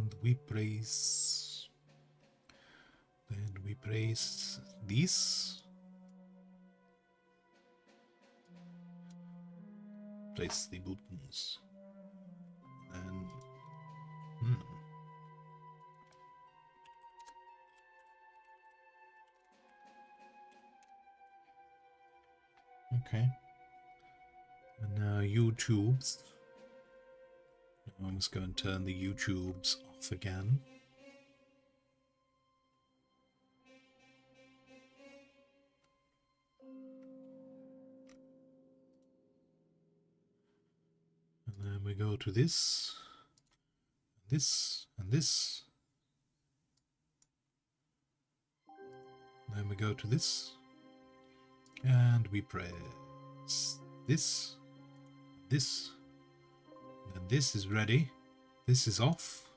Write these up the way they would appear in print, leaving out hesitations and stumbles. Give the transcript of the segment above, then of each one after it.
And we place... Then we place these. Place the buttons. And... Okay. And now YouTubes. I'm just going to turn the YouTubes off again. And then we go to this, and this. And then we go to this. And we press this. This. And this is ready. This is off.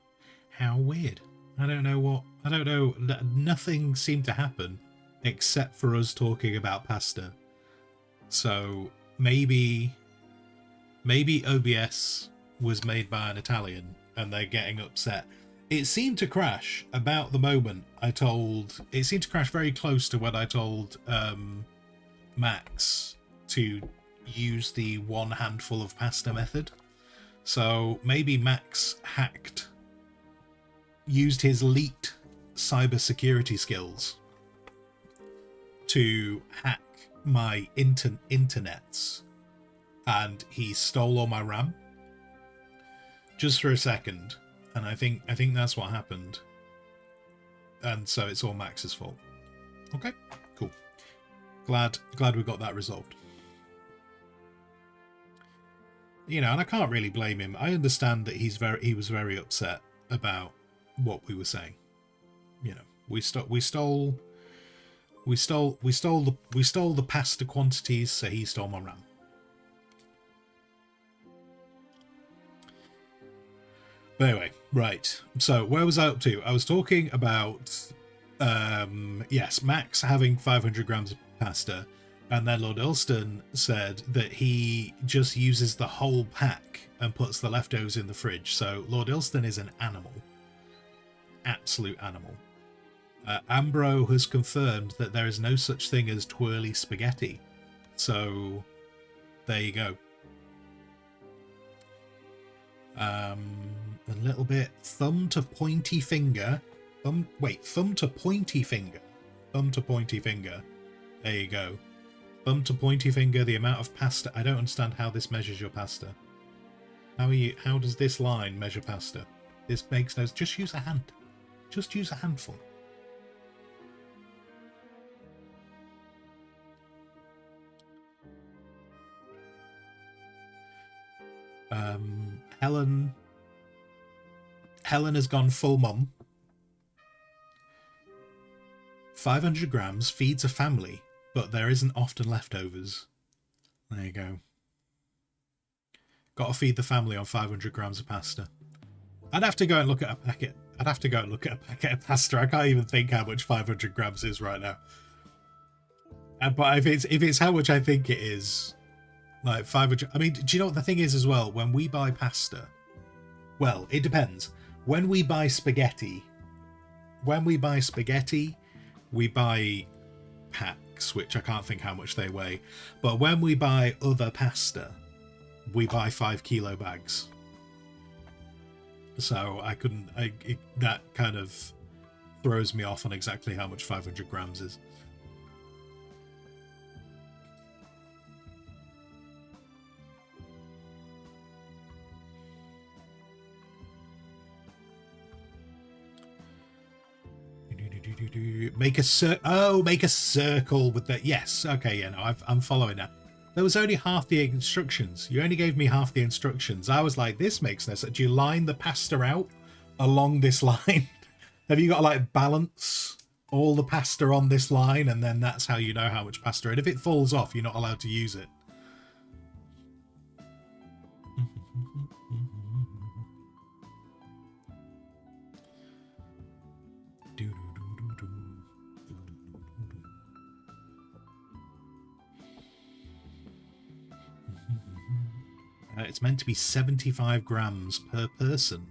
How weird. I don't know what... I don't know. Nothing seemed to happen except for us talking about pasta. So maybe OBS was made by an Italian and they're getting upset. It seemed to crash about the moment I told... It seemed to crash very close to when I told Max to use the one handful of pasta method. So maybe Max used his elite cybersecurity skills to hack my internets, and he stole all my RAM just for a second, and I think that's what happened, and so it's all Max's fault. Okay, cool. Glad we got that resolved. You know, and I can't really blame him. I understand that he was very upset about what we were saying. You know, we stole the pasta quantities, so he stole my RAM. But anyway, right. So where was I up to? I was talking about yes, Max having 500 grams of pasta. And then Lord Ilston said that he just uses the whole pack and puts the leftovers in the fridge. So Lord Ilston is an animal. Absolute animal. Ambro has confirmed that there is no such thing as twirly spaghetti. So there you go. A little bit thumb to pointy finger. Thumb to pointy finger. Thumb to pointy finger. There you go. Thumb to pointy finger, the amount of pasta. I don't understand how this measures your pasta. How does this line measure pasta? This makes no... Just use a hand. Just use a handful. Helen has gone full mum. 500 grams feeds a family, but there isn't often leftovers. There you go. Got to feed the family on 500 grams of pasta. I'd have to go and look at a packet. I'd have to go and look at a packet of pasta. I can't even think how much 500 grams is right now. But if it's how much I think it is, like 500... I mean, do you know what the thing is as well? When we buy pasta... Well, it depends. When we buy spaghetti... we buy packs, which I can't think how much they weigh. But when we buy other pasta, we buy 5 kilo bags. So I couldn't... that kind of throws me off on exactly how much 500 grams is. Make a circle with the... Yes, okay, yeah, no, I'm following now. There was only half the instructions. You only gave me half the instructions. I was like, this makes no sense. Do you line the pasta out along this line? Have you got to, like, balance all the pasta on this line, and then that's how you know how much pasta? And if it falls off, you're not allowed to use it. It's meant to be 75 grams per person.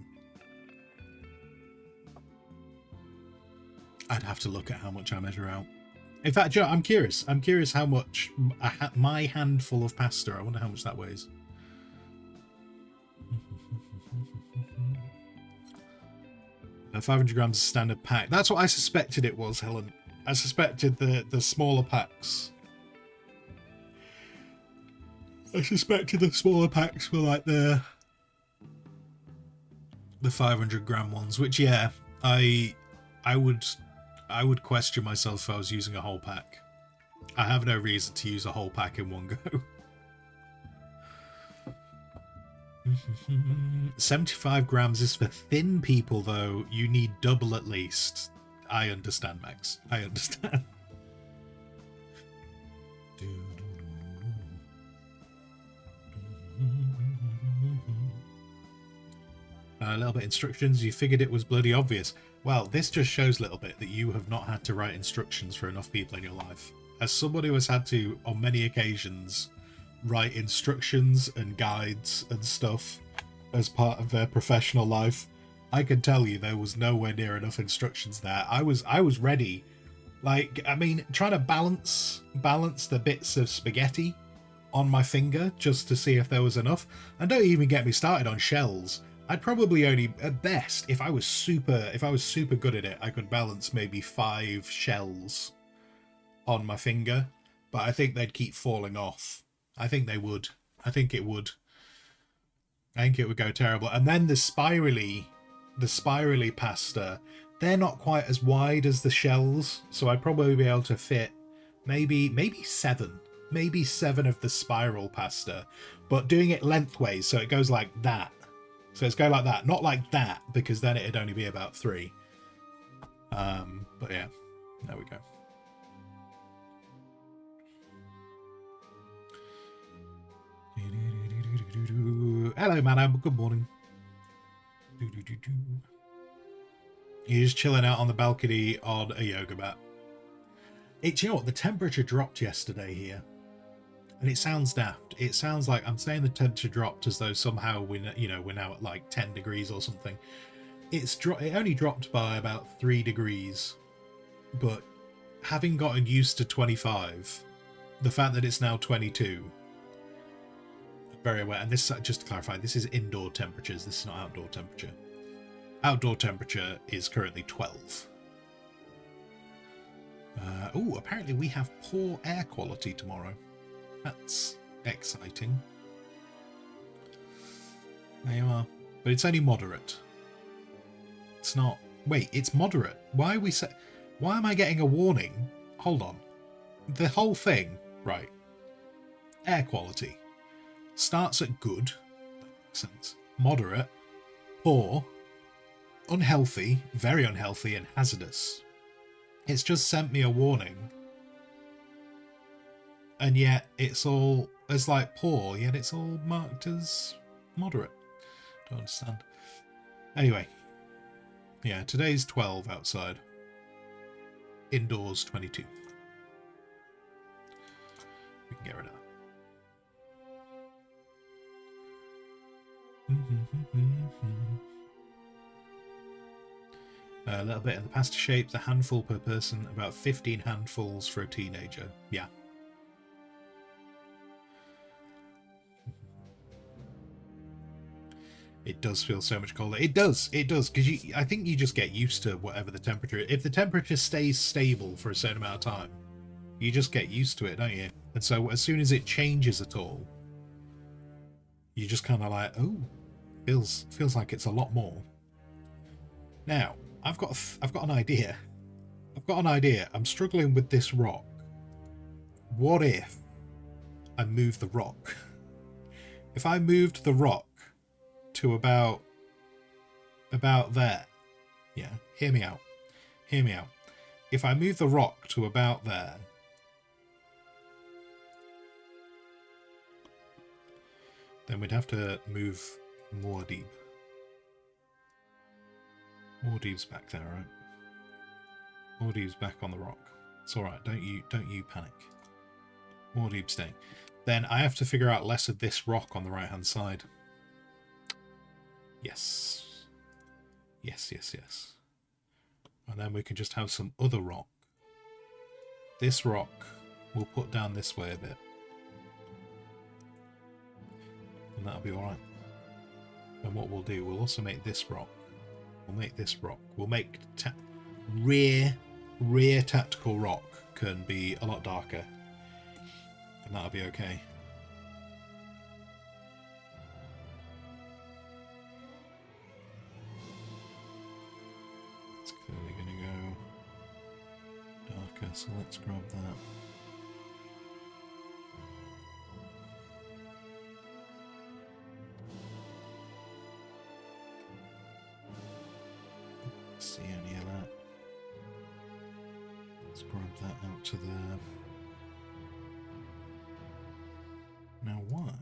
I'd have to look at how much I measure out. In fact, Joe, I'm curious. I'm curious how much my handful of pasta, I wonder how much that weighs. 500 grams standard pack. That's what I suspected it was, Helen. I suspected the smaller packs. I suspected the smaller packs were like the 500 gram ones, which, yeah, I would question myself if I was using a whole pack. I have no reason to use a whole pack in one go. 75 grams is for thin people, though. You need double at least. I understand, Max. I understand. A little bit instructions. You figured it was bloody obvious. Well, this just shows a little bit that you have not had to write instructions for enough people in your life. As somebody who has had to, on many occasions, write instructions and guides and stuff as part of their professional life, I can tell you there was nowhere near enough instructions there. I was ready. Like, I mean, trying to balance the bits of spaghetti on my finger just to see if there was enough. And don't even get me started on shells. I'd probably only, at best, if I was super good at it, I could balance maybe 5 shells on my finger, but I think they'd keep falling off. I think they would. I think it would go terrible. And then the spirally pasta, they're not quite as wide as the shells, so I'd probably be able to fit maybe 7 of the spiral pasta, but doing it lengthways, so it goes like that. So it's go like that, not like that, because then it'd only be about 3. But yeah, there we go. Hello, madam. Good morning. You're just chilling out on the balcony on a yoga mat. You know what? The temperature dropped yesterday here. And it sounds daft. It sounds like I'm saying the temperature dropped as though somehow we're now at like 10 degrees or something. It only dropped by about 3 degrees. But having gotten used to 25, the fact that it's now 22, very aware. And this, just to clarify, this is indoor temperatures. This is not outdoor temperature. Outdoor temperature is currently 12. Apparently we have poor air quality tomorrow. That's exciting. There you are. But it's only moderate. It's not... Wait, it's moderate. Why am I getting a warning? Hold on. The whole thing, right. Air quality. Starts at good. That makes sense. Moderate. Poor. Unhealthy. Very unhealthy and hazardous. It's just sent me a warning. And yet it's all as like poor, yet it's all marked as moderate. Don't understand. Anyway. Yeah, today's 12 outside. Indoors 22. We can get rid of that. A little bit in the pasta shapes, a handful per person, about 15 handfuls for a teenager. Yeah. It does feel so much colder. It does, because I think you just get used to whatever the temperature is. If the temperature stays stable for a certain amount of time, you just get used to it, don't you? And so as soon as it changes at all, you just kind of like, oh, feels like it's a lot more. Now, I've got an idea. I'm struggling with this rock. What if I move the rock? If I moved the rock to about there. Yeah, hear me out. If I move the rock to about there, then we'd have to move Muad'Dib. Muad'Dib's back there, right? Muad'Dib's back on the rock. It's alright, don't you panic. Muad'Dib's staying. Then I have to figure out less of this rock on the right hand side. Yes. And then we can just have some other rock. This rock we'll put down this way a bit. And that'll be alright. And what we'll do, we'll also make this rock. We'll make this rock. We'll make rear tactical rock can be a lot darker. And that'll be okay. It's clearly going to go darker, so let's grab that. See any of that? Let's grab that out to there. Now why?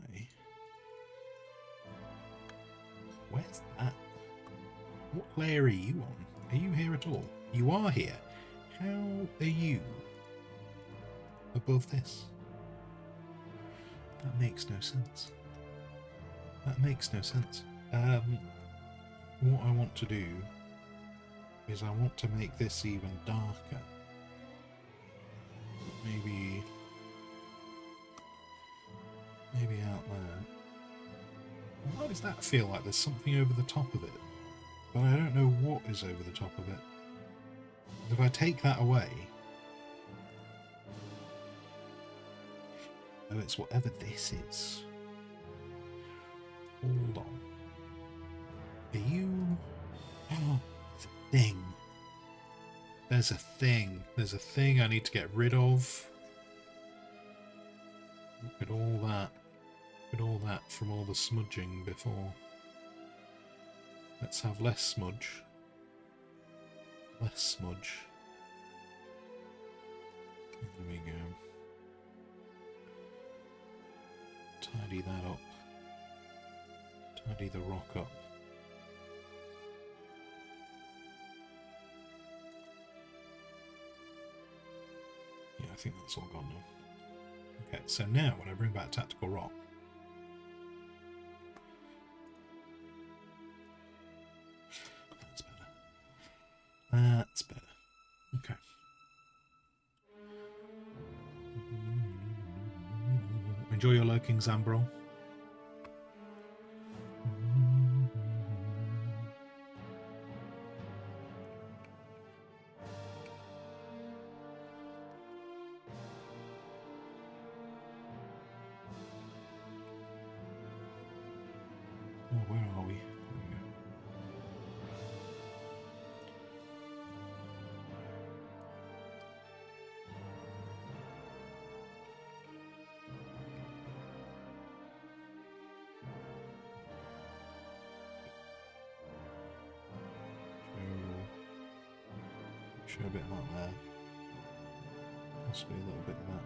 Where's that? What layer are you on? Are you here at all? You are here. How are you above this? That makes no sense. That makes no sense. What I want to do is I want to make this even darker. Maybe out there. Why does that feel like there's something over the top of it? But I don't know what is over the top of it. If I take that away... Oh, it's whatever this is. Hold on. Are you... Oh, it's a thing. There's a thing. There's a thing I need to get rid of. Look at all that. Look at all that from all the smudging before. Let's have less smudge. Less smudge. There we go. Tidy that up. Tidy the rock up. Yeah, I think that's all gone now. Okay, so now when I bring back tactical rock, that's better. That's better. Okay. Enjoy your lurking, Zambrol. Oh, where are we? There we go. Show a bit of that there. Possibly a little bit of that.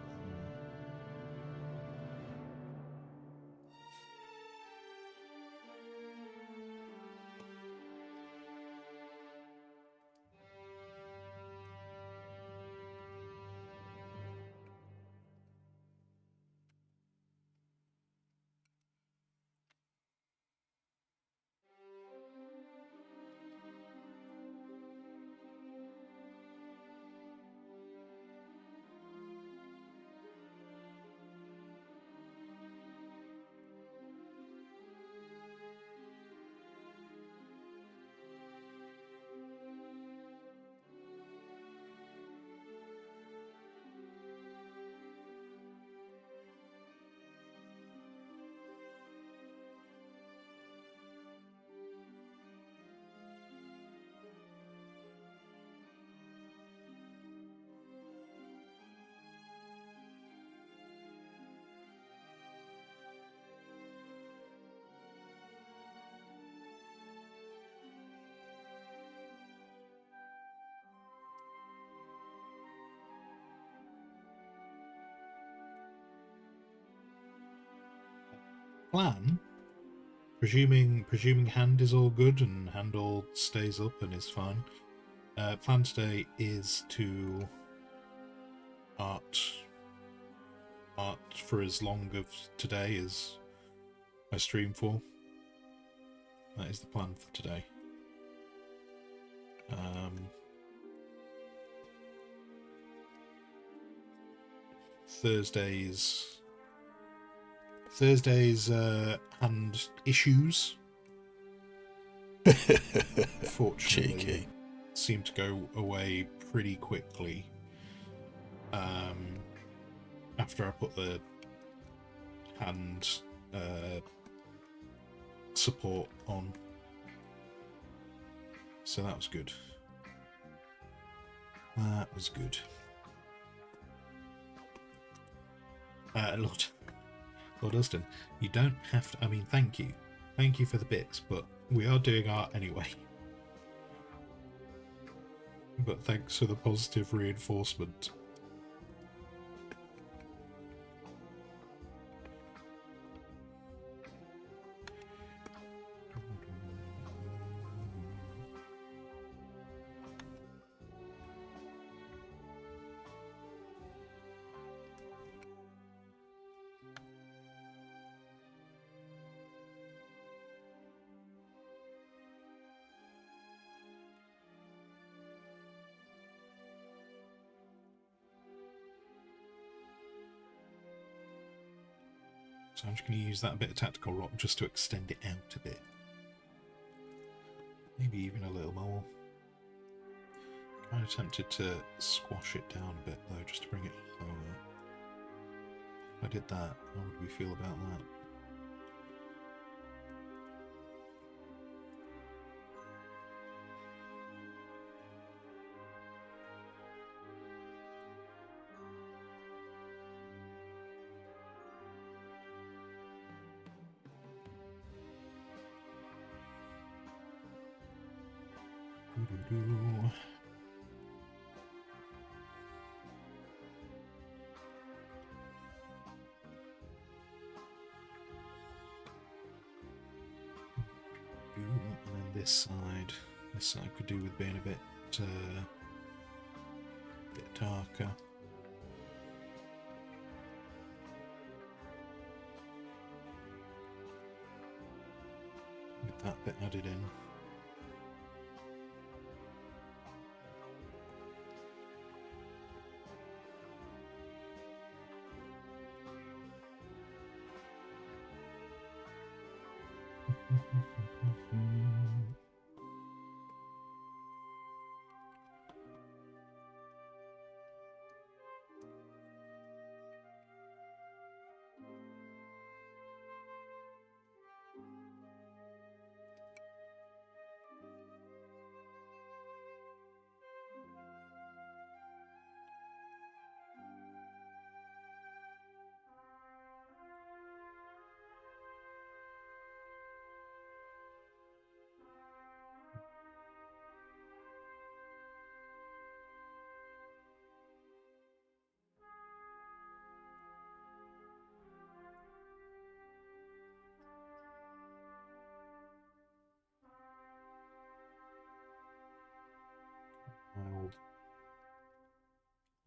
Plan, presuming hand is all good and hand all stays up and is fine. Plan today is to art for as long of today as I stream for. That is the plan for today. Thursday's hand issues. Fortunately, cheeky. Seem to go away pretty quickly. After I put the hand support on, so that was good. That was good. Lord Uston, you don't have to. I mean, thank you for the bits, but we are doing art anyway. But thanks for the positive reinforcement. So I'm just going to use that bit of tactical rock just to extend it out a bit. Maybe even a little more. Kind of tempted to squash it down a bit though, just to bring it lower. If I did that, how would we feel about that? Doo-doo-doo. And then this side could do with being a bit darker. With that bit added in.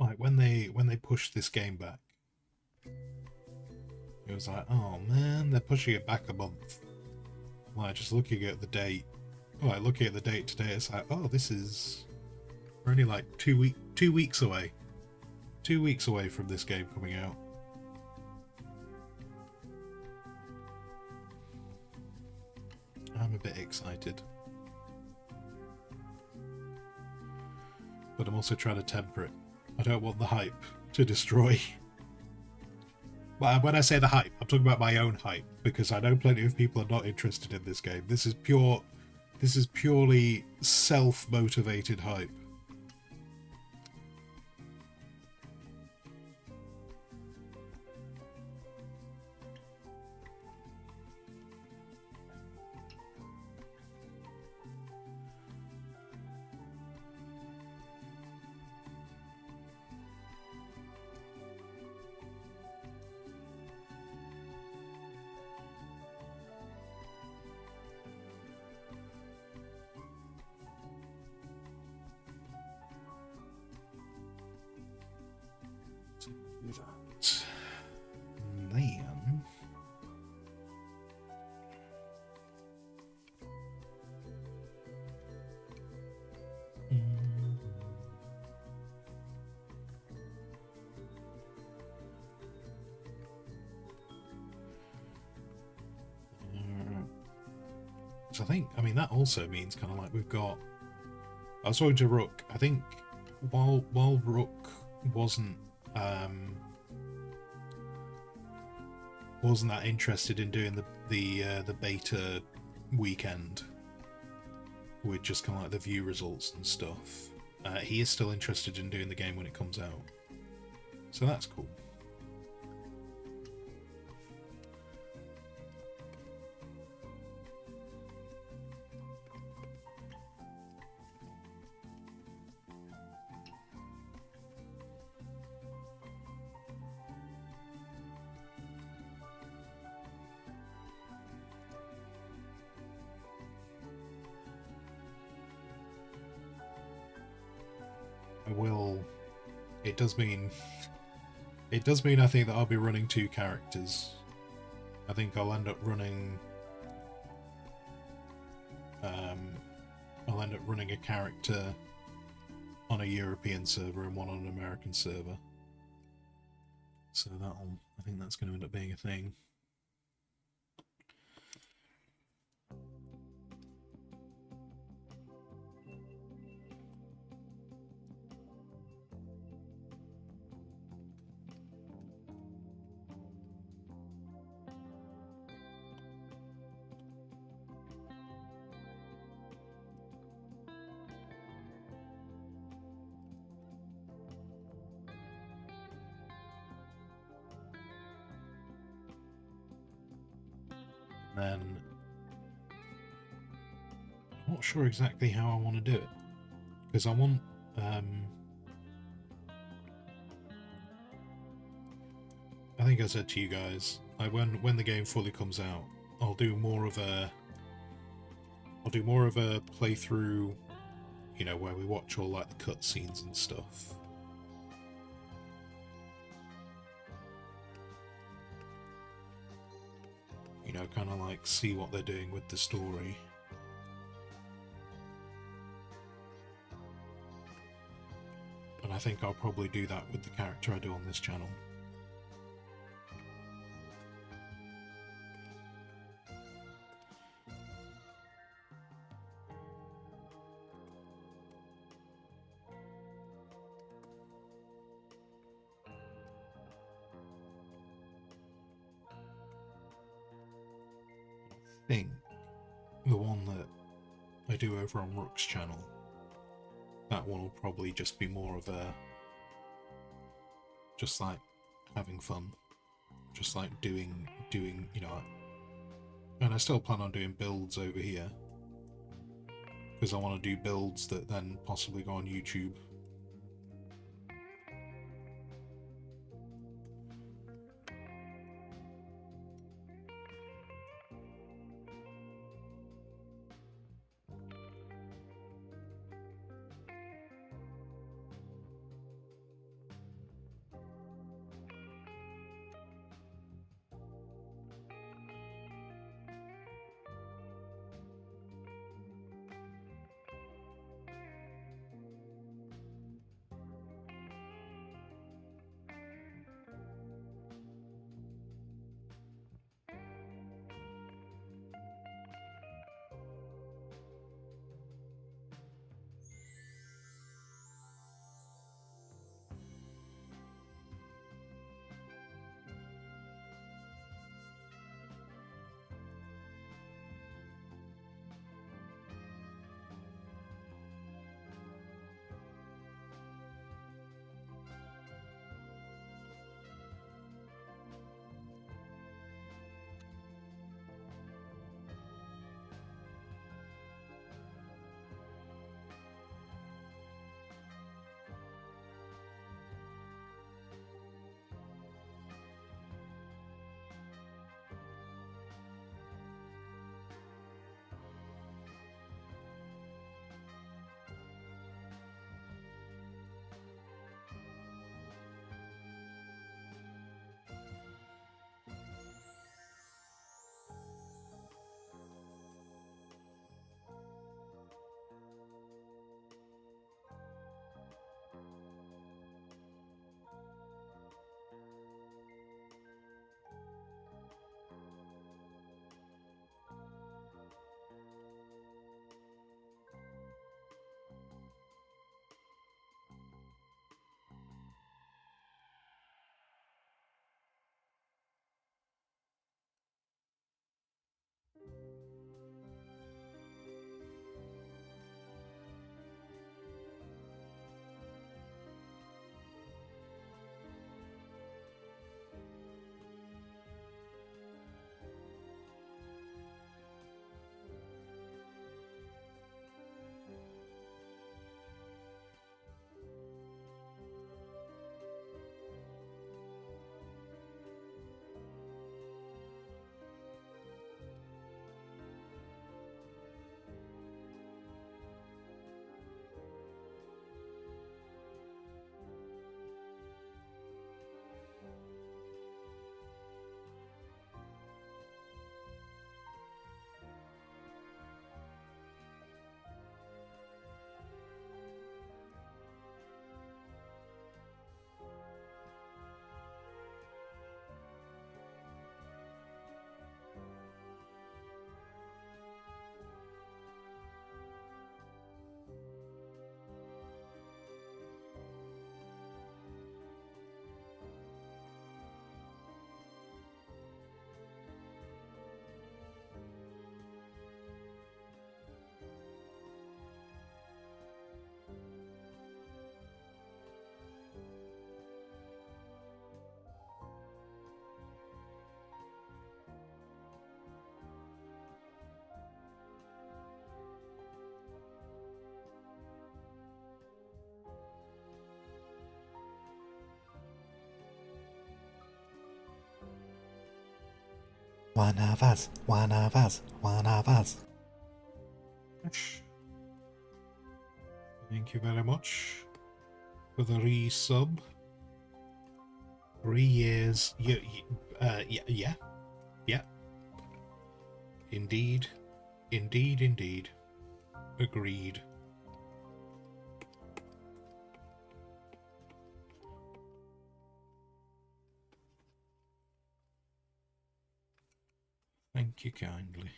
Like when they pushed this game back, it was like, oh man, they're pushing it back a month. Like just looking at the date, looking at the date today, it's like, oh, we're only like 2 weeks away. 2 weeks away from this game coming out. I'm a bit excited. But I'm also trying to temper it. I don't want the hype to destroy. But when I say the hype, I'm talking about my own hype, because I know plenty of people are not interested in this game. This is purely self-motivated hype. So I think, I mean, that also means kind of like we've got. I was talking to Rook. I think while Rook wasn't that interested in doing the beta weekend with just kind of like the view results and stuff, he is still interested in doing the game when it comes out. So that's cool. It does mean I think that I'll be running 2 characters. I think I'll end up running a character on a European server and one on an American server. So I think that's going to end up being a thing. Then I'm not sure exactly how I want to do it, because I want I think I said to you guys, when the game fully comes out, I'll do more of a playthrough, you know, where we watch all like the cutscenes and stuff. You know, kind of like see what they're doing with the story. And I think I'll probably do that with the character I do on this channel. I think the one that I do over on Rook's channel, that one will probably just be more of a just like having fun, just like doing you know, and I still plan on doing builds over here because I want to do builds that then possibly go on YouTube. One of us, one of us, one of us. Thank you very much for the resub. 3 years. Yeah. Indeed. Indeed. Agreed. Thank you kindly.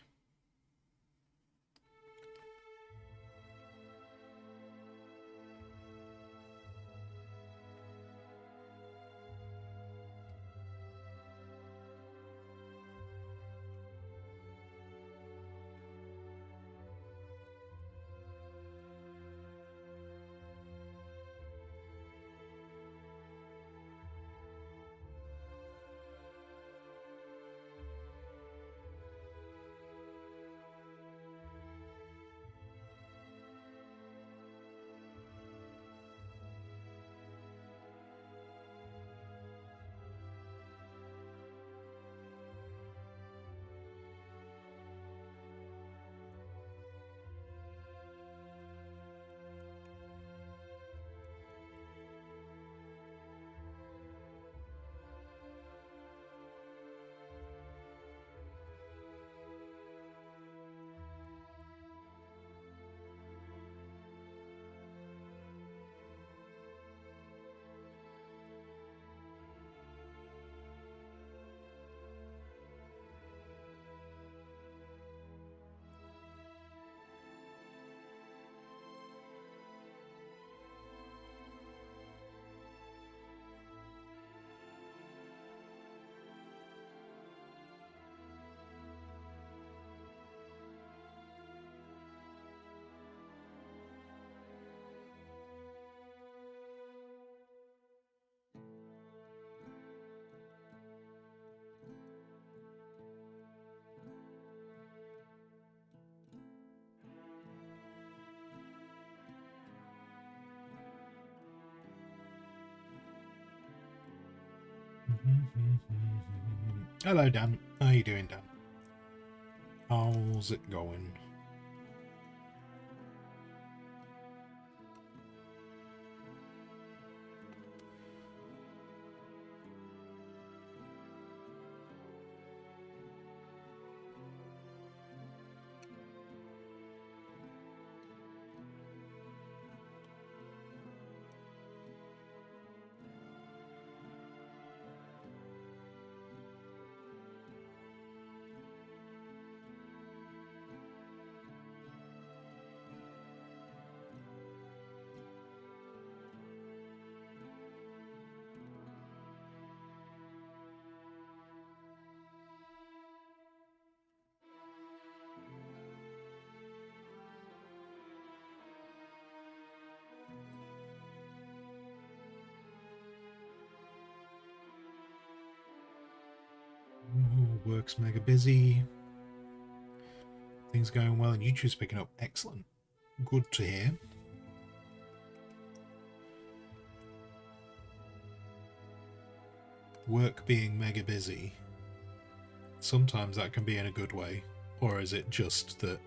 Hello, Dan. How you doing, Dan? How's it going? Work's mega busy. Things going well and YouTube's picking up. Excellent. Good to hear. Work being mega busy. Sometimes that can be in a good way. Or is it just that...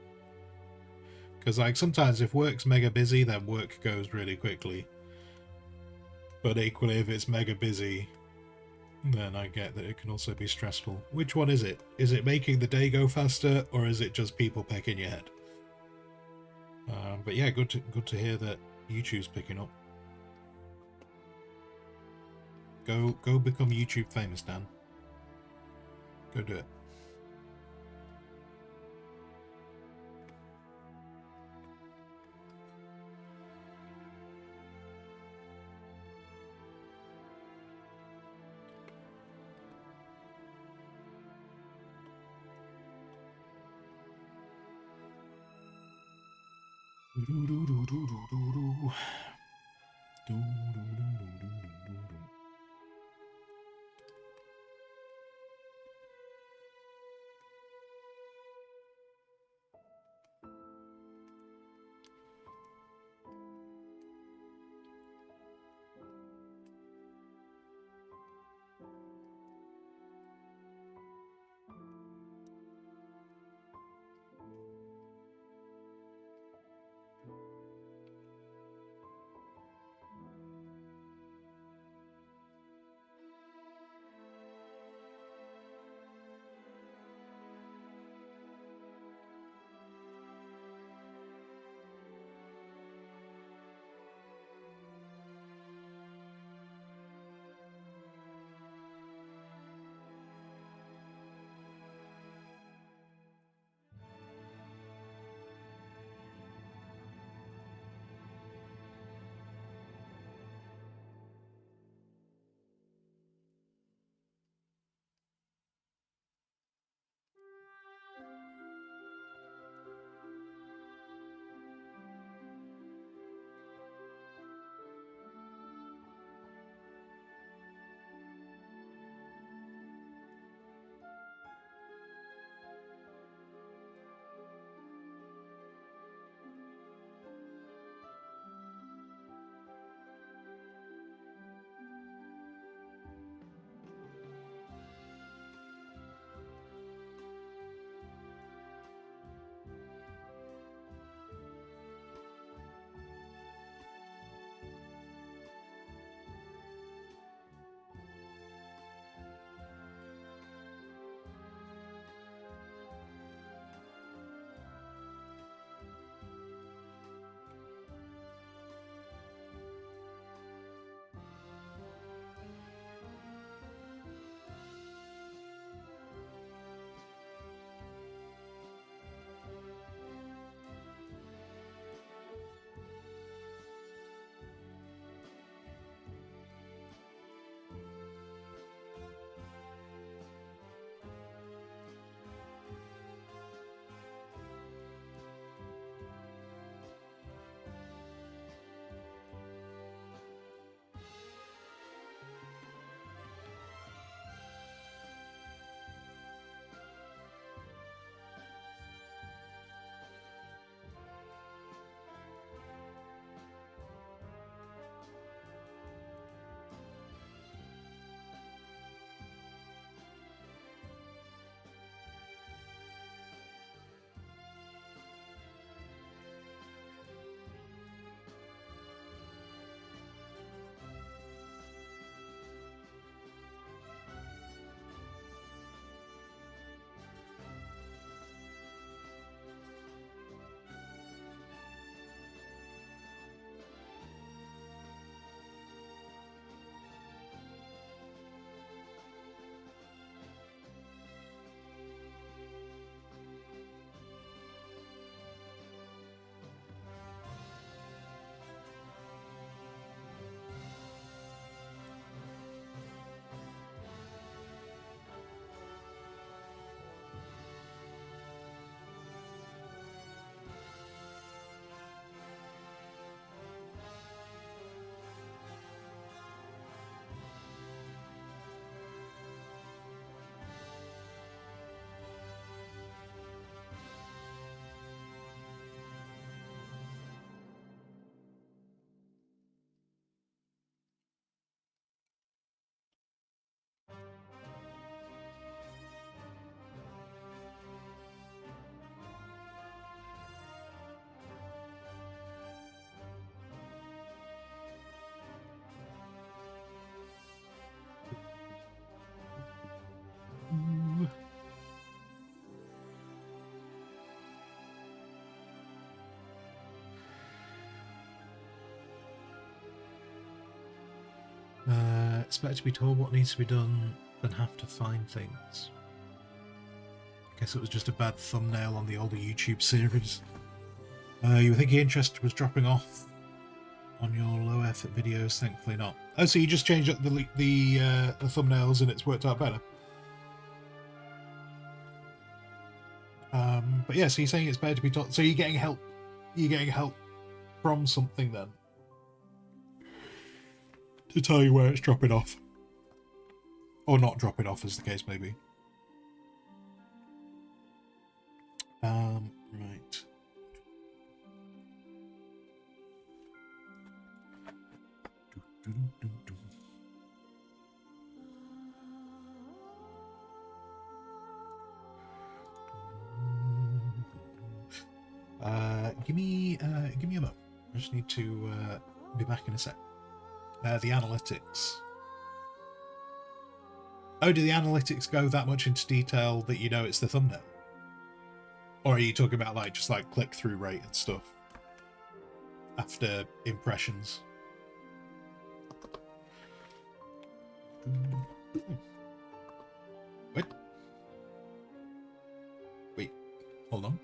Because like sometimes if work's mega busy, then work goes really quickly. But equally if it's mega busy, then I get that it can also be stressful. Which one is it? Is it making the day go faster, or is it just people pecking your head? But yeah, good to hear that YouTube's picking up. Go become YouTube famous, Dan. Go do it. It's better to be told what needs to be done than have to find things. I guess it was just a bad thumbnail on the older YouTube series. You were thinking interest was dropping off on your low effort videos? Thankfully not. Oh, so you just changed up the thumbnails and it's worked out better. But yeah, so you're saying it's better to be taught. So you're getting help. You're getting help from something then to tell you where it's dropping off, or not dropping off, as the case may be. Right. Give me a moment. I just need to be back in a sec. The analytics. Oh, do the analytics go that much into detail that you know it's the thumbnail? Or are you talking about like just like click-through rate and stuff after impressions? Wait, hold on.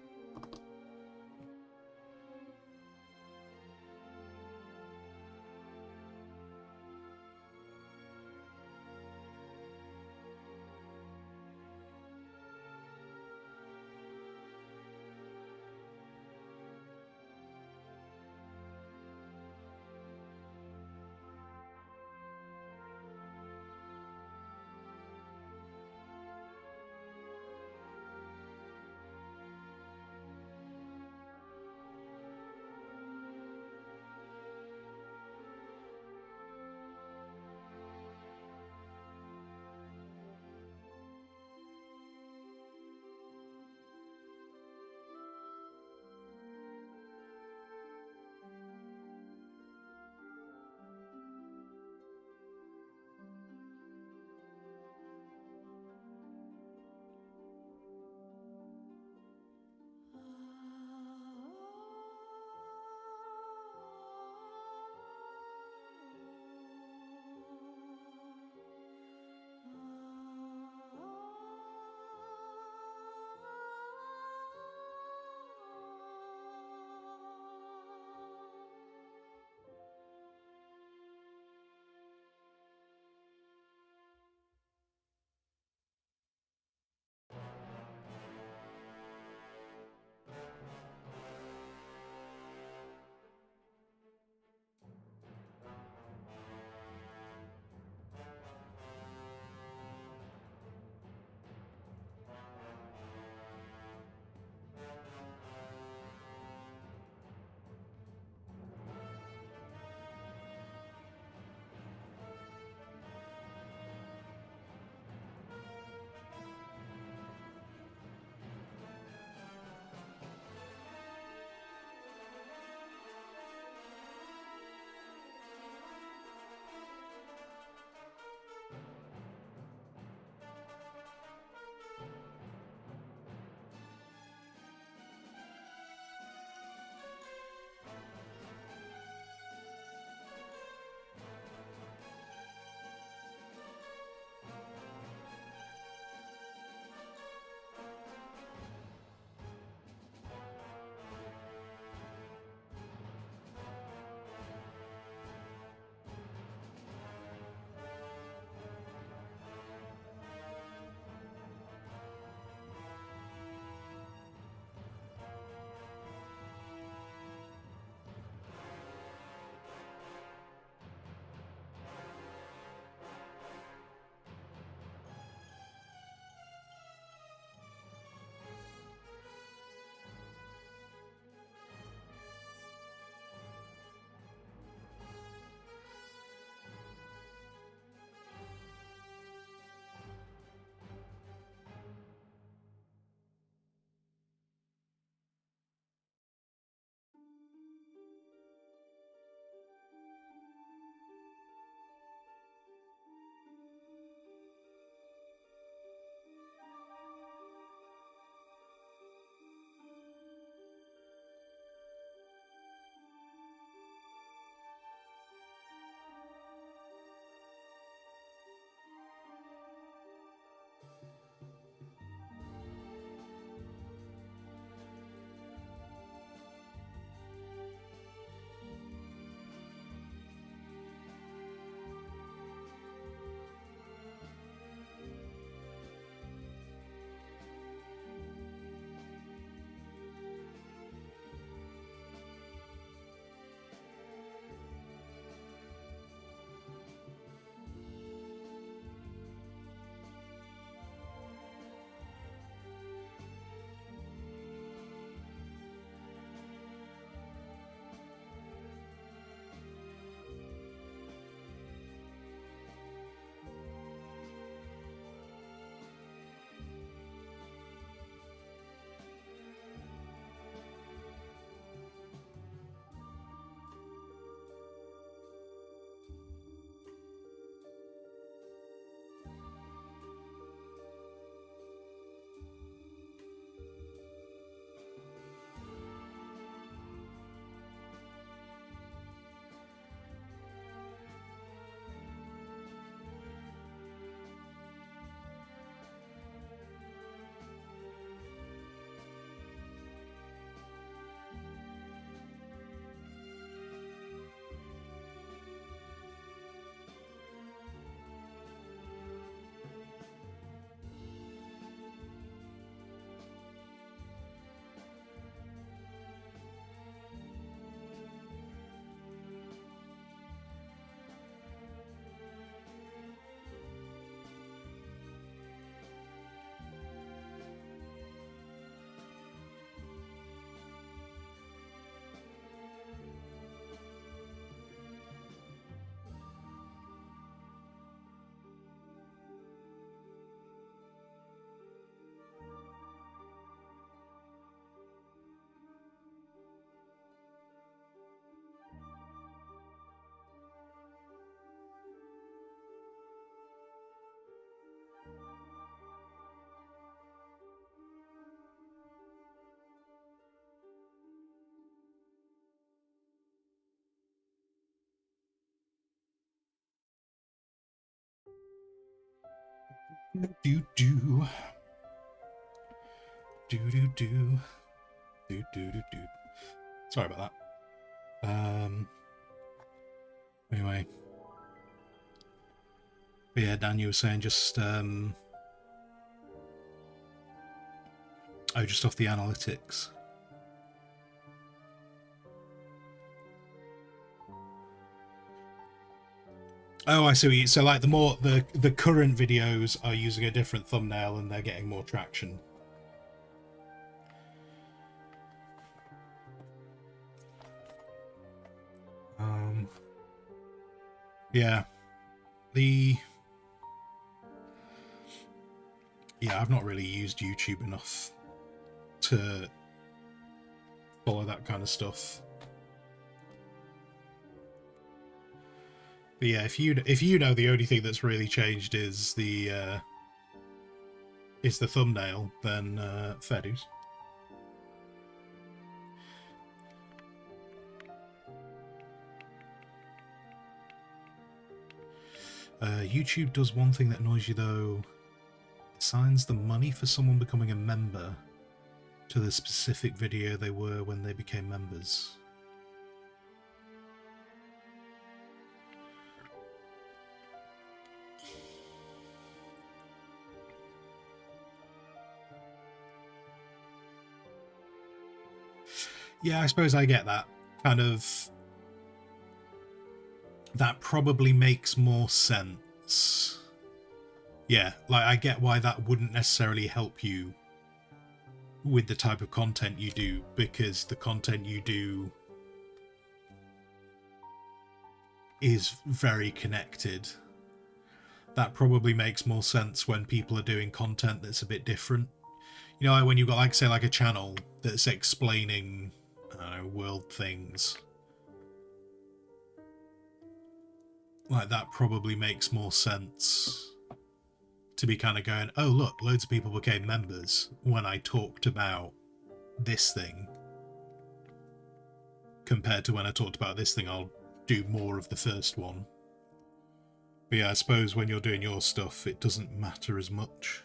Do do do do do do do do. Sorry about that. Anyway, but yeah, Dan, you were saying just oh, just off the analytics. Oh, I see what you. So like the current videos are using a different thumbnail and they're getting more traction. Yeah, I've not really used YouTube enough to follow that kind of stuff. But yeah, if you know the only thing that's really changed is the thumbnail, then fair dues. YouTube does one thing that annoys you though. It assigns the money for someone becoming a member to the specific video they were when they became members. Yeah, I suppose I get that. Kind of... That probably makes more sense. Yeah, like I get why that wouldn't necessarily help you with the type of content you do, because the content you do is very connected. That probably makes more sense when people are doing content that's a bit different. You know, like when you've got, like, say, like a channel that's explaining, I don't know, world things. Like, that probably makes more sense to be kind of going, oh, look, loads of people became members when I talked about this thing. Compared to when I talked about this thing, I'll do more of the first one. But yeah, I suppose when you're doing your stuff, it doesn't matter as much.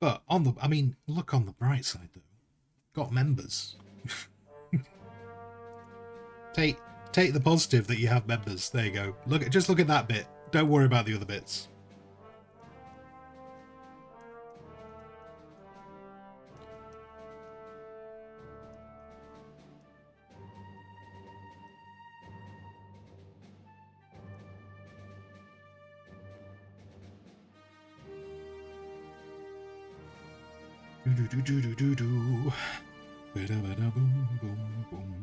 But on the, I mean, look on the bright side though. Got members. Take the positive that you have members. There you go. Just look at that bit. Don't worry about the other bits. Do do do do do do do. Ba-da ba-da boom boom boom.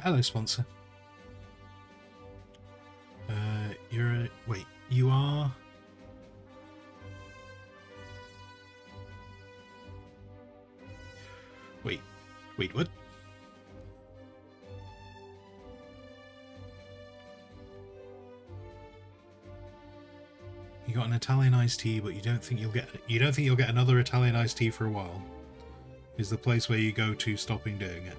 Hello, sponsor. Wait, you are... Wait, what? You got an Italian iced tea, but you don't think you'll get another Italian iced tea for a while. Is the place where you go to stopping doing it.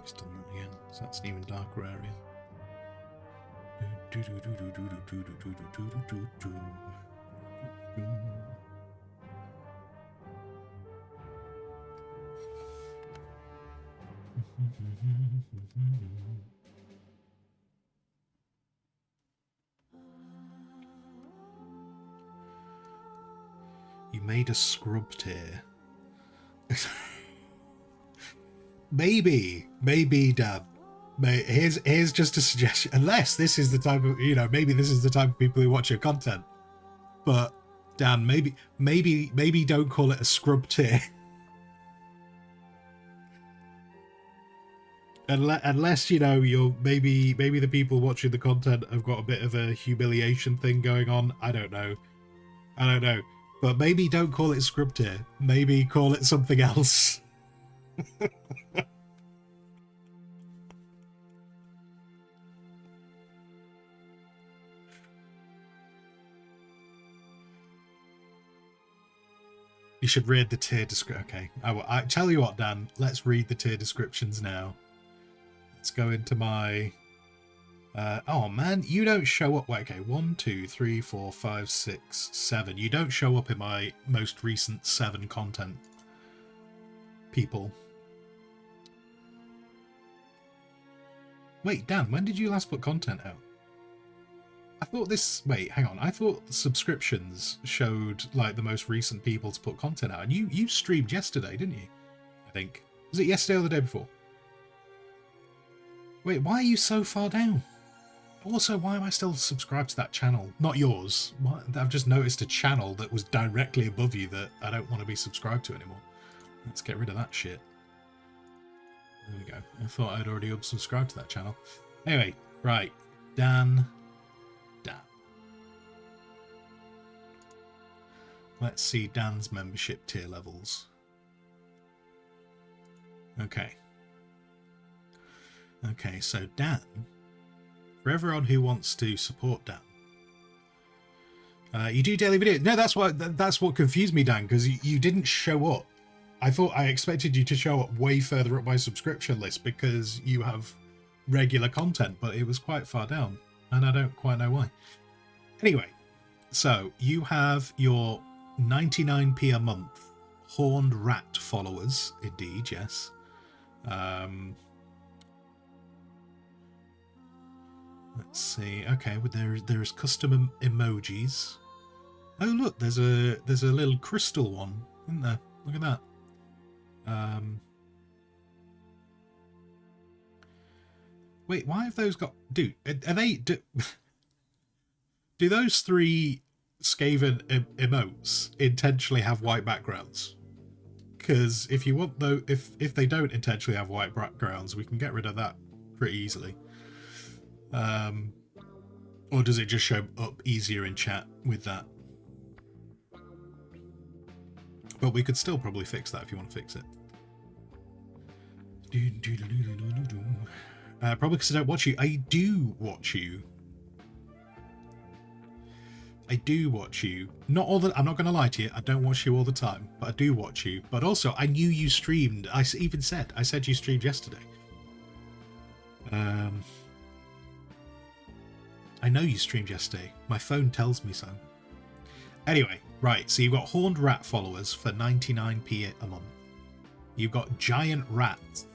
It's done that again. So that's an even darker area. You made a scrub tier. Maybe, Dad. Mate, here's just a suggestion. Unless this is the type of, maybe this is the type of people who watch your content. But Dan, maybe don't call it a scrub tier. Unless you're maybe the people watching the content have got a bit of a humiliation thing going on. I don't know. But maybe don't call it scrub tier. Maybe call it something else. You should read the tier description. Okay, I tell you what, Dan. Let's read the tier descriptions now. Let's go into my. Oh man, you don't show up. Wait, okay, 1, 2, 3, 4, 5, 6, 7. You don't show up in my most recent 7 content. People. Wait, Dan, when did you last put content out? I thought this... Wait, hang on. I thought subscriptions showed, like, the most recent people to put content out. And you streamed yesterday, didn't you? I think. Was it yesterday or the day before? Wait, why are you so far down? Also, why am I still subscribed to that channel? Not yours. What? I've just noticed a channel that was directly above you that I don't want to be subscribed to anymore. Let's get rid of that shit. There we go. I thought I'd already unsubscribed to that channel. Anyway, right. Dan. Let's see Dan's membership tier levels. Okay. Okay, so Dan, for everyone who wants to support Dan, you do daily videos. No, that's what confused me, Dan, because you didn't show up. I expected you to show up way further up my subscription list because you have regular content, but it was quite far down, and I don't quite know why. Anyway, so you have your 99p a month horned rat followers, indeed, yes. Let's see. Okay, well, there's custom emojis. Oh look, there's a little crystal one, isn't there? Look at that. Wait, why have those got? Dude, are they? Do those 3 Skaven emotes intentionally have white backgrounds? Because if you want though, if they don't intentionally have white backgrounds, we can get rid of that pretty easily. Or does it just show up easier in chat with that? But we could still probably fix that if you want to fix it. Probably because I don't watch you. I do watch you. I do watch you. Not all the... I'm not going to lie to you. I don't watch you all the time. But I do watch you. But also, I knew you streamed. I said you streamed yesterday. I know you streamed yesterday. My phone tells me so. Anyway, right. So you've got Horned Rat followers for 99p a month. You've got Giant Rats.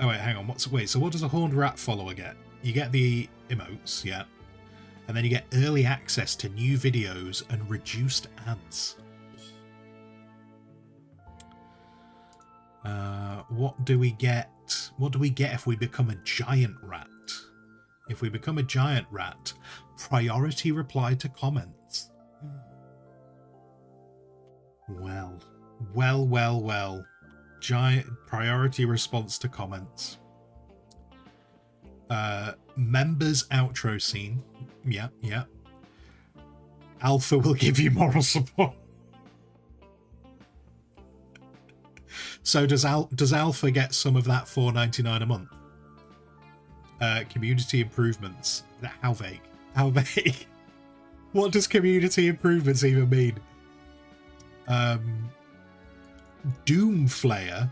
Oh, wait, hang on. So what does a Horned Rat follower get? You get the emotes, yeah. And then you get early access to new videos and reduced ads. What do we get? What do we get if we become a giant rat? If we become a giant rat, priority reply to comments. Well. Giant priority response to comments. Members outro scene. Yeah. Alpha will give you moral support. So does Alpha get some of that $4.99 a month? Community improvements. How vague? How vague? What does community improvements even mean? Doomflayer,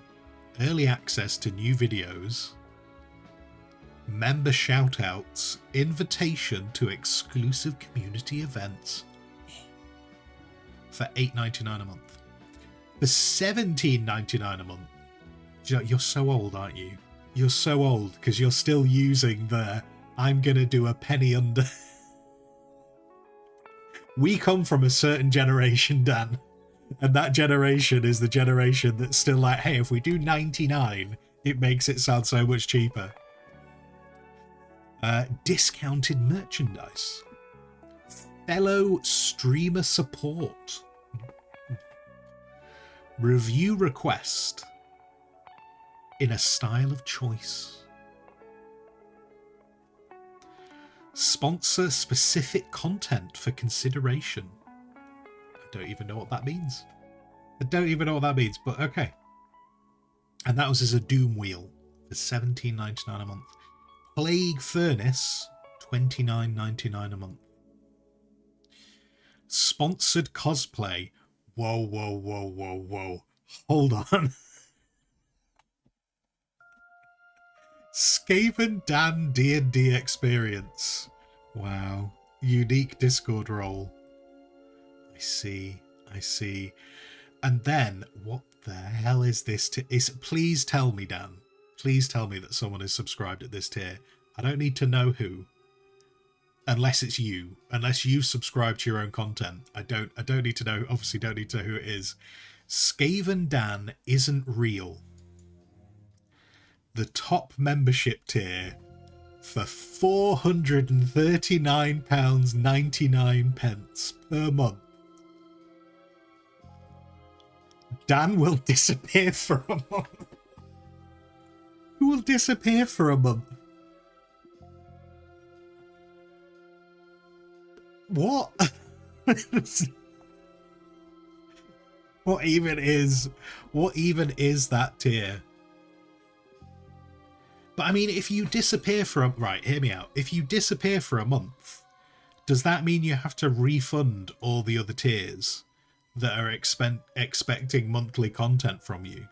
early access to new videos, member shoutouts, invitation to exclusive community events for $8.99 a month. For $17.99 a month. You're so old, aren't you? You're so old because you're still using the I'm gonna do a penny under. We come from a certain generation, Dan. And that generation is the generation that's still like, hey, if we do 99, it makes it sound so much cheaper. Discounted merchandise. Fellow streamer support. Review request in a style of choice. Sponsor specific content for consideration. I don't even know what that means. But okay. And that was as a Doom wheel for $17.99 a month. Plague Furnace, $29.99 a month. Sponsored cosplay. Whoa. Hold on. Skaven Dan D&D experience. Wow. Unique Discord role. I see. And then, what the hell is this? Please tell me, Dan. Please tell me that someone is subscribed at this tier. I don't need to know who. Unless it's you. Unless you subscribe to your own content. I don't need to know. Obviously, don't need to know who it is. Skaven Dan isn't real. The top membership tier for £439.99 per month. Dan will disappear for a month. Who will disappear for a month? What? What even is that tier? But I mean, if you disappear for a... Right, hear me out. If you disappear for a month, does that mean you have to refund all the other tiers that are expecting monthly content from you?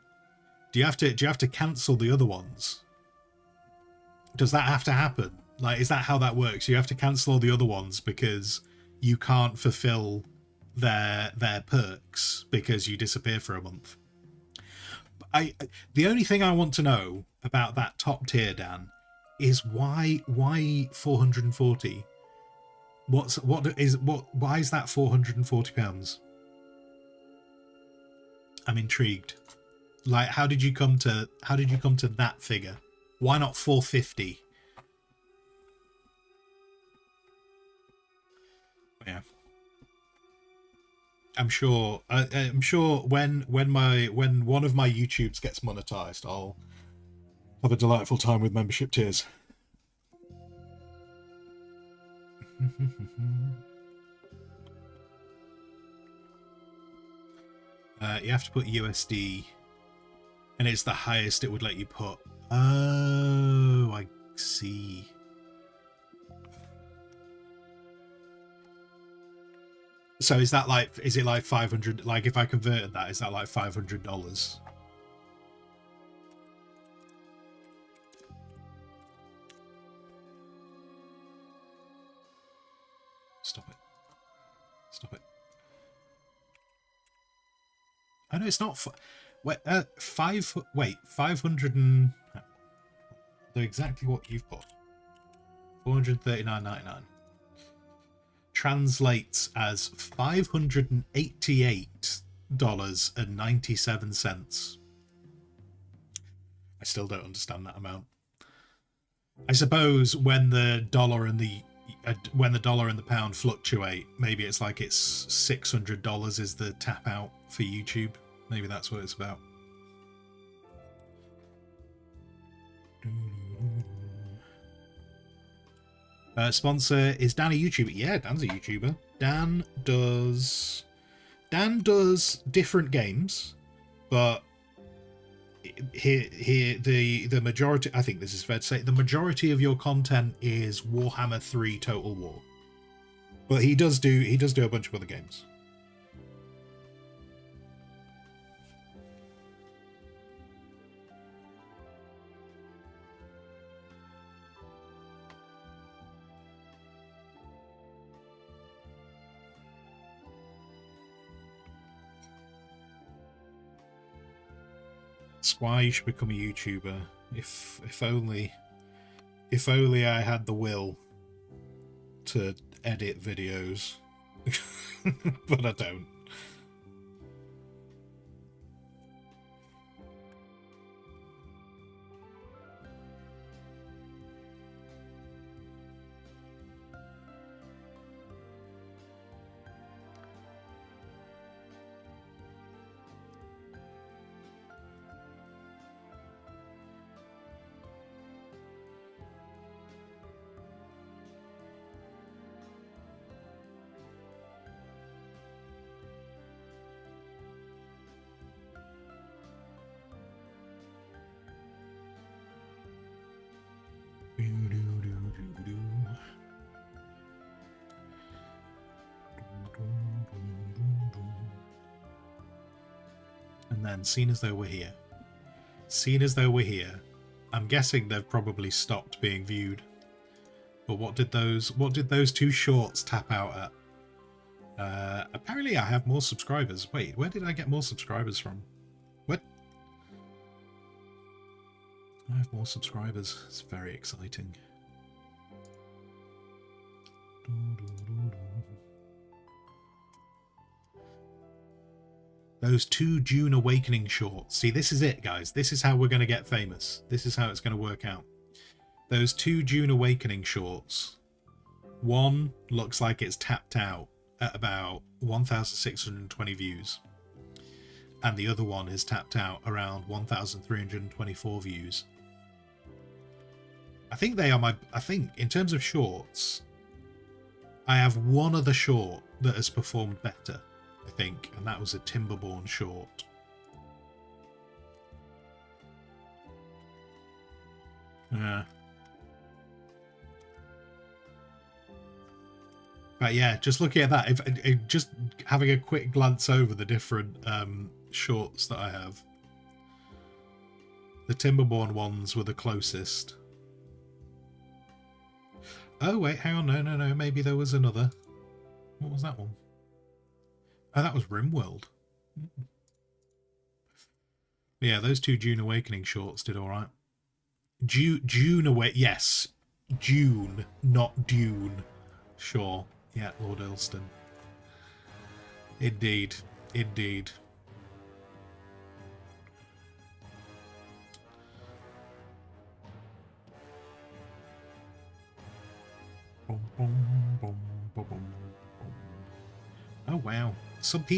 Do you have to cancel the other ones? Does that have to happen? Like, is that how that works? You have to cancel all the other ones because you can't fulfill their perks because you disappear for a month. The only thing I want to know about that top tier, Dan, is why 440? Why is that £440? I'm intrigued. Like, how did you come to that figure? Why not 450? Yeah. I'm sure when one of my YouTubes gets monetized, I'll have a delightful time with membership tiers. You have to put USD, and it's the highest it would let you put. Oh, I see. So is it like 500? Like, if I converted that, is that like $500? Stop it. Oh no, it's not. Wait, 500 and... They're exactly what you've put. $439.99. Translates as $588.97. I still don't understand that amount. I suppose when the dollar and the pound fluctuate, maybe it's like it's $600 is the tap out for YouTube. Maybe that's what it's about. Sponsor, is Dan a YouTuber? Yeah, Dan's a YouTuber. Dan does different games, but here the majority, I think this is fair to say, the majority of your content is Warhammer 3 Total War. But he does do a bunch of other games. Why you should become a YouTuber. If only I had the will to edit videos. But I don't. And then, seen as though we're here. Seen as though we're here. I'm guessing they've probably stopped being viewed. But what did those two shorts tap out at? Apparently I have more subscribers. Wait, where did I get more subscribers from? What? I have more subscribers. It's very exciting. Those 2 June Awakening shorts. See, this is it, guys. This is how we're going to get famous. This is how it's going to work out. Those 2 June Awakening shorts. One looks like it's tapped out at about 1,620 views. And the other one is tapped out around 1,324 views. I think they are my... I think, in terms of shorts, I have one other short that has performed better, I think, and that was a Timberborn short. Yeah. But yeah, just looking at that, if just having a quick glance over the different shorts that I have, the Timberborn ones were the closest. Oh wait, hang on, no, maybe there was another. What was that one? Oh, that was RimWorld. Yeah, those 2 June Awakening shorts did all right. June away, yes, June, not Dune. Sure, yeah, Lord Elston. Indeed, indeed. Oh wow!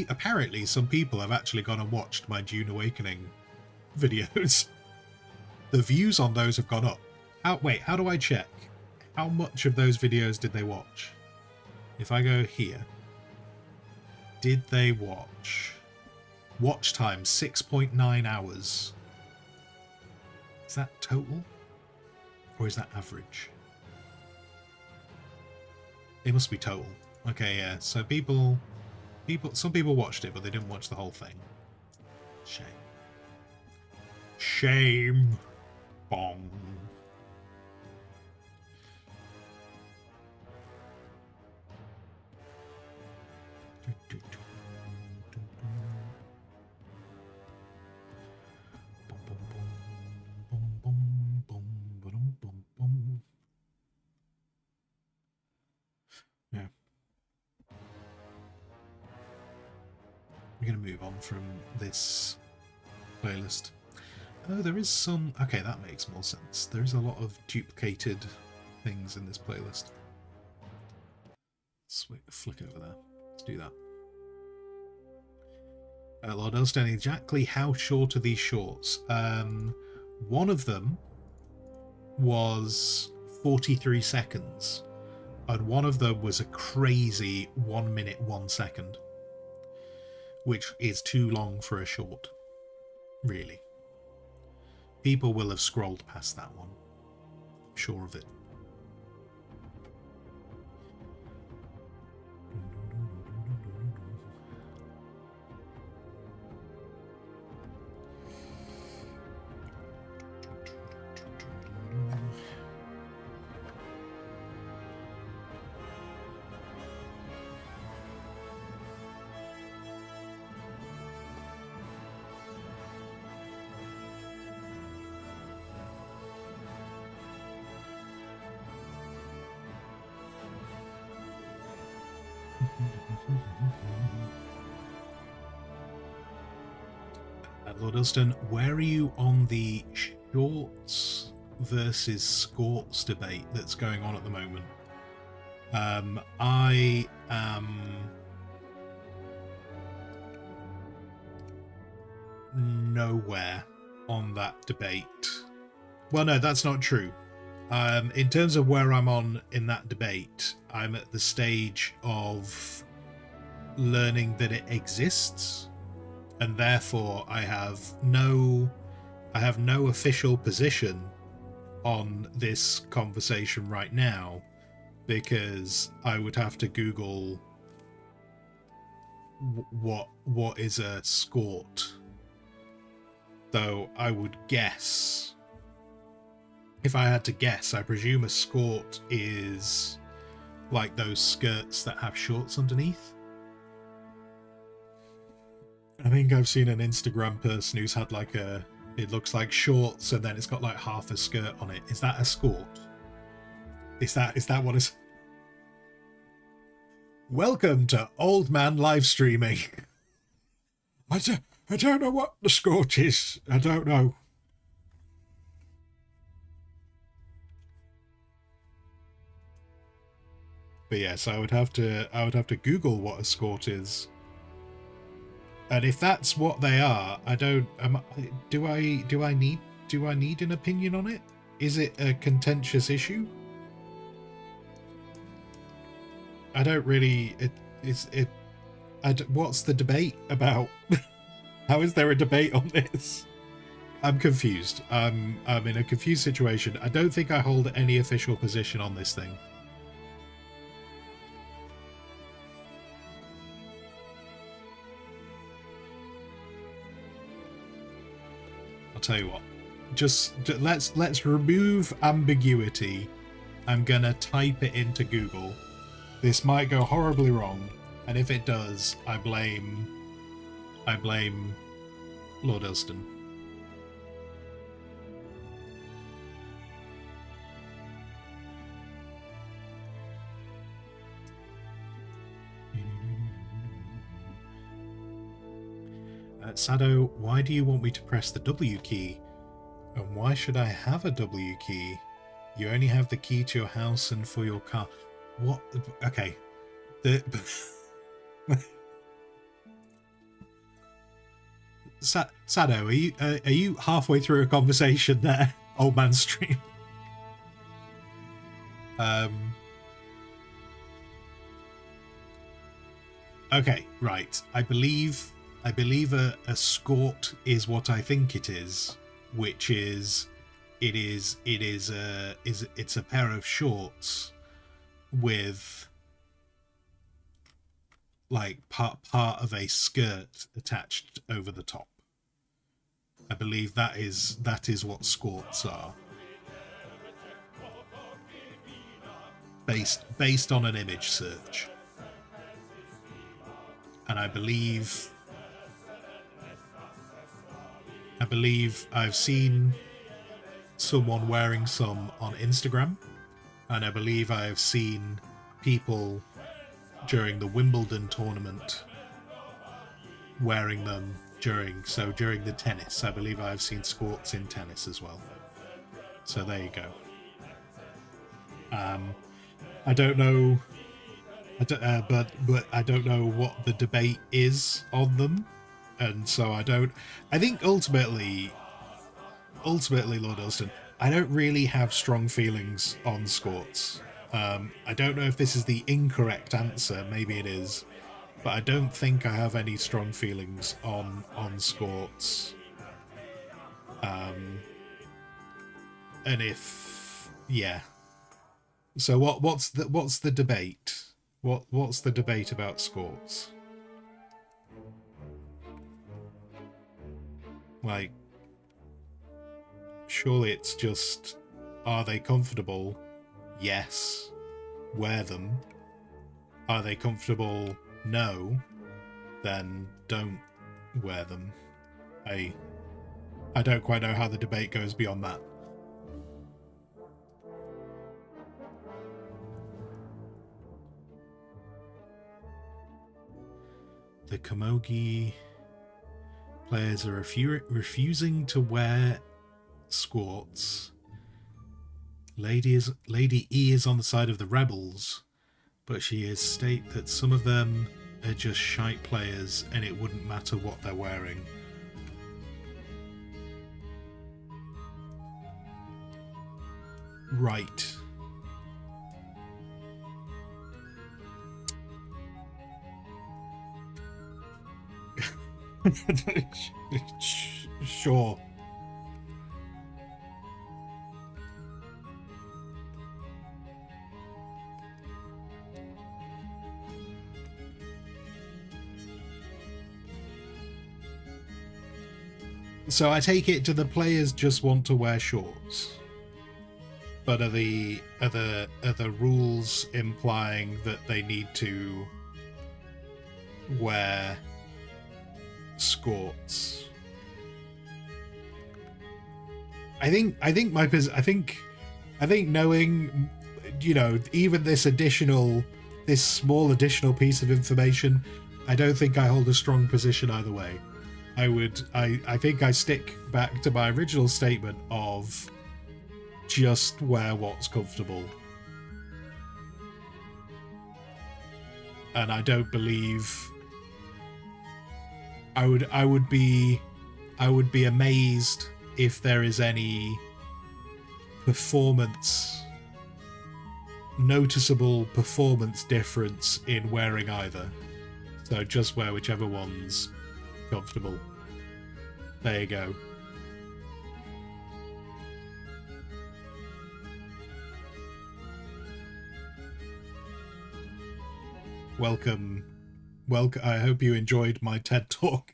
Apparently some people have actually gone and watched my June Awakening videos. The views on those have gone up. Wait, how do I check? How much of those videos did they watch? If I go here, did they watch? Watch time 6.9 hours. Is that total? Or is that average? It must be total. Okay, yeah. So some people watched it, but they didn't watch the whole thing. Shame. Shame. Bong. Yeah. We're going to move on from this playlist. Oh, there is some... Okay, that makes more sense. There is a lot of duplicated things in this playlist. Let's flick over there. Let's do that. Lord Elstone, exactly how short are these shorts? One of them was 43 seconds. And one of them was a crazy 1 minute, 1 second. Which is too long for a short. Really. People will have scrolled past that one. I'm sure of it. Lord Elston, where are you on the shorts versus skorts debate that's going on at the moment? I am nowhere on that debate. Well, no, that's not true. In terms of where I'm on in that debate, I'm at the stage of learning that it exists. And therefore I have no official position on this conversation right now, because I would have to Google what is a skort Though I would guess, if I had to guess, I presume a skort is like those skirts that have shorts underneath. I think I've seen an Instagram person who's had like it looks like shorts and then it's got like half a skirt on it. Is that a skort? Is that what is? Welcome to Old Man live streaming. I don't know what the skort is. I don't know. But yes, I would have to Google what a skort is. And if that's what they are, do I need an opinion on it? Is it a contentious issue? I don't really. What's the debate about? How is there a debate on this? I'm confused. I'm in a confused situation. I don't think I hold any official position on this thing. I'll tell you what. Just let's remove ambiguity. I'm gonna type it into Google. This might go horribly wrong, and if it does, I blame Lord Elston. Sado, why do you want me to press the W key? And why should I have a W key? You only have the key to your house and for your car. What? Okay. Sado, are you halfway through a conversation there, old man stream? Okay, right. I believe a skort is what I think it is, which is it's a pair of shorts with like part of a skirt attached over the top. I believe that is what skorts are. Based on an image search. And I believe I've seen someone wearing some on Instagram, and I believe I have seen people during the Wimbledon tournament wearing them during the tennis. I believe I've seen skorts in tennis as well. So there you go. I don't know, but I don't know what the debate is on them, and so I think ultimately, Lord Elston, I don't really have strong feelings on skorts. I don't know if this is the incorrect answer. Maybe it is, but I don't think I have any strong feelings on skorts. And if yeah. So what's the debate? What's the debate about skorts? Like, surely it's just, are they comfortable? Yes. Wear them. Are they comfortable? No. Then don't wear them. I don't quite know how the debate goes beyond that. The Camogie players are refusing to wear skworts. Lady E is on the side of the rebels, but she is state that some of them are just shite players and it wouldn't matter what they're wearing. Right. Sure. So I take it, do the players just want to wear shorts? But are the rules implying that they need to wear skirts? I think knowing, you know, even this small additional piece of information, I don't think I hold a strong position either way. I think I stick back to my original statement of just wear what's comfortable. And I don't believe I would be amazed if there is any noticeable performance difference in wearing either. So just wear whichever one's comfortable. There you go. Welcome. I hope you enjoyed my TED Talk.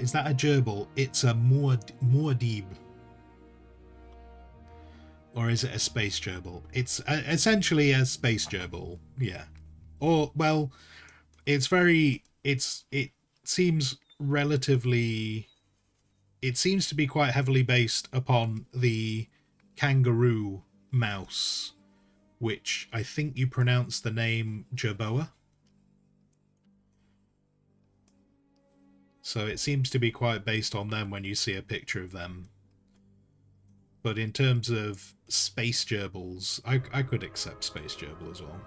Is that a gerbil? It's a Muad'Dib. Or is it a space gerbil? It's essentially a space gerbil, yeah. Or, well, it seems relatively... It seems to be quite heavily based upon the kangaroo mouse, which I think you pronounce the name Jerboa. So it seems to be quite based on them when you see a picture of them. But in terms of space gerbils, I could accept space gerbil as well.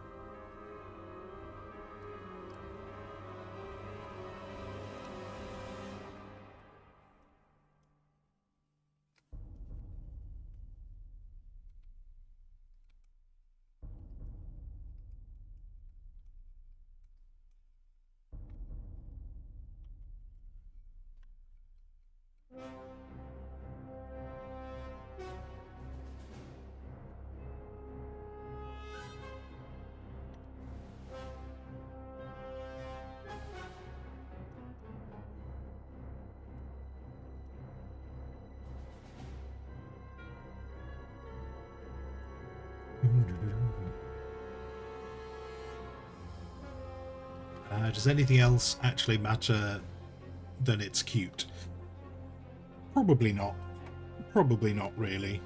Does anything else actually matter than it's cute? Probably not. Probably not really.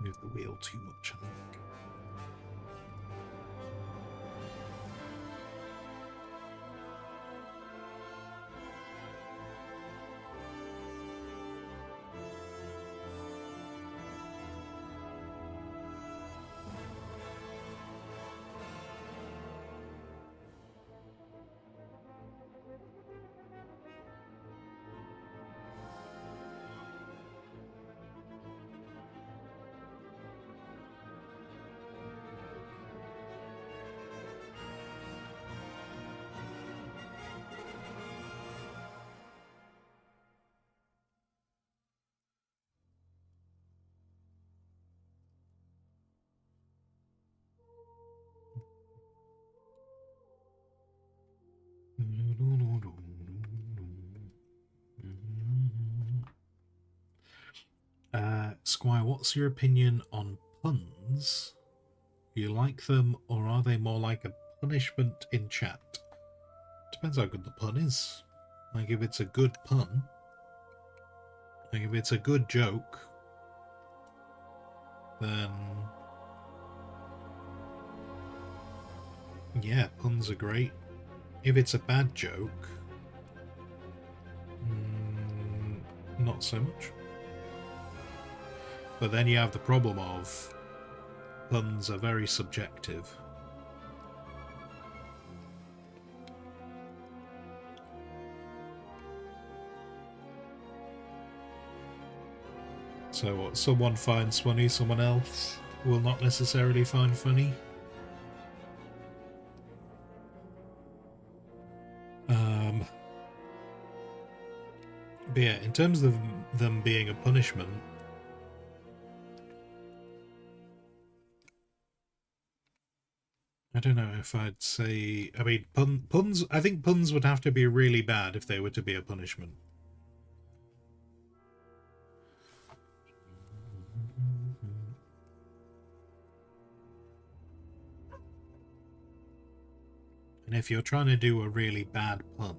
Move the wheel too much, I think. Squire, what's your opinion on puns? Do you like them, or are they more like a punishment in chat? Depends how good the pun is. Like, if it's a good pun, like if it's a good joke, then yeah, puns are great. If it's a bad joke, not so much. But then you have the problem of puns are very subjective. So what someone finds funny, someone else will not necessarily find funny. But yeah, in terms of them being a punishment, I don't know if I'd say... I mean, puns... I think puns would have to be really bad if they were to be a punishment. And if you're trying to do a really bad pun,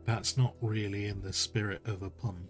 that's not really in the spirit of a pun.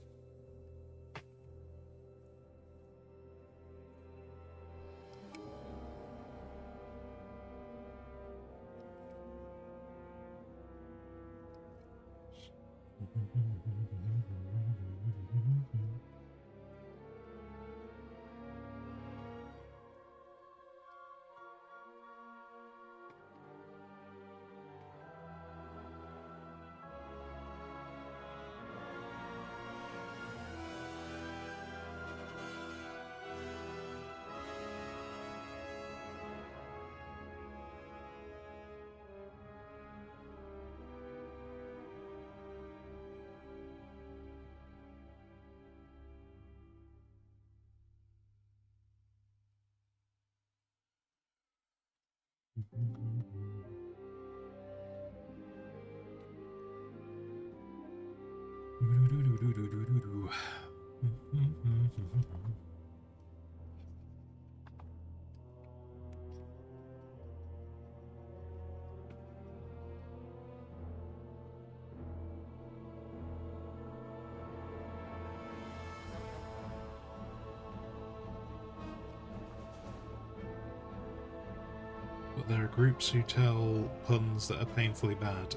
But there are groups who tell puns that are painfully bad.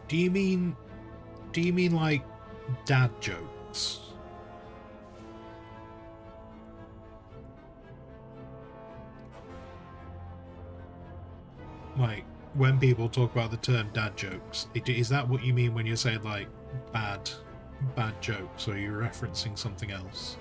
Do you mean like dad jokes? Like, when people talk about the term dad jokes, is that what you mean when you're saying like bad jokes, or are you referencing something else?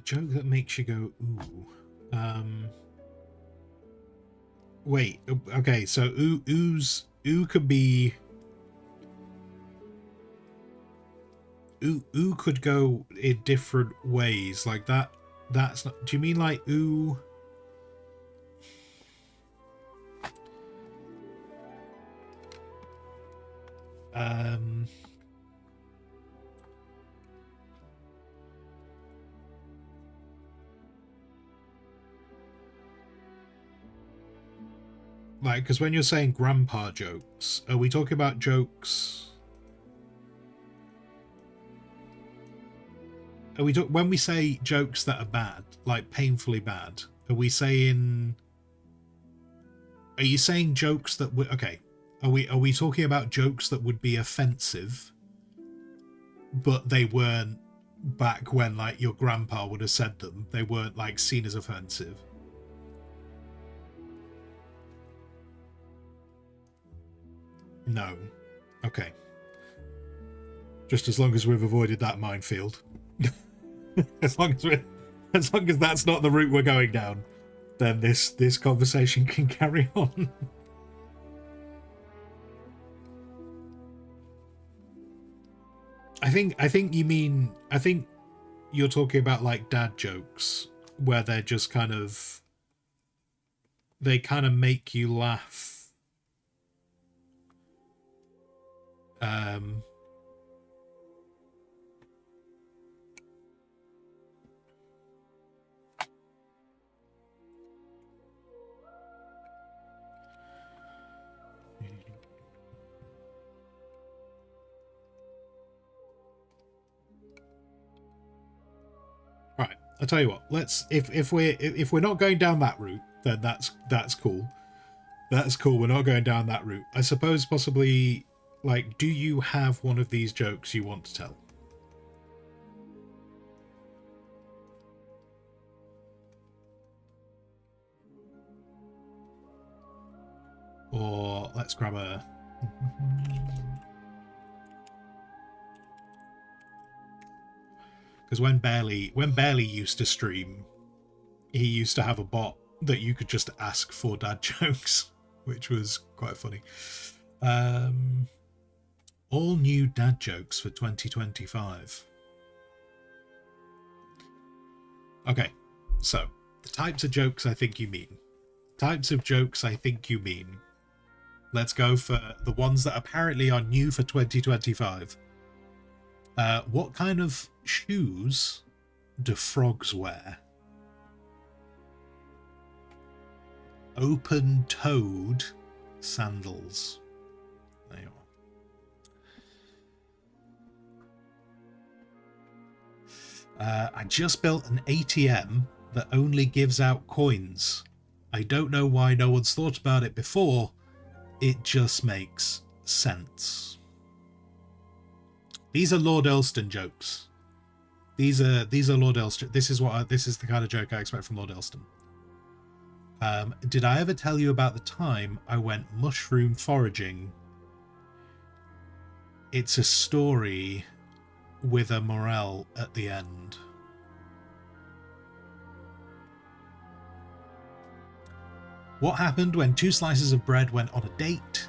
joke that makes you go, ooh. Wait, okay, so ooh could be... Ooh could go in different ways. Like that's not... Do you mean like ooh... Like, because when you're saying grandpa jokes, are we talking about jokes? Are we when we say jokes that are bad, like painfully bad? Are we saying? Are you saying jokes that would? Okay, are we talking about jokes that would be offensive, but they weren't back when like your grandpa would have said them? They weren't like seen as offensive. No. Okay. Just as long as we've avoided that minefield. as long as that's not the route we're going down, then this conversation can carry on. I think you mean, I think you're talking about like dad jokes where they're just kind of, they kind of make you laugh. Right, I'll tell you what. Let's if we're not going down that route, then that's cool. That's cool. We're not going down that route. I suppose possibly, like, do you have one of these jokes you want to tell? Or let's grab a... Because when Barely used to stream, he used to have a bot that you could just ask for dad jokes, which was quite funny. All new dad jokes for 2025. Okay, so the types of jokes I think you mean. Types of jokes I think you mean. Let's go for the ones that apparently are new for 2025. What kind of shoes do frogs wear? Open-toed sandals. There you are. I just built an ATM that only gives out coins. I don't know why no one's thought about it before. It just makes sense. These are Lord Elston jokes. These are Lord Elston. This is the kind of joke I expect from Lord Elston. Did I ever tell you about the time I went mushroom foraging? It's a story with a moral at the end. What happened when two slices of bread went on a date?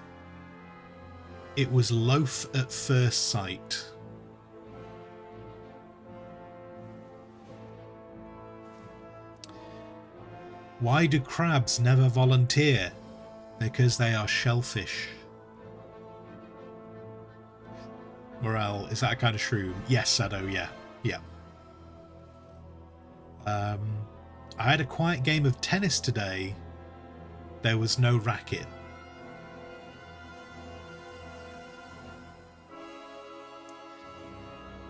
It was loaf at first sight. Why do crabs never volunteer? Because they are shellfish. Morale, is that a kind of shrew? Yes, Sado, yeah. Yeah. I had a quiet game of tennis today. There was no racket.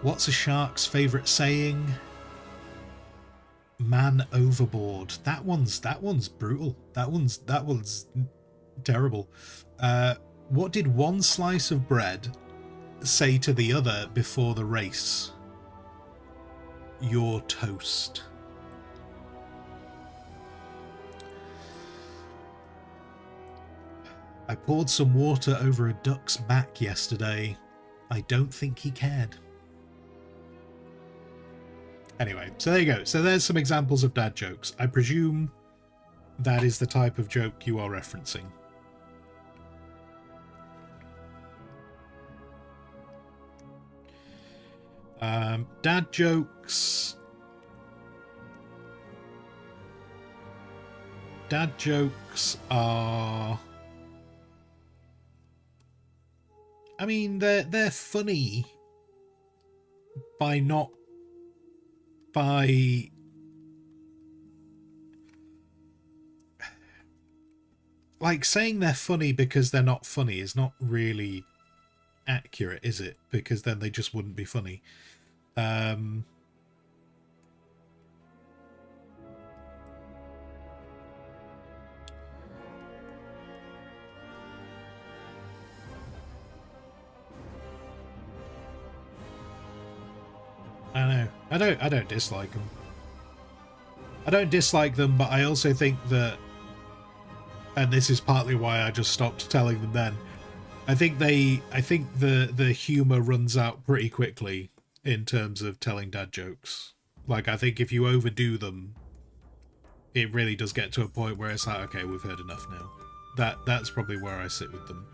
What's a shark's favourite saying? Man overboard. That one's brutal. That one's terrible. What did one slice of bread say to the other before the race? You're toast. I poured some water over a duck's back yesterday. I don't think he cared. Anyway, so there you go. So there's some examples of dad jokes. I presume that is the type of joke you are referencing. Dad jokes. Dad jokes are... I mean, they're funny by not... by... like, saying they're funny because they're not funny is not really accurate, is it? Because then they just wouldn't be funny. I know. I don't dislike them. I don't dislike them, but I also think that, and this is partly why I just stopped telling them then, I think the humor runs out pretty quickly in terms of telling dad jokes. Like, I think if you overdo them, it really does get to a point where it's like, okay, we've heard enough now. That's probably where I sit with them.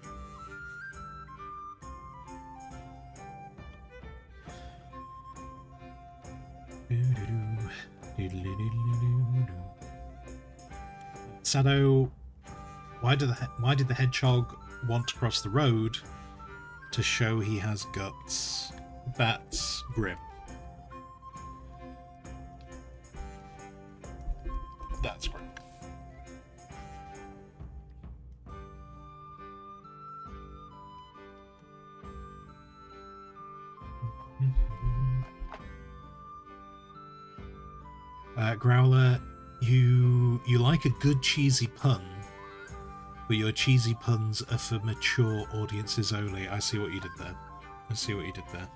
Sado, why did the hedgehog want to cross the road? To show he has guts. That's grim. That's grim. Growler, you like a good cheesy pun, but your cheesy puns are for mature audiences only. I see what you did there. I see what you did there.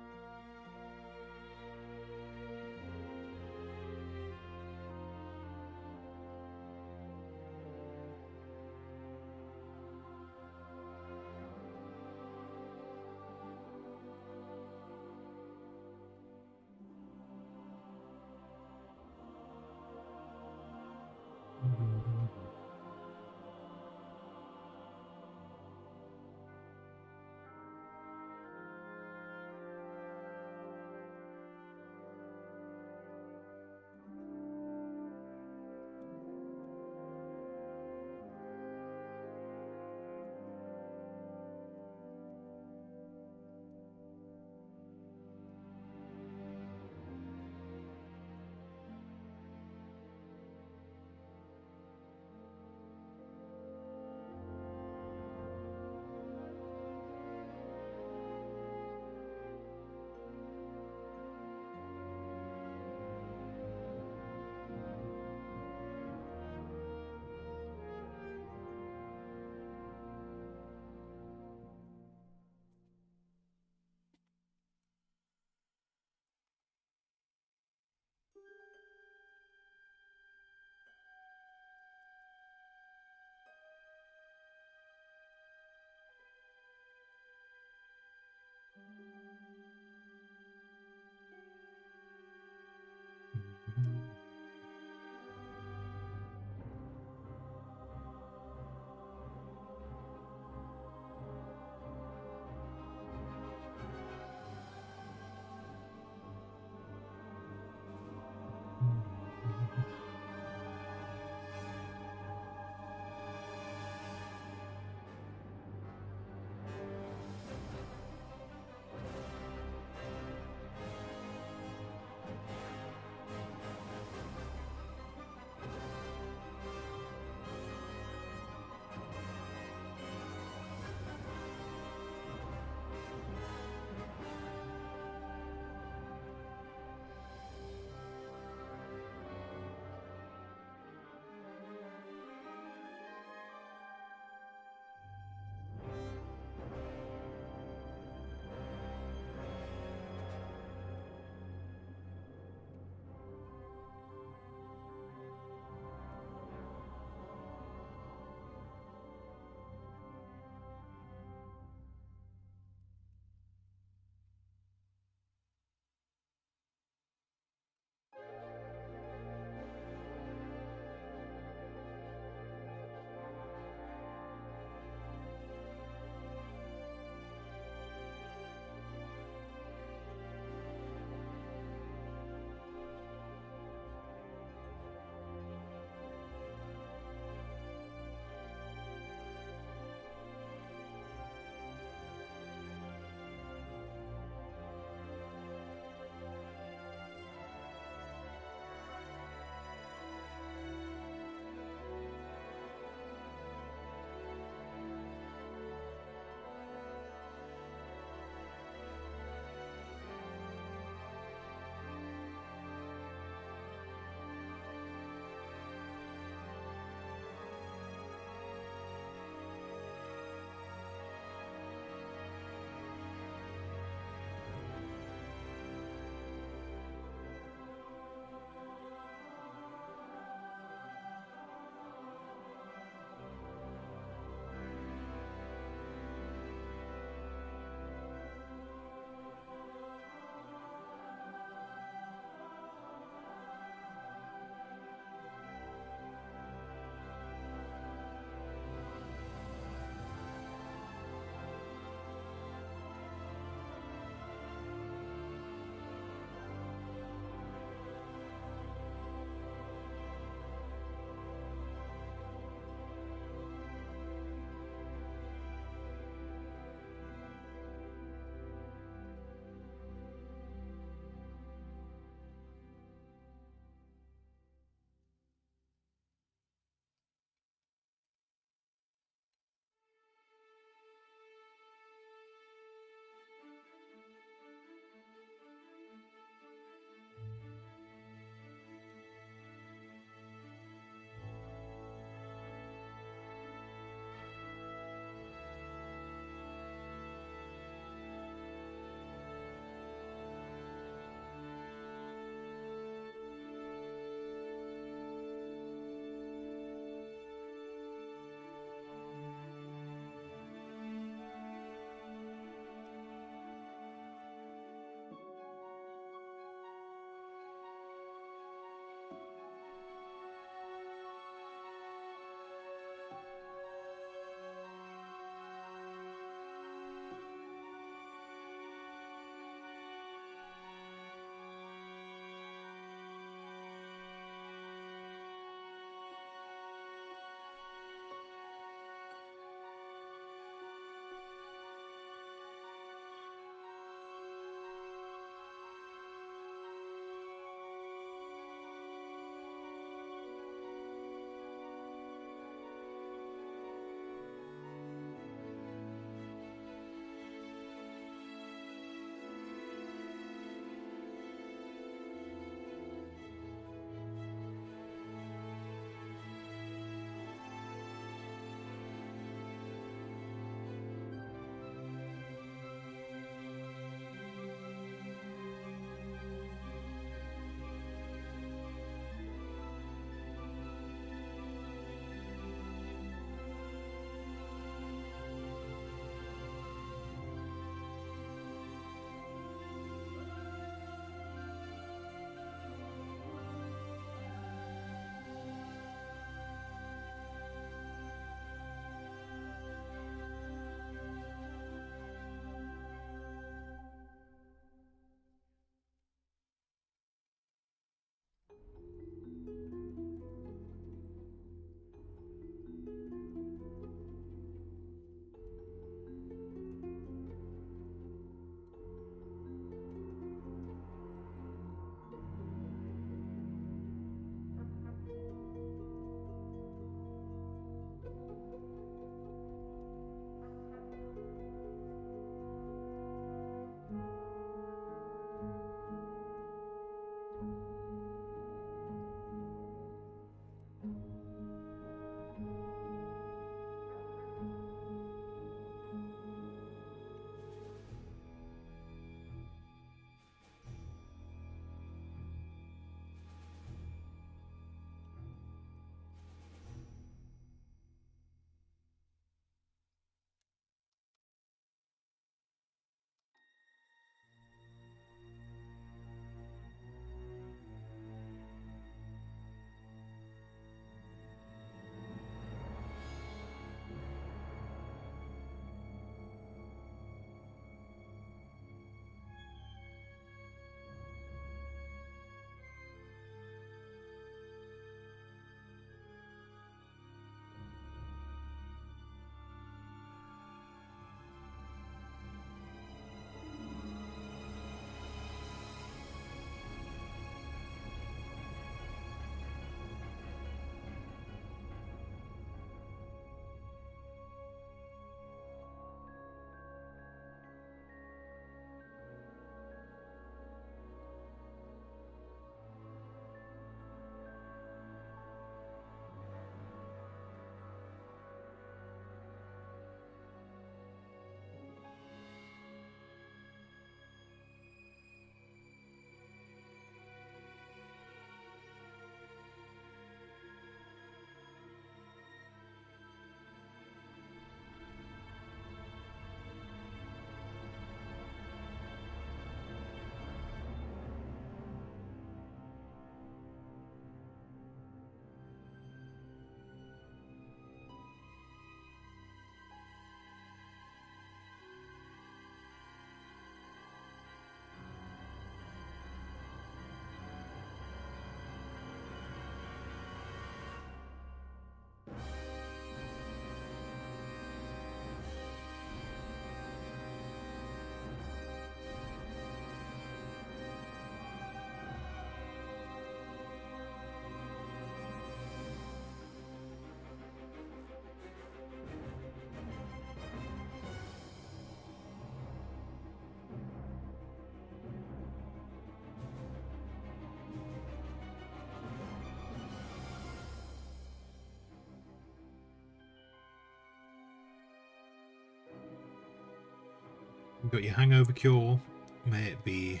You've got your hangover cure. May it be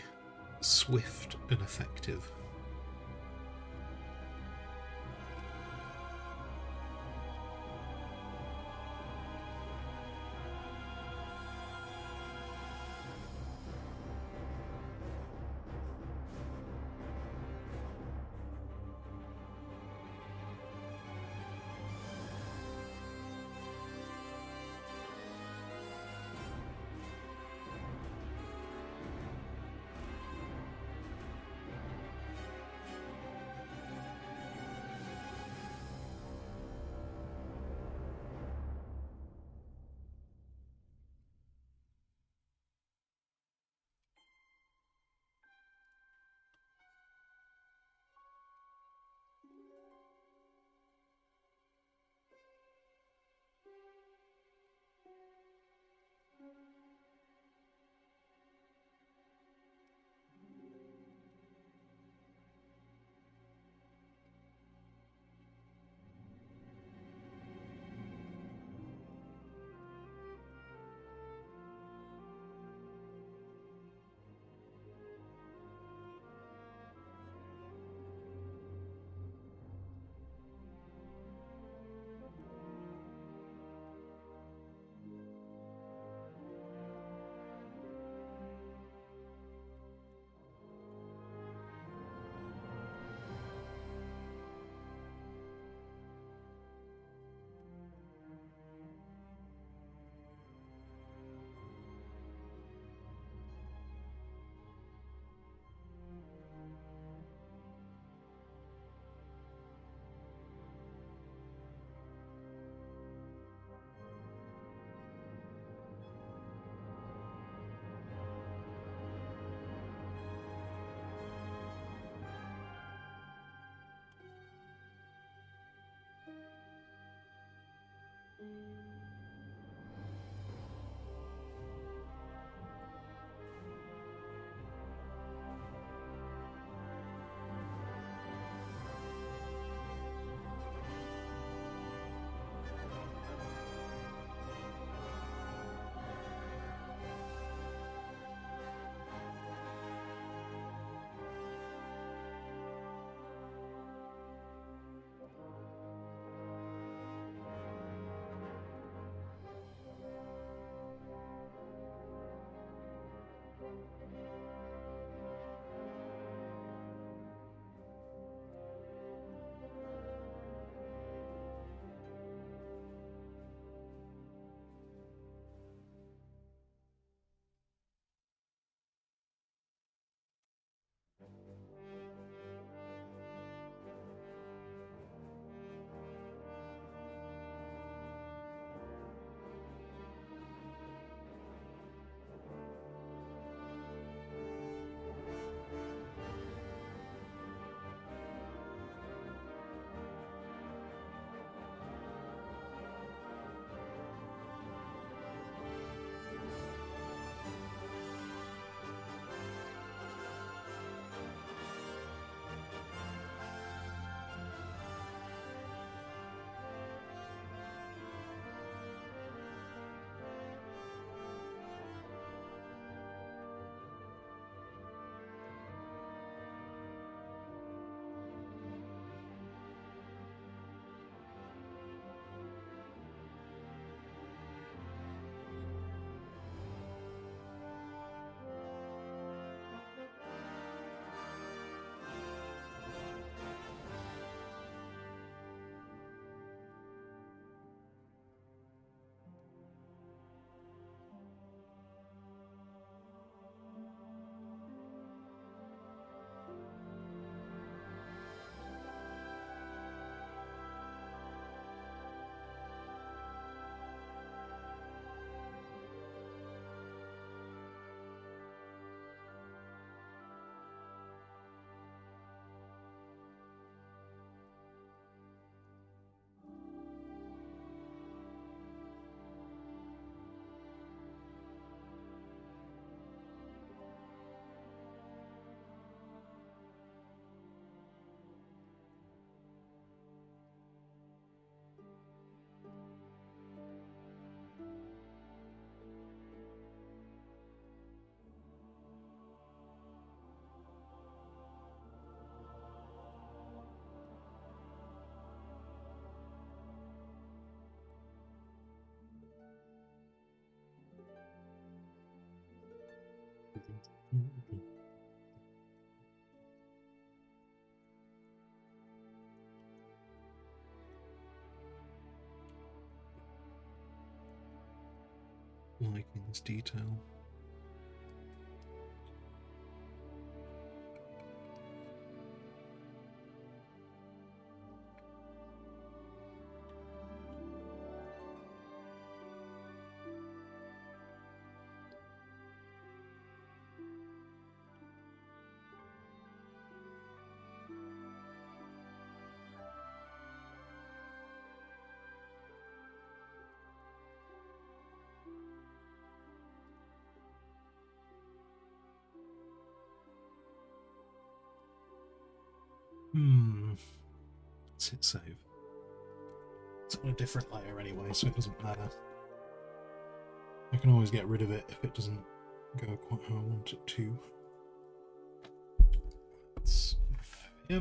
swift and effective. liking this detail. Let's hit save. It's on a different layer anyway, so it doesn't matter. I can always get rid of it if it doesn't go quite how I want it to. Let's yeah.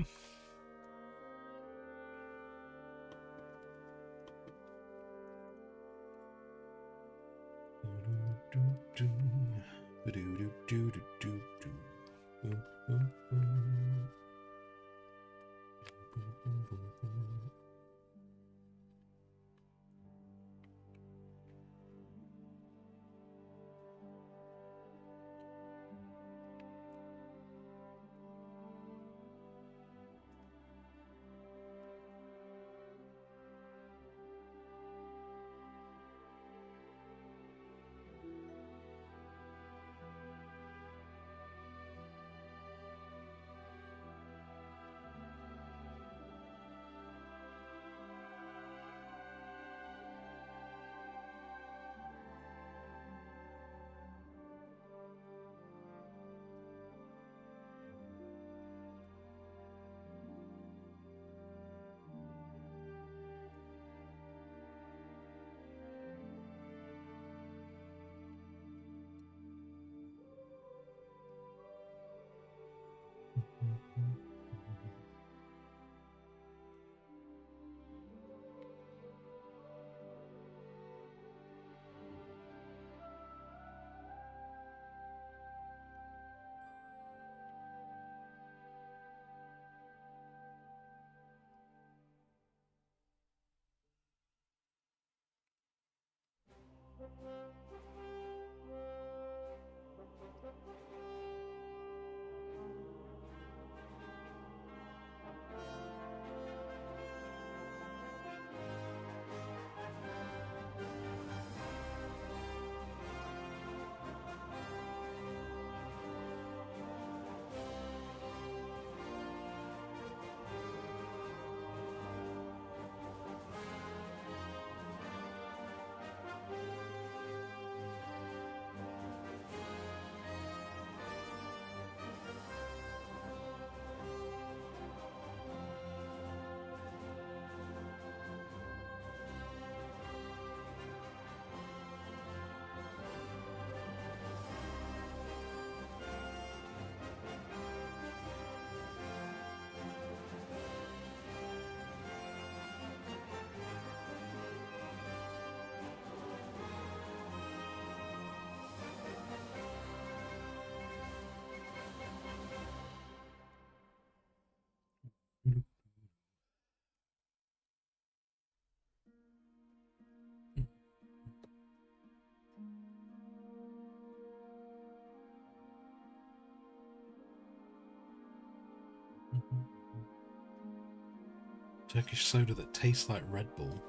Turkish soda that tastes like Red Bull.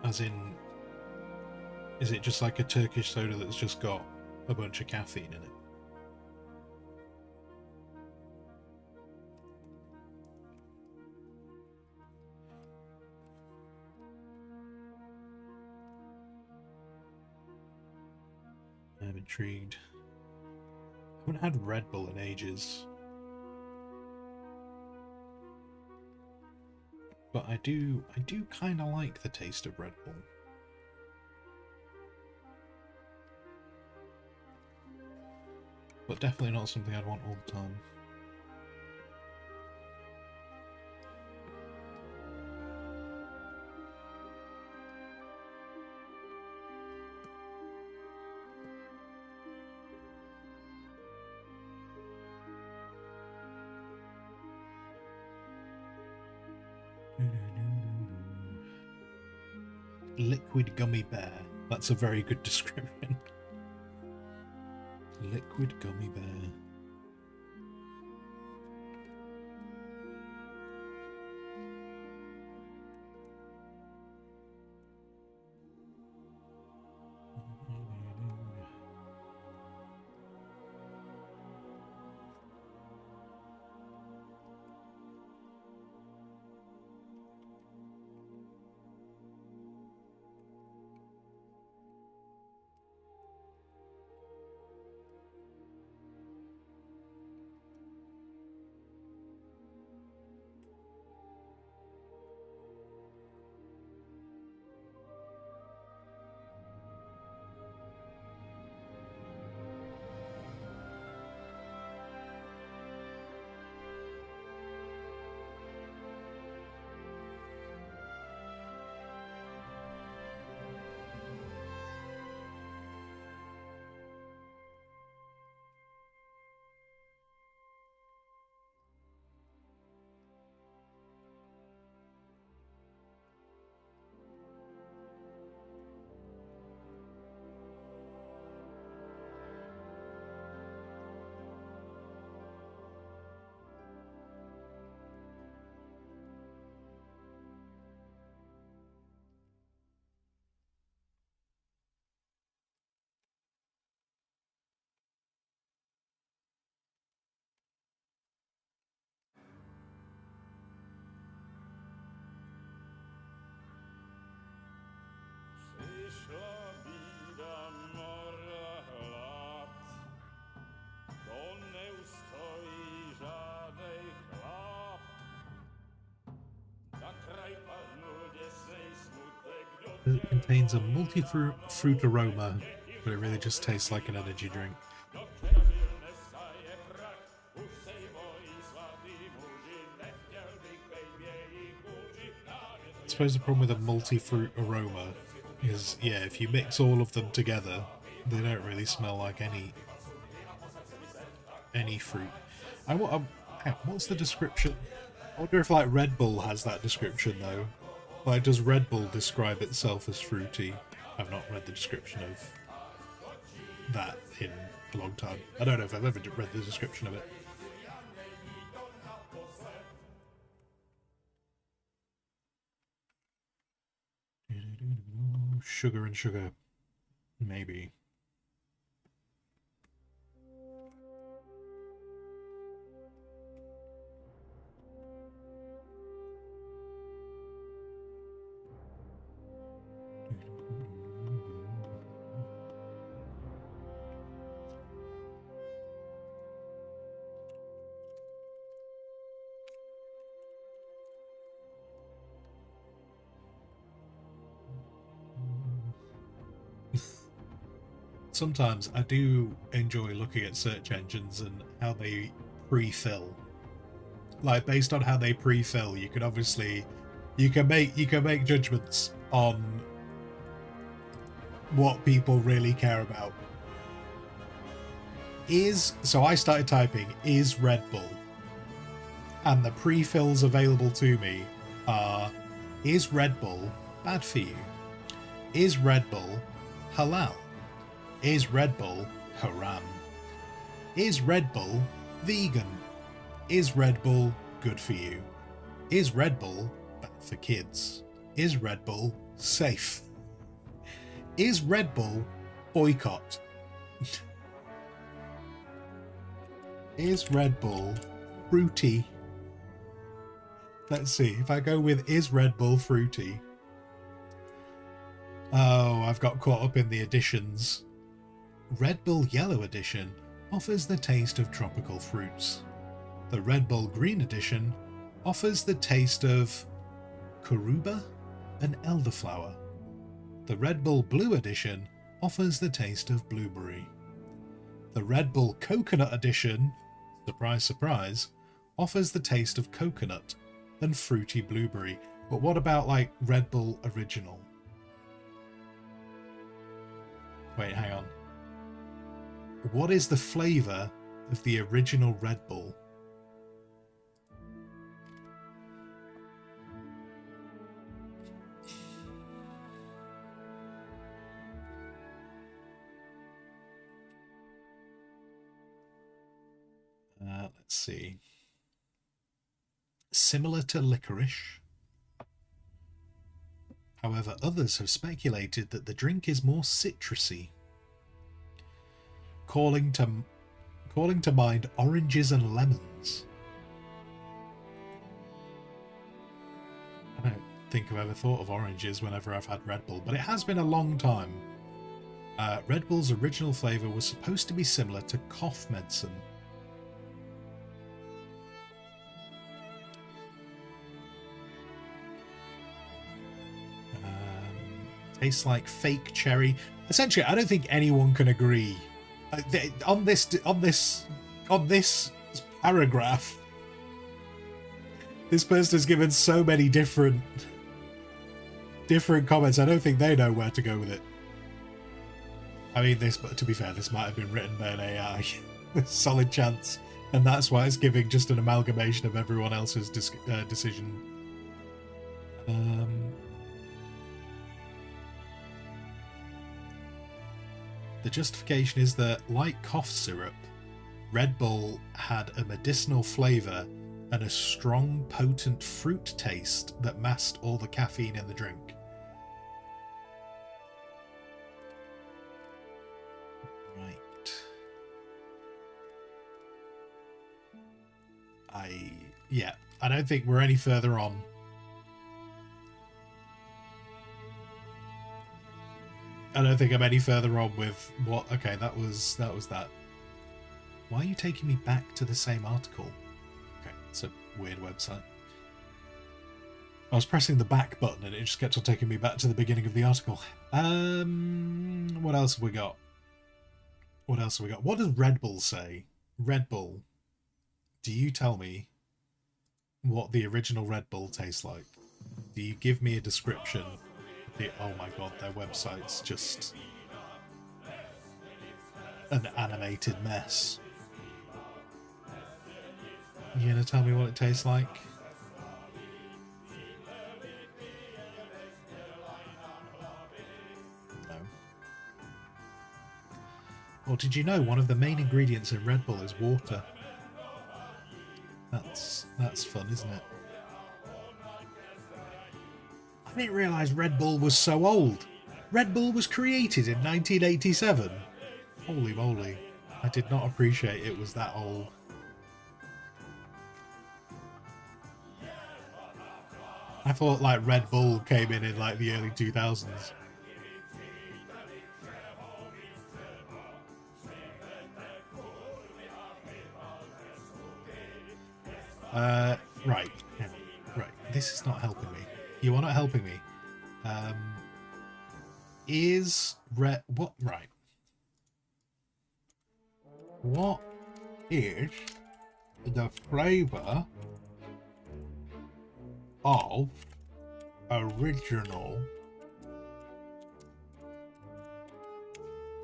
As in, is it just like a Turkish soda that's just got a bunch of caffeine in it? I'm intrigued. I haven't had Red Bull in ages. But I do kind of like the taste of Red Bull. But definitely not something I'd want all the time. Liquid gummy bear. That's a very good description. Liquid gummy bear. It contains a multi-fruit aroma, but it really just tastes like an energy drink. I suppose the problem with a multi-fruit aroma is, yeah, if you mix all of them together, they don't really smell like any fruit. What's the description? I wonder if like Red Bull has that description though. Like, does Red Bull describe itself as fruity? I've not read the description of that in a long time. I don't know if I've ever read the description of it. Sugar and sugar. Maybe. Sometimes I do enjoy looking at search engines and how they pre-fill. Like, based on how they pre-fill, you can obviously you can make judgments on what people really care about. So I started typing is Red Bull, and the pre-fills available to me are: is Red Bull bad for you? Is Red Bull halal? Is Red Bull haram? Is Red Bull vegan? Is Red Bull good for you? Is Red Bull bad for kids? Is Red Bull safe? Is Red Bull boycott? Is Red Bull fruity? Let's see, if I go with is Red Bull fruity. Oh, I've got caught up in the editions. Red Bull Yellow Edition offers the taste of tropical fruits. The Red Bull Green Edition offers the taste of Coruba and elderflower. The Red Bull Blue Edition offers the taste of blueberry. The Red Bull Coconut Edition, surprise surprise, offers the taste of coconut and fruity blueberry. But what about like Red Bull Original? Wait, hang on. What is the flavour of the original Red Bull? Let's see. Similar to licorice. However, others have speculated that the drink is more citrusy, calling to mind oranges and lemons. I don't think I've ever thought of oranges whenever I've had Red Bull, but it has been a long time. Red Bull's original flavour was supposed to be similar to cough medicine. Tastes like fake cherry. Essentially, I don't think anyone can agree on this paragraph. This person has given so many different comments. I don't think they know where to go with it. I mean, to be fair, this might have been written by an AI. Solid chance, and that's why it's giving just an amalgamation of everyone else's decision. The justification is that, like cough syrup, Red Bull had a medicinal flavour and a strong, potent fruit taste that masked all the caffeine in the drink. Right. I don't think we're any further on. I don't think I'm any further on with what... Okay, that was that. Why are you taking me back to the same article? Okay, it's a weird website. I was pressing the back button and it just kept on taking me back to the beginning of the article. What else have we got? What else have we got? What does Red Bull say? Red Bull. Do you tell me what the original Red Bull tastes like? Do you give me a description? Oh my god, their website's just an animated mess. You gonna tell me what it tastes like? No. Or did you know one of the main ingredients in Red Bull is water? That's fun, isn't it? I didn't realise Red Bull was so old. Red Bull was created in 1987. Holy moly. I did not appreciate it was that old. I thought like Red Bull came in like the early 2000s. Right. This is not helping me. You are not helping me. What? Right. What is the flavour of original?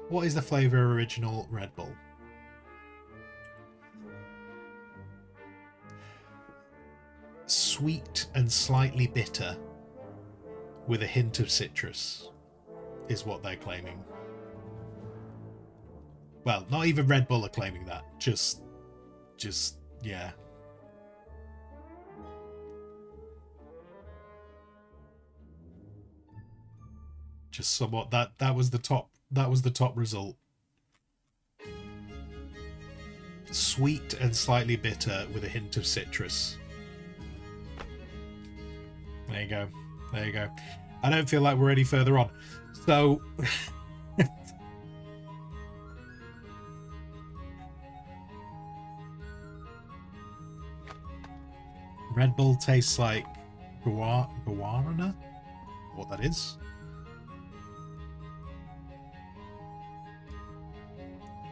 What is the flavour of original Red Bull? Sweet and slightly bitter with a hint of citrus is what they're claiming. Well, not even Red Bull are claiming that. Just yeah. Just somewhat that was the top result. Sweet and slightly bitter with a hint of citrus. There you go. There you go. I don't feel like we're any further on. So Red Bull tastes like guarana? What that is?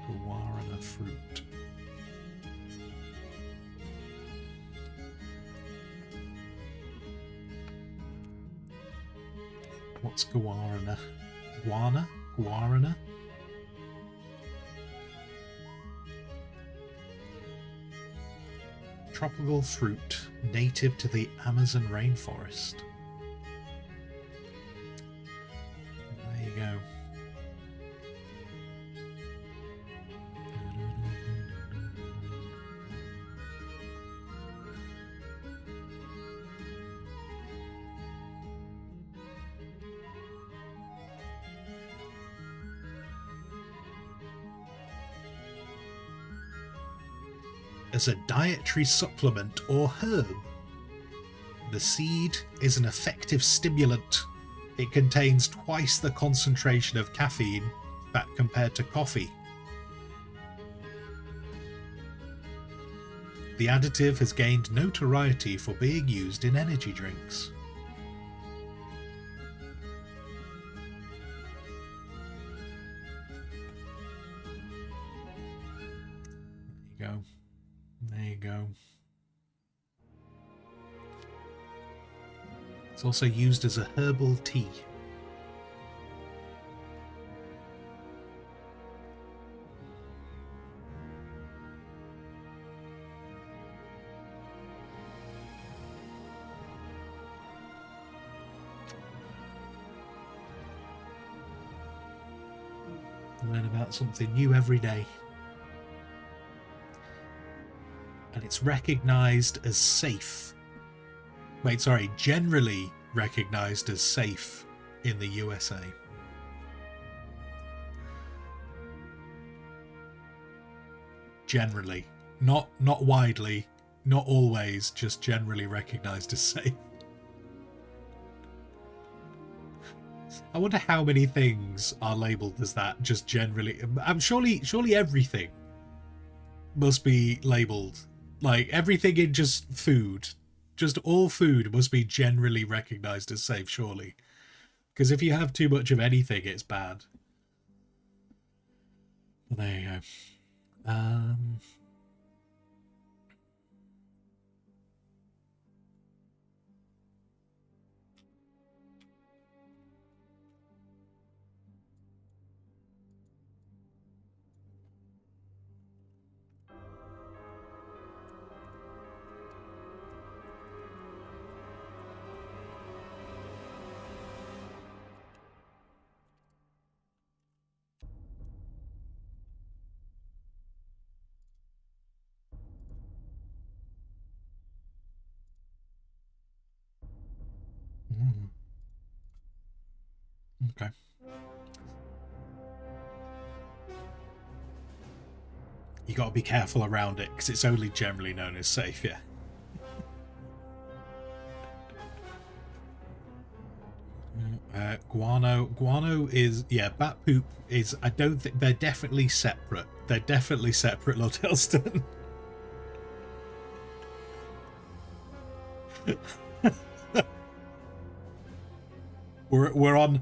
Guarana fruit. What's guarana? Guarana? Tropical fruit native to the Amazon rainforest. There you go. as a dietary supplement or herb. The seed is an effective stimulant. It contains twice the concentration of caffeine that compared to coffee. The additive has gained notoriety for being used in energy drinks. There you go. There you go. It's also used as a herbal tea. Learn about something new every day. And it's recognized as safe. Wait, sorry, generally recognized as safe in the USA. Generally. Not widely, not always, just generally recognized as safe. I wonder how many things are labelled as that, just generally. Surely everything must be labelled. Like, everything in just food. Just all food must be generally recognised as safe, surely. Because if you have too much of anything, it's bad. Well, there you go. Okay. You got to be careful around it because it's only generally known as safe, yeah. Guano is, yeah, bat poop is, I don't think, they're definitely separate. They're definitely separate, Lord Helston. we're on,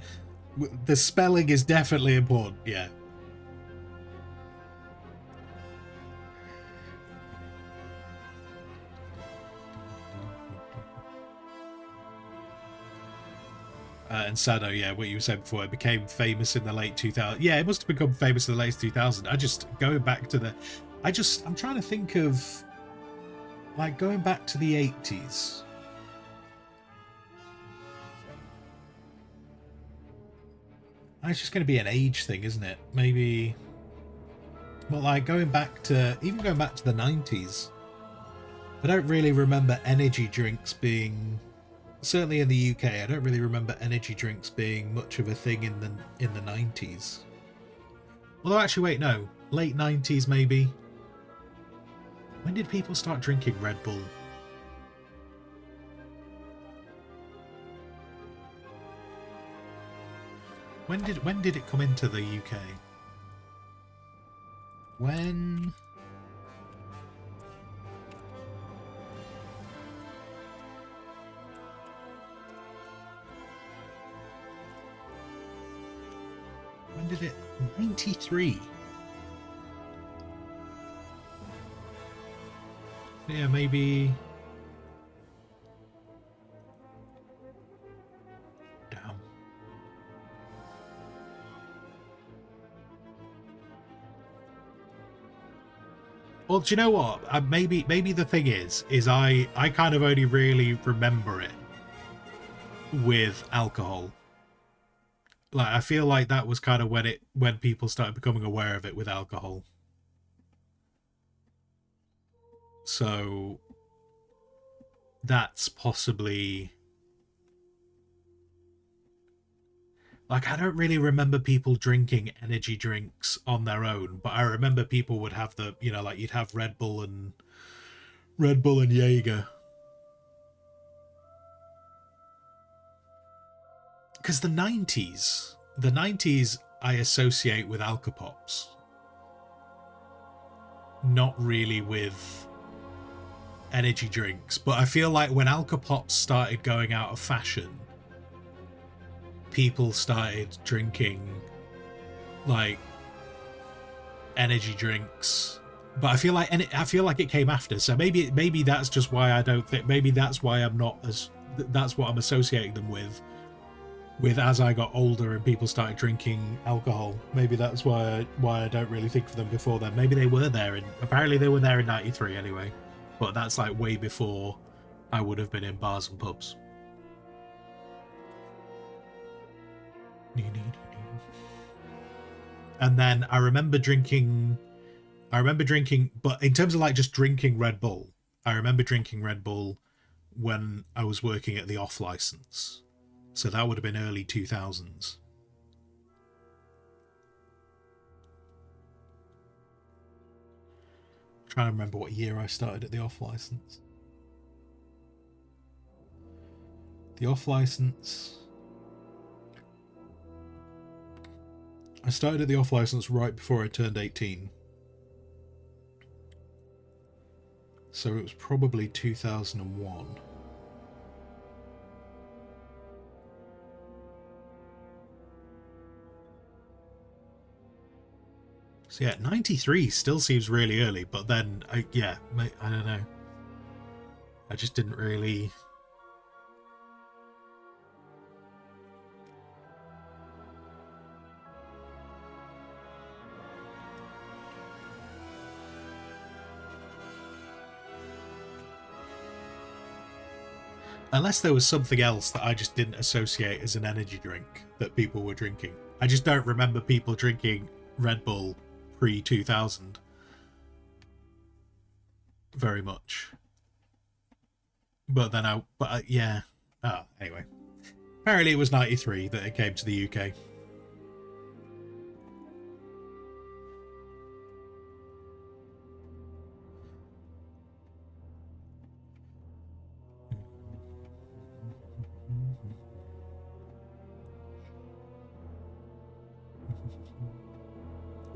the spelling is definitely important, yeah. And Sado, yeah, what you said before, it became famous in the late 2000s. Yeah, it must have become famous in the late 2000s. I just, going back to the, I'm trying to think of, like, going back to the 80s. It's just going to be an age thing, isn't it? Maybe, well, like, even going back to the 90s, I don't really remember energy drinks being, certainly in the UK, I don't really remember energy drinks being much of a thing in the 90s. Although, actually, wait, no, late 90s maybe. When did people start drinking Red Bull? When did it come into the UK? When did it? 93. Yeah, maybe. Damn. Well, do you know what? Maybe the thing is I kind of only really remember it with alcohol. Like, I feel like that was kind of when people started becoming aware of it with alcohol. So that's possibly, like, I don't really remember people drinking energy drinks on their own, but I remember people would have the, like, you'd have Red Bull and Red Bull and Jaeger. Because the 90s I associate with Alka-Pops. Not really with energy drinks. But I feel like when Alka-Pops started going out of fashion, people started drinking like energy drinks. But I feel like it came after. So maybe that's just why I don't think. Maybe that's why I'm not as. That's what I'm associating them with. With as I got older and people started drinking alcohol. Maybe that's why I don't really think of them before then. Maybe they were there, and apparently they were there in '93 anyway. But that's like way before I would have been in bars and pubs. And then I remember drinking, but in terms of like just drinking Red Bull, I remember drinking Red Bull when I was working at the off license. So that would have been early 2000s. I'm trying to remember what year I started at the off license. The off license. I started at the off license right before I turned 18. So it was probably 2001. So yeah, 93 still seems really early, but then, I don't know. I just didn't really... Unless there was something else that I just didn't associate as an energy drink that people were drinking. I just don't remember people drinking Red Bull pre-2000 very much. But then yeah. Oh, anyway. Apparently it was 93 that it came to the UK.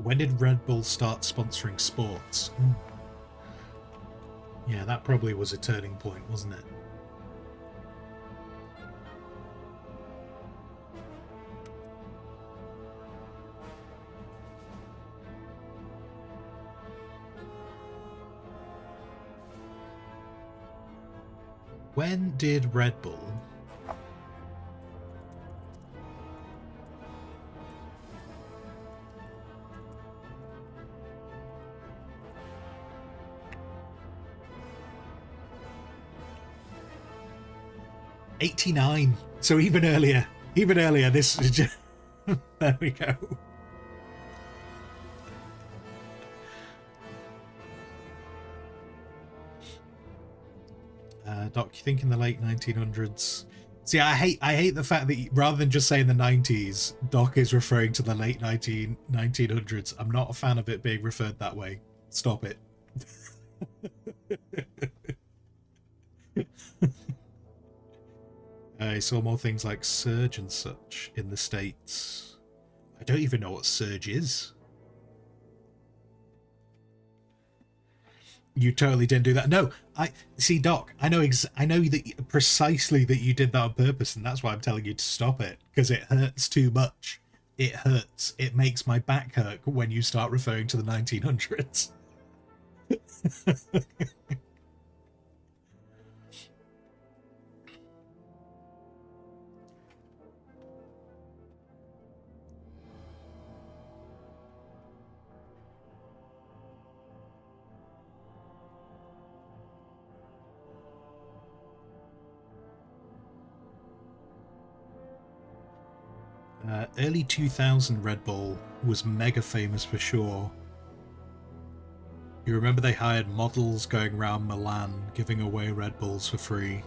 When did Red Bull start sponsoring sports? Yeah, that probably was a turning point, wasn't it? When did Red Bull... '89, so even earlier. This is just... There we go. Doc, you think in the late 1900s? See, I hate the fact that rather than just saying the 90s, Doc is referring to the late 1900s. I'm not a fan of it being referred that way. Stop it. I saw more things like Surge and such in the States. I don't even know what Surge is. You totally didn't do that. No, I see, Doc. I know that precisely that you did that on purpose, and that's why I'm telling you to stop it, because it hurts too much. It hurts. It makes my back hurt when you start referring to the 1900s. Early 2000 Red Bull was mega famous for sure. You remember they hired models going around Milan giving away Red Bulls for free.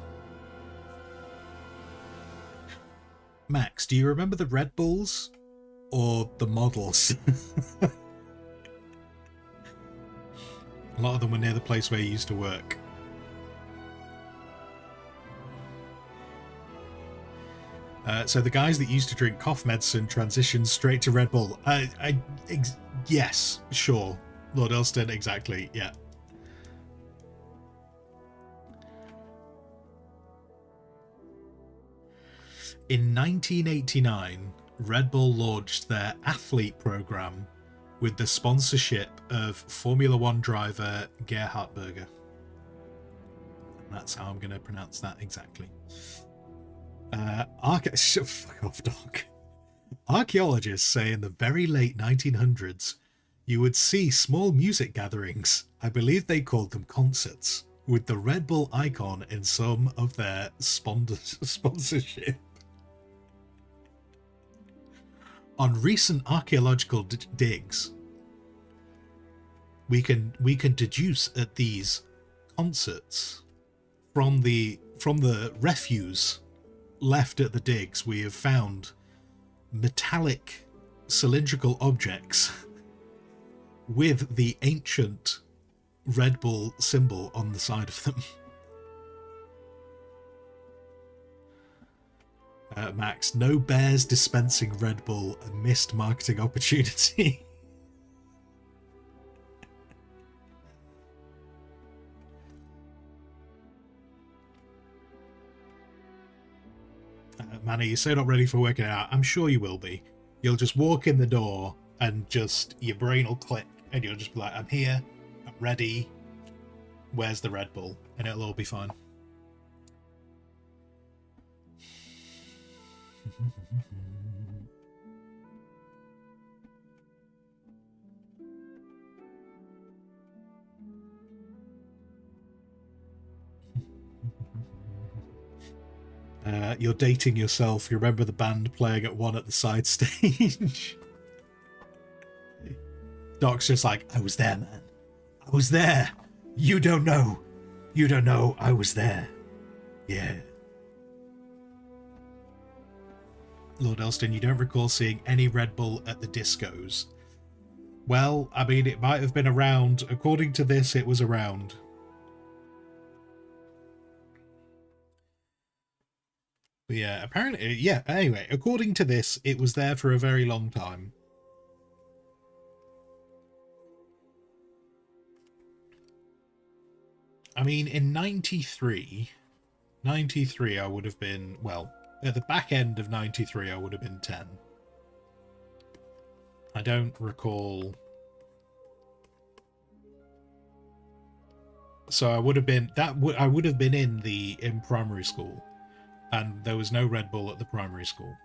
Max, do you remember the Red Bulls or the models? A lot of them were near the place where you used to work. So the guys that used to drink cough medicine transitioned straight to Red Bull. Yes, sure. Lord Elston, exactly, yeah. In 1989, Red Bull launched their athlete program with the sponsorship of Formula One driver Gerhard Berger. That's how I'm going to pronounce that exactly. Fuck off, Doc. Archaeologists say in the very late 1900s, you would see small music gatherings, I believe they called them concerts, with the Red Bull icon in some of their sponsorship. On recent archaeological digs, we can deduce at these concerts from the refuse left at the digs, we have found metallic cylindrical objects with the ancient Red Bull symbol on the side of them. Max, no bears dispensing Red Bull, a missed marketing opportunity. Manny, you're so not ready for working out. I'm sure you will be. You'll just walk in the door and just your brain will click and you'll just be like, I'm here, I'm ready, where's the Red Bull? And it'll all be fine. You're dating yourself. You remember the band playing at one at the side stage? Doc's just like, I was there, man. I was there. You don't know. You don't know. I was there. Yeah. Lord Elston, you don't recall seeing any Red Bull at the discos. Well, I mean, it might have been around. According to this, it was around. But yeah, apparently, yeah, anyway, according to this, it was there for a very long time. I mean, in 93, I would have been, well, at the back end of 93, I would have been 10. I don't recall. So I would have been, I would have been in primary school. And there was no Red Bull at the primary school.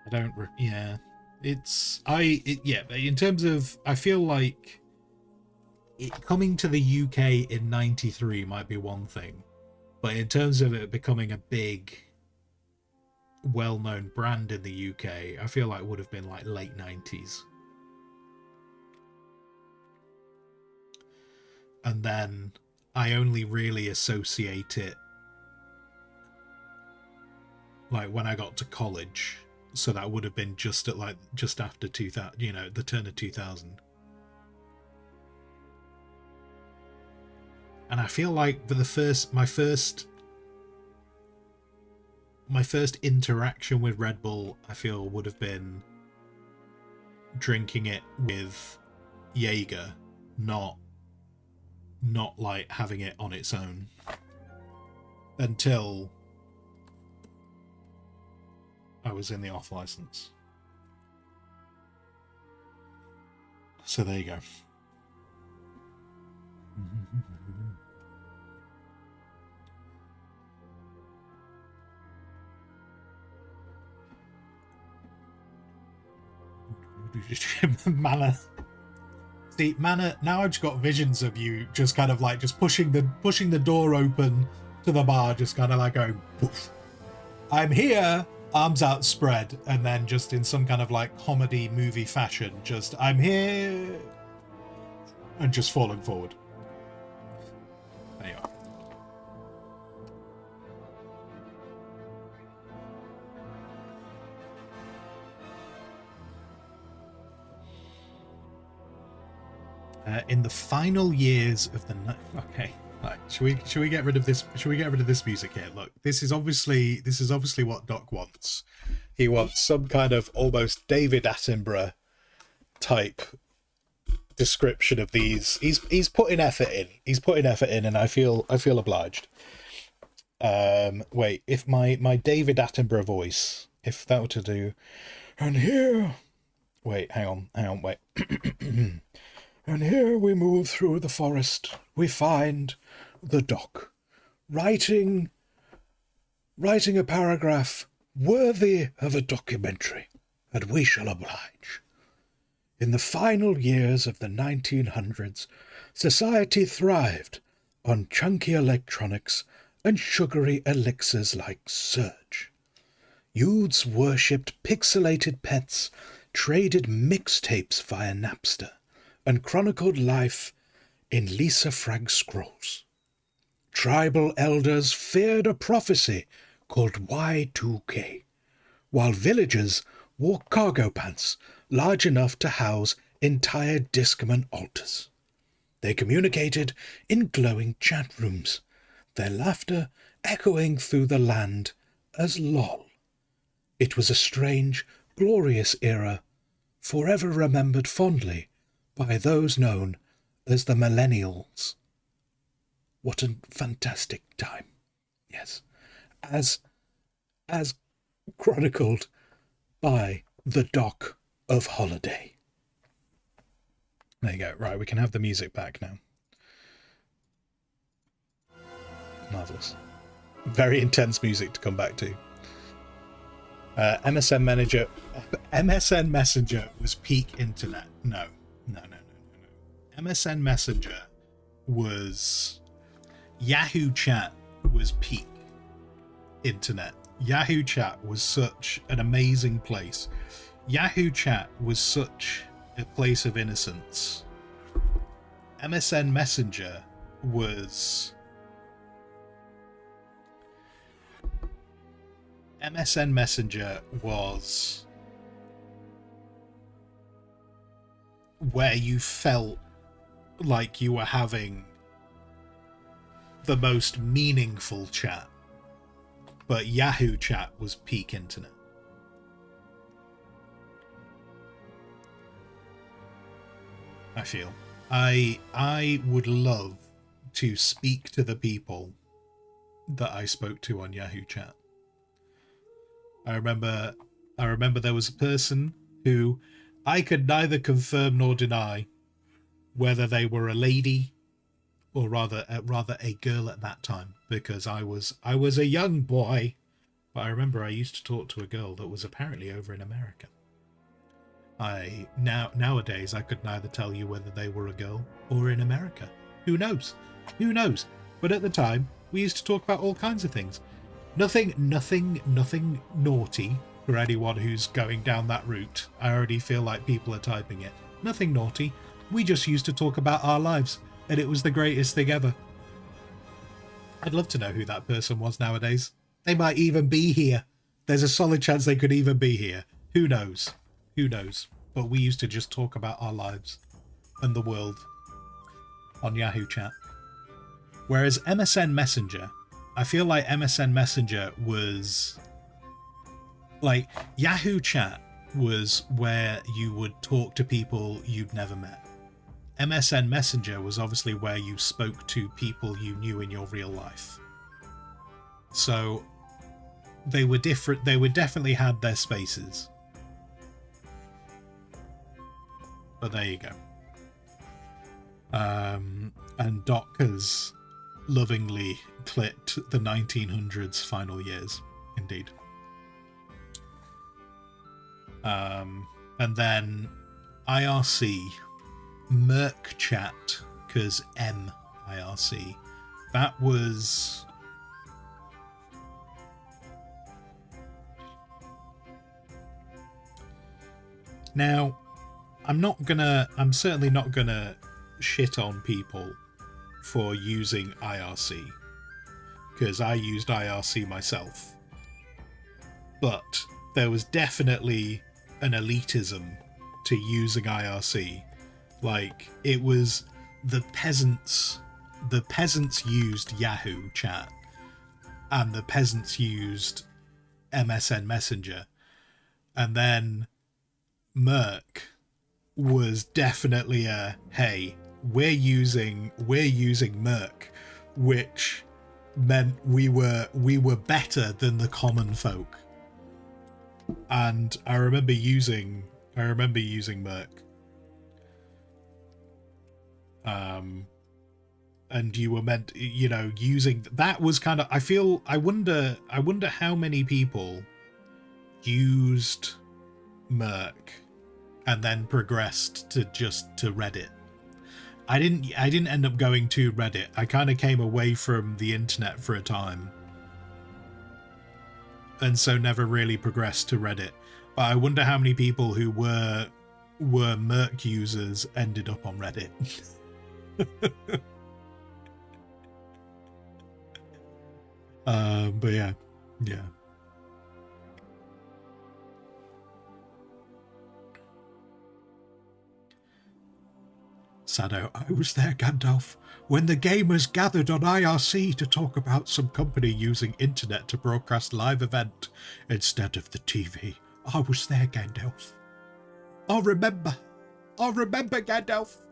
I don't, yeah. Yeah, in terms of, I feel like it coming to the UK in 93 might be one thing, but in terms of it becoming a big, well-known brand in the UK, I feel like it would have been like late 90s. And then I only really associate it like when I got to college, so that would have been just at like just after 2000, you know, the turn of 2000. And I feel like for my first interaction with Red Bull, I feel would have been drinking it with Jaeger, not like having it on its own, until I was in the off license. So there you go. Mana. See, Mana, now I've just got visions of you just kind of like just pushing the door open to the bar, just kind of like going, poof. I'm here, arms outspread, and then just in some kind of like comedy movie fashion, just I'm here, and just falling forward. There you are. In the final years of the okay, right. Should we get rid of this? Should we get rid of this music here? Look, this is obviously what Doc wants. He wants some kind of almost David Attenborough type description of these. He's putting effort in. He's putting effort in, and I feel obliged. Wait, if my David Attenborough voice, if that were to do, and here, wait, hang on, wait. And here we move through the forest. We find the Doc, writing a paragraph worthy of a documentary, and we shall oblige. In the final years of the 1900s, society thrived on chunky electronics and sugary elixirs like Surge. Youths worshipped pixelated pets, traded mixtapes via Napster, and chronicled life in Lisa Frank scrolls. Tribal elders feared a prophecy called Y2K, while villagers wore cargo pants large enough to house entire Discman altars. They communicated in glowing chat rooms, their laughter echoing through the land as lol. It was a strange, glorious era, forever remembered fondly by those known as the Millennials. What a fantastic time. Yes. As chronicled by the Doc of Holiday. There you go. Right, we can have the music back now. Marvellous. Very intense music to come back to. MSN Messenger was peak internet. No. MSN Messenger was... Yahoo Chat was peak internet. Yahoo Chat was such an amazing place. Yahoo Chat was such a place of innocence. MSN Messenger was... MSN Messenger was where you felt like you were having the most meaningful chat. But Yahoo Chat was peak internet. I feel. I would love to speak to the people that I spoke to on Yahoo Chat. I remember there was a person who I could neither confirm nor deny whether they were a lady or rather a girl at that time, because I was a young boy. But I remember I used to talk to a girl that was apparently over in America. Nowadays I could neither tell you whether they were a girl or in America. Who knows? But at the time we used to talk about all kinds of things. Nothing naughty for anyone who's going down that route. I already feel like people are typing it. Nothing naughty. We just used to talk about our lives, and it was the greatest thing ever. I'd love to know who that person was nowadays. They might even be here. There's a solid chance they could even be here. Who knows? But we used to just talk about our lives and the world on Yahoo Chat. Whereas MSN Messenger, I feel like MSN Messenger was... like, Yahoo Chat was where you would talk to people you'd never met. MSN Messenger was obviously where you spoke to people you knew in your real life. So they were different. They would definitely had their spaces. But there you go. And Doc has lovingly clipped the 1900s final years, indeed. And then IRC, Merc Chat, because MIRC, that was... Now, I'm certainly not gonna shit on people for using IRC, because I used IRC myself. But there was definitely an elitism to using IRC Like, it was the peasants. The peasants used Yahoo chat, and the peasants used MSN Messenger, and then Merc was definitely a hey, we're using Merc, which meant we were better than the common folk. And I remember using Merc. And you were meant, you know, using that was kind of, I wonder how many people used Merc and then progressed to Reddit. I didn't end up going to Reddit. I kind of came away from the internet for a time, and so never really progressed to Reddit. But I wonder how many people who were Merc users ended up on Reddit. But yeah. Sado, I was there, Gandalf, when the gamers gathered on IRC to talk about some company using internet to broadcast live event instead of the TV. I was there, Gandalf. I remember, Gandalf,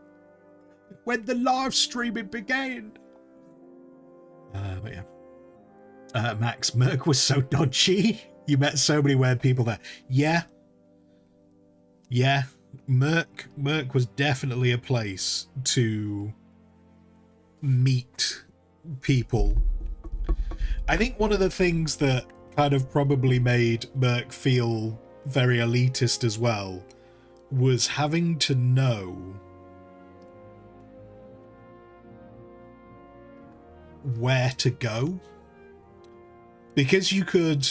when the live streaming began. But yeah. Max, Merc was so dodgy. You met so many weird people there. Yeah. Merc was definitely a place to meet people. I think one of the things that kind of probably made Merc feel very elitist as well was having to know where to go. Because you could,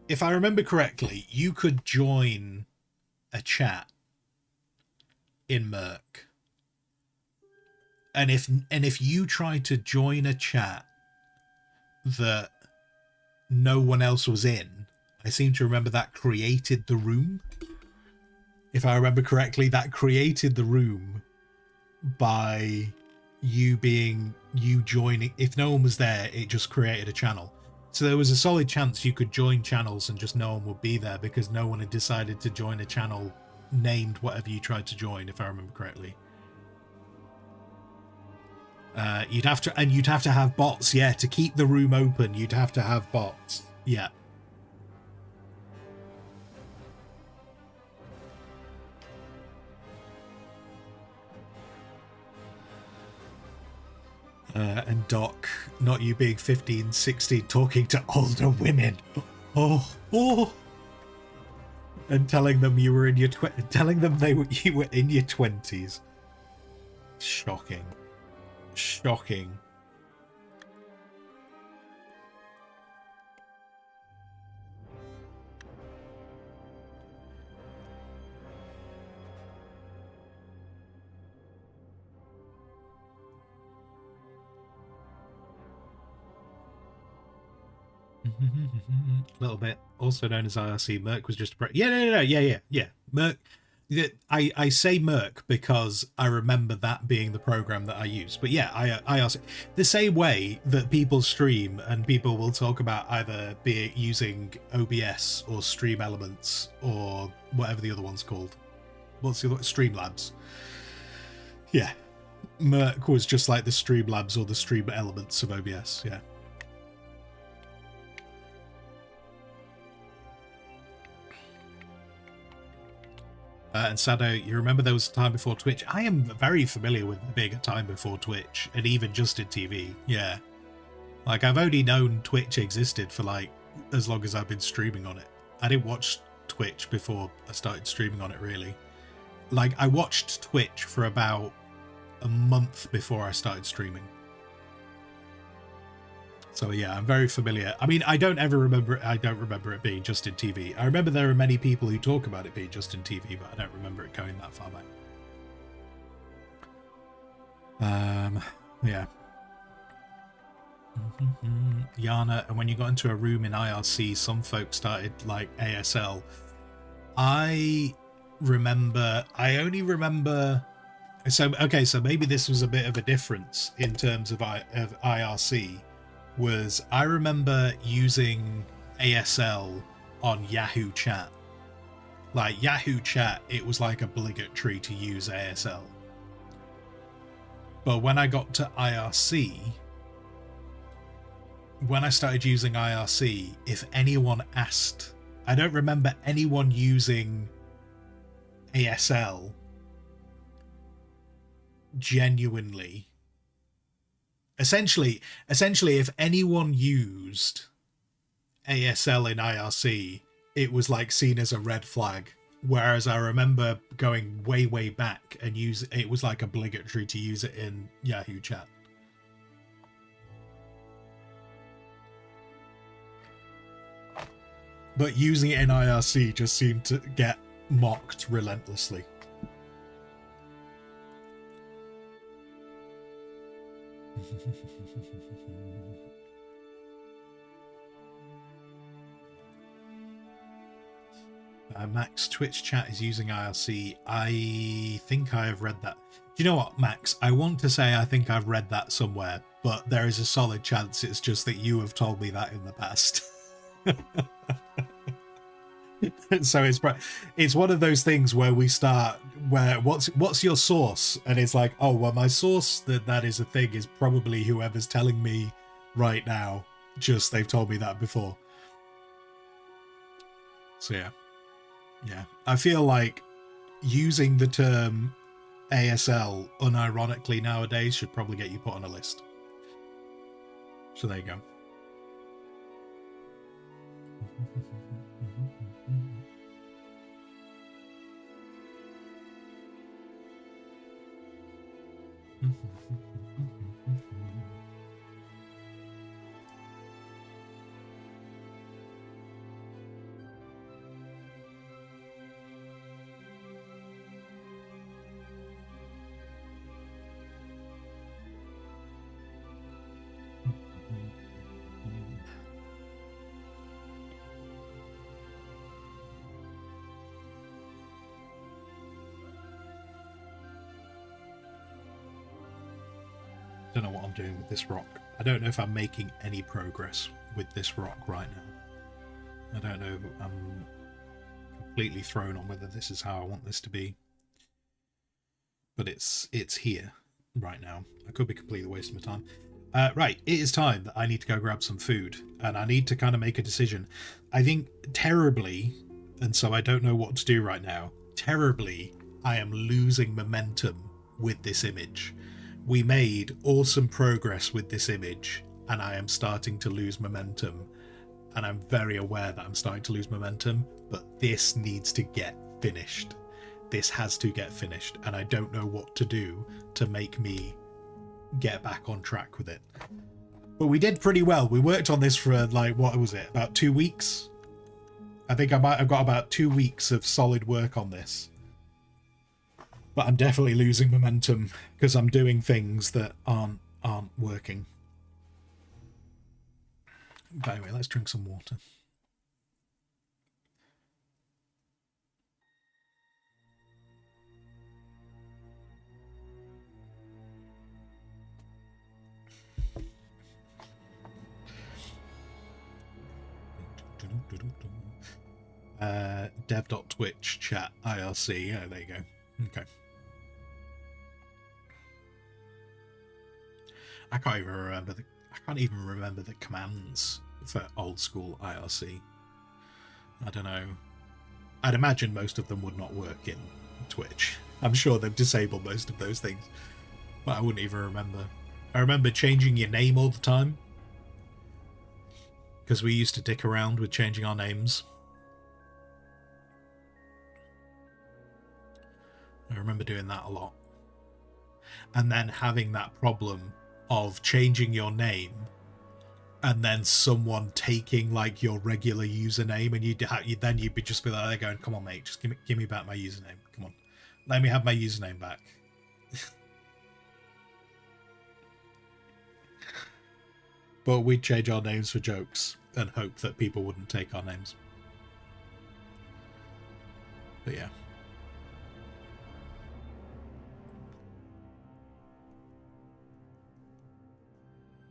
if I remember correctly, you could join a chat in Merc, and if you tried to join a chat that no one else was in, I seem to remember that created the room. If I remember correctly, that created the room by you joining. If no one was there, it just created a channel. So there was a solid chance you could join channels and just no one would be there because no one had decided to join a channel named whatever you tried to join, if I remember correctly. You'd have to have bots, yeah, to keep the room open. You'd have to have bots, yeah. And Doc, not you being 15, 16, talking to older women. Oh. And telling them you were in your you were in your 20s. Shocking. A little bit. Also known as IRC, Merc was just a yeah. Merc. I say Merc because I remember that being the program that I used. But yeah, IRC. The same way that people stream and people will talk about either using OBS or Stream Elements or whatever the other one's called. What's the other? Streamlabs. Yeah. Merc was just like the Streamlabs or the Stream Elements of OBS. Yeah. And Sado, you remember there was a time before Twitch? I am very familiar with there being a time before Twitch, and even just in TV. Yeah. Like, I've only known Twitch existed for, like, as long as I've been streaming on it. I didn't watch Twitch before I started streaming on it, really. Like, I watched Twitch for about a month before I started streaming. So yeah, I'm very familiar. I mean, I don't remember it being just in TV. I remember there are many people who talk about it being just in TV, but I don't remember it going that far back. Yeah. Yana, and when you got into a room in IRC, some folks started like ASL. I only remember So okay, so maybe this was a bit of a difference in terms of IRC. Was I remember using ASL on Yahoo Chat. Like Yahoo Chat, it was like obligatory to use ASL. But when I got to IRC, when I started using IRC, if anyone asked, I don't remember anyone using ASL genuinely. Essentially, if anyone used ASL in IRC, it was like seen as a red flag. Whereas I remember going way back and it was like obligatory to use it in Yahoo Chat. But using it in IRC just seemed to get mocked relentlessly. Max, Twitch chat is using IRC. I think I have read that. Do you know what, Max? I want to say I think I've read that somewhere, but there is a solid chance it's just that you have told me that in the past. So it's one of those things where we start where what's your source, and it's like, oh well, my source that is a thing is probably whoever's telling me right now, just they've told me that before. So yeah, I feel like using the term ASL unironically nowadays should probably get you put on a list. So there you go. I don't know what I'm doing with this rock. I don't know if I'm making any progress with this rock right now. I don't know. I'm completely thrown on whether this is how I want this to be. But it's here right now. I could be completely wasting my time. Right, it is time that I need to go grab some food, and I need to kind of make a decision. I think terribly, and so I don't know what to do right now. Terribly, I am losing momentum with this image. We made awesome progress with this image, and I am starting to lose momentum. And I'm very aware that I'm starting to lose momentum, but this needs to get finished. This has to get finished, and I don't know what to do to make me get back on track with it. But we did pretty well. We worked on this for, like, what was it, about 2 weeks? I think I might have got about 2 weeks of solid work on this. But I'm definitely losing momentum because I'm doing things that aren't working. But anyway, let's drink some water. Dev.twitch chat IRC. Yeah, there you go. Okay. I can't even remember the commands for old school IRC. I don't know. I'd imagine most of them would not work in Twitch. I'm sure they've disabled most of those things, but I wouldn't even remember. I remember changing your name all the time because we used to dick around with changing our names. I remember doing that a lot. And then having that problem of changing your name and then someone taking like your regular username, and you'd be just be like, they're going, come on mate, just give me back my username, come on, let me have my username back. But we'd change our names for jokes and hope that people wouldn't take our names. But yeah.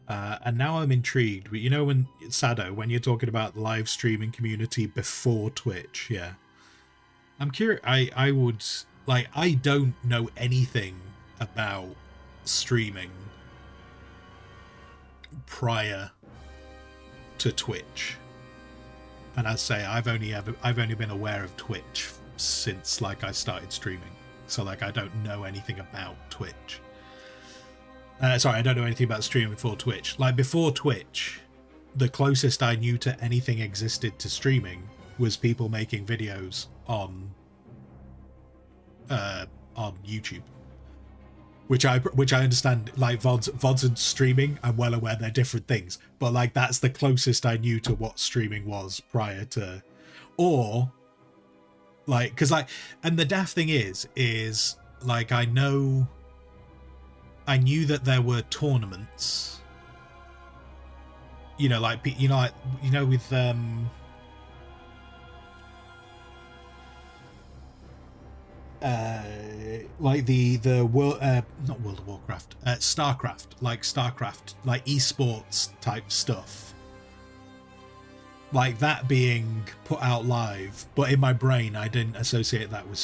And now I'm intrigued. You know, when Sado, when you're talking about live streaming community before Twitch, yeah, I'm curious. I would like. I don't know anything about streaming prior to Twitch, and I say I've only been aware of Twitch since like I started streaming. So like I don't know anything about Twitch. Sorry, I don't know anything about streaming before Twitch. Like before Twitch, the closest I knew to anything existed to streaming was people making videos on YouTube, which I understand. Like VODs and streaming, I'm well aware they're different things, but like that's the closest I knew to what streaming was prior to, or like because like, and the daft thing is like I knew that there were tournaments, you know, like with like the world, not World of Warcraft, Starcraft, like esports type stuff, like that being put out live, but in my brain I didn't associate that with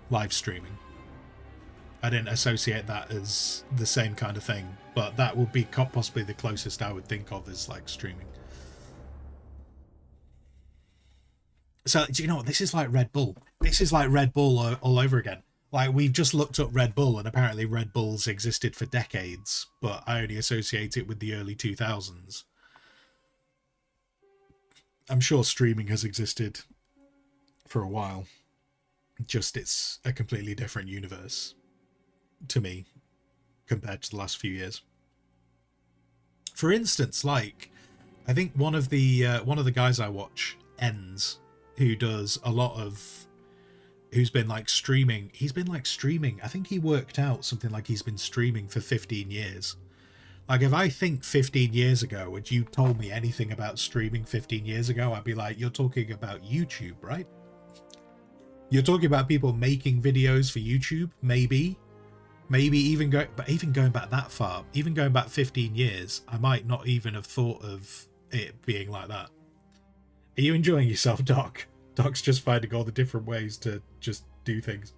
live streaming. I didn't associate that as the same kind of thing, but that would be possibly the closest I would think of as like streaming. So, do you know what? This is like Red Bull. This is like Red Bull all over again. Like, we've just looked up Red Bull, and apparently Red Bull's existed for decades, but I only associate it with the early 2000s. I'm sure streaming has existed for a while. Just it's a completely different universe to me compared to the last few years. For instance, like I think one of the guys I watch, Ends, who does a lot of, who's been like streaming. He's been like streaming. I think he worked out something like he's been streaming for 15 years. Like if I think 15 years ago and you told me anything about streaming 15 years ago, I'd be like, you're talking about YouTube, right? You're talking about people making videos for YouTube, maybe even going back that far, even going back 15 years, I might not even have thought of it being like that. Are you enjoying yourself, Doc? Doc's just finding all the different ways to just do things.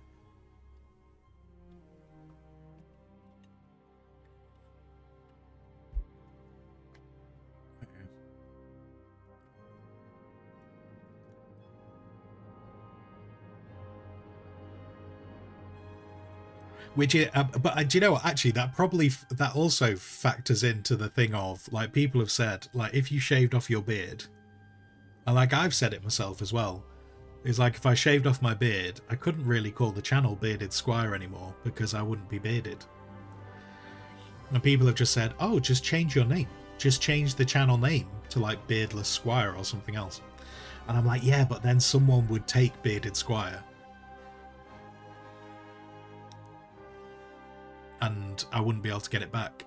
Which is, but do you know what? Actually, that also factors into the thing of like people have said, like if you shaved off your beard, and like I've said it myself as well, is like if I shaved off my beard, I couldn't really call the channel Bearded Squire anymore because I wouldn't be bearded. And people have just said, oh, just change your name, just change the channel name to like Beardless Squire or something else. And I'm like, yeah, but then someone would take Bearded Squire. And I wouldn't be able to get it back.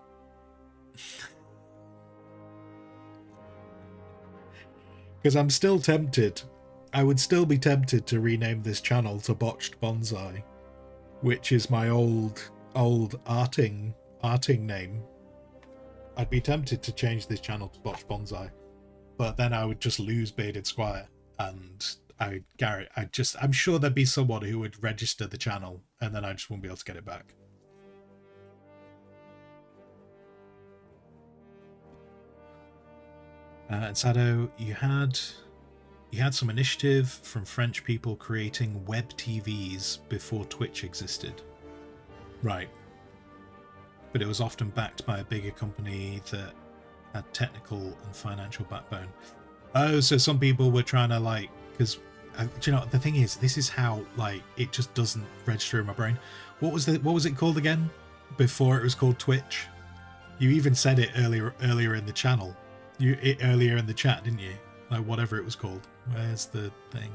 Because I'm still tempted. I would still be tempted to rename this channel to Botched Bonsai, which is my old arting name. I'd be tempted to change this channel to Botched Bonsai, but then I would just lose Bearded Squire, and I'm sure there'd be someone who would register the channel, and then I just wouldn't be able to get it back. And Sado, you had some initiative from French people creating web TVs before Twitch existed. Right. But it was often backed by a bigger company that had technical and financial backbone. Oh, so some people were trying to like, because do you know the thing is, this is how like it just doesn't register in my brain. What was it called again before it was called Twitch? You even said it earlier in the channel. Earlier in the chat, didn't you? Like whatever it was called. Where's the thing?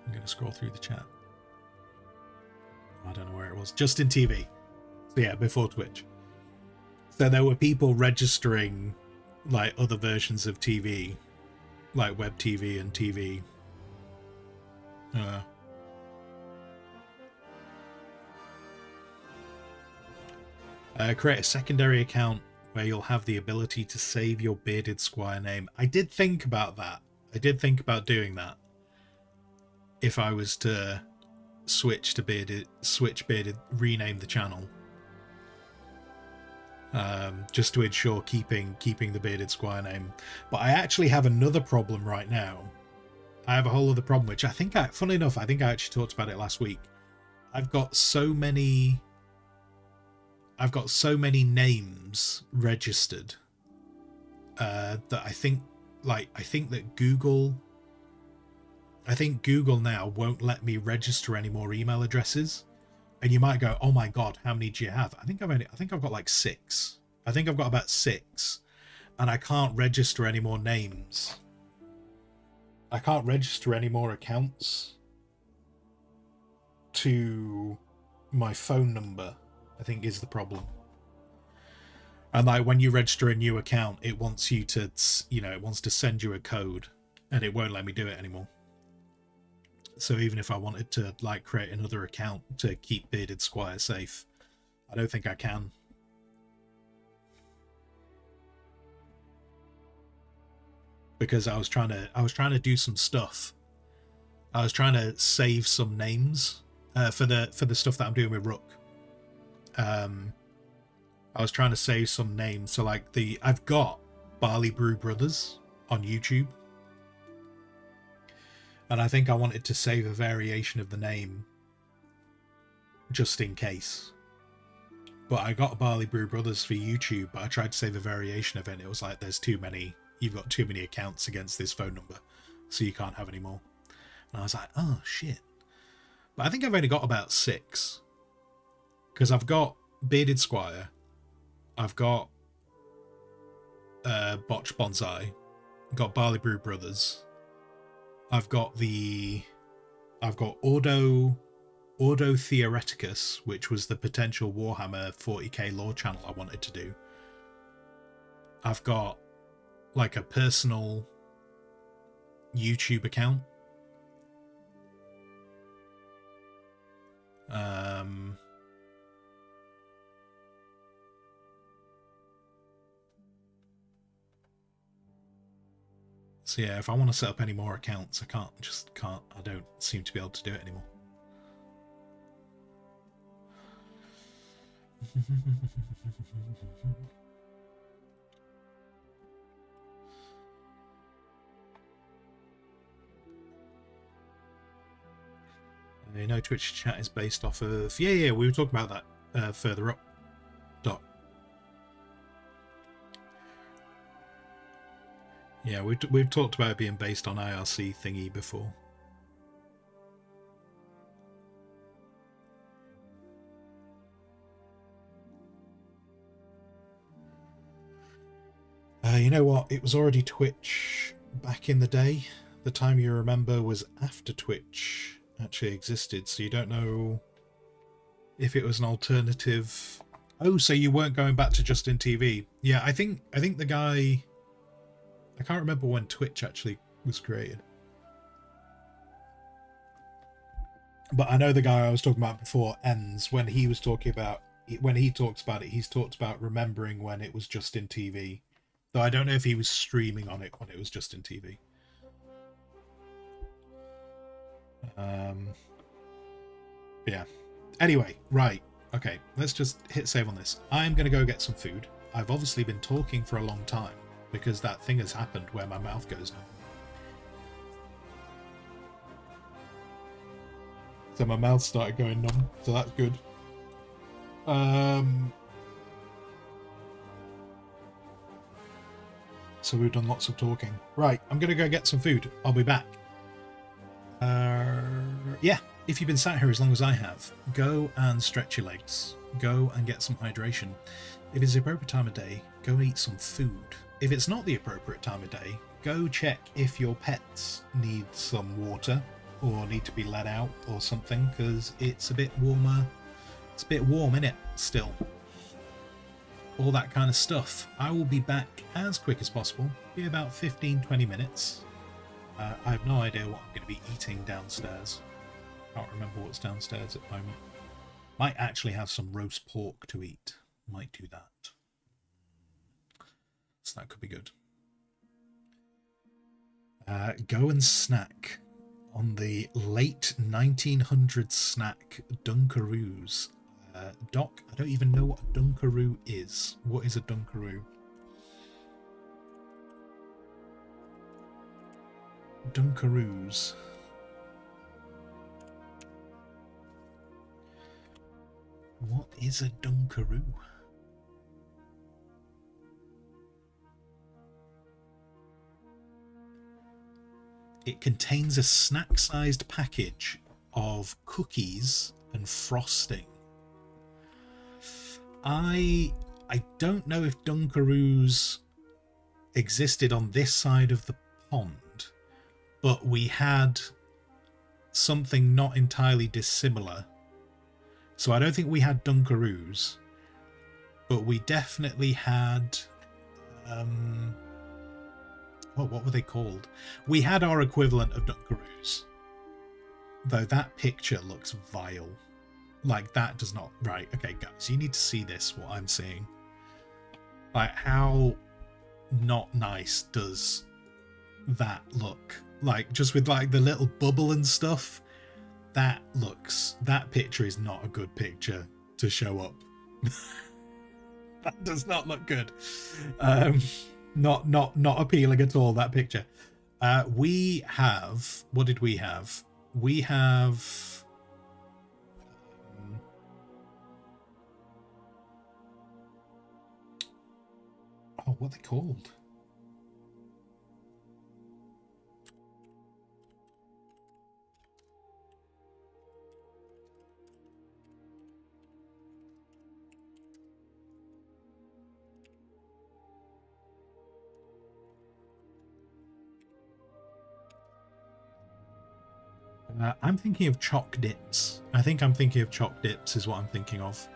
I'm gonna scroll through the chat. I don't know where it was. Justin TV. So yeah, before Twitch. So there were people registering like other versions of TV, like web TV and TV. Create a secondary account where you'll have the ability to save your bearded squire name. I did think about that. I did think about doing that. If I was to switch bearded, rename the channel, just to ensure keeping the bearded squire name. But I actually have another problem right now. I have a whole other problem, which funnily enough, I think I actually talked about it last week. I've got so many names registered that I think that Google now won't let me register any more email addresses. And you might go, "Oh my god, how many do you have?" I think I've got like 6. I think I've got about 6, and I can't register any more names. I can't register any more accounts to my phone number, I think is the problem. And like when you register a new account, it wants you to, it wants to send you a code, and it won't let me do it anymore. So even if I wanted to like create another account to keep Bearded Squire safe, I don't think I can. Because I was trying to do some stuff. I was trying to save some names for the stuff that I'm doing with Rook. I was trying to save some names. So like I've got Barley Brew Brothers on YouTube. And I think I wanted to save a variation of the name just in case. But I got Barley Brew Brothers for YouTube, but I tried to save a variation of it, and it was like, there's too many. You've got too many accounts against this phone number, so you can't have any more. And I was like, oh, shit. But I think I've only got about 6. Because I've got Bearded Squire. I've got Botch Bonsai. I've got Barley Brew Brothers. I've got Ordo Theoreticus, which was the potential Warhammer 40k lore channel I wanted to do. I've got like a personal YouTube account. So yeah, if I want to set up any more accounts, I don't seem to be able to do it anymore. You know, Twitch chat is based off of... Yeah, we were talking about that further up. Yeah, we've talked about it being based on IRC thingy before. You know what? It was already Twitch back in the day. The time you remember was after Twitch actually existed, so you don't know if it was an alternative. Oh, so you weren't going back to Justin TV? Yeah, I think the guy... I can't remember when Twitch actually was created. But I know the guy I was talking about before, Ends, when he talks about it, he's talked about remembering when it was Justin TV. Though I don't know if he was streaming on it when it was Justin TV. Yeah. Anyway, right. Okay, let's just hit save on this. I'm going to go get some food. I've obviously been talking for a long time because that thing has happened where my mouth goes now. So my mouth started going numb, so that's good. So we've done lots of talking. Right, I'm going to go get some food. I'll be back. Yeah, if you've been sat here as long as I have, go and stretch your legs. Go and get some hydration. If it's the appropriate time of day, go and eat some food. If it's not the appropriate time of day, go check if your pets need some water or need to be let out or something, because it's a bit warmer. It's a bit warm, innit? Still. All that kind of stuff. I will be back as quick as possible. Be about 15-20 minutes. I have no idea what I'm going to be eating downstairs. Can't remember what's downstairs at the moment. Might actually have some roast pork to eat. Might do that. So that could be good. Go and snack on the late 1900s snack Dunkaroos. Doc, I don't even know what a Dunkaroo is. What is a Dunkaroo? Dunkaroos. What is a Dunkaroo? It contains a snack-sized package of cookies and frosting. I don't know if Dunkaroos existed on this side of the pond, but we had something not entirely dissimilar. So I don't think we had Dunkaroos, but we definitely had what were they called? We had our equivalent of Dunkaroos, though that picture looks vile. Like, that does not... Right, okay, guys, you need to see this, what I'm seeing. Like, how not nice does that look? Like, just with, like, the little bubble and stuff, that picture is not a good picture to show up. That does not look good. Not appealing at all, that picture. We have... What did we have? We have... Oh, what are they called? I'm thinking of chalk dips. I think I'm thinking of chalk dips is what I'm thinking of.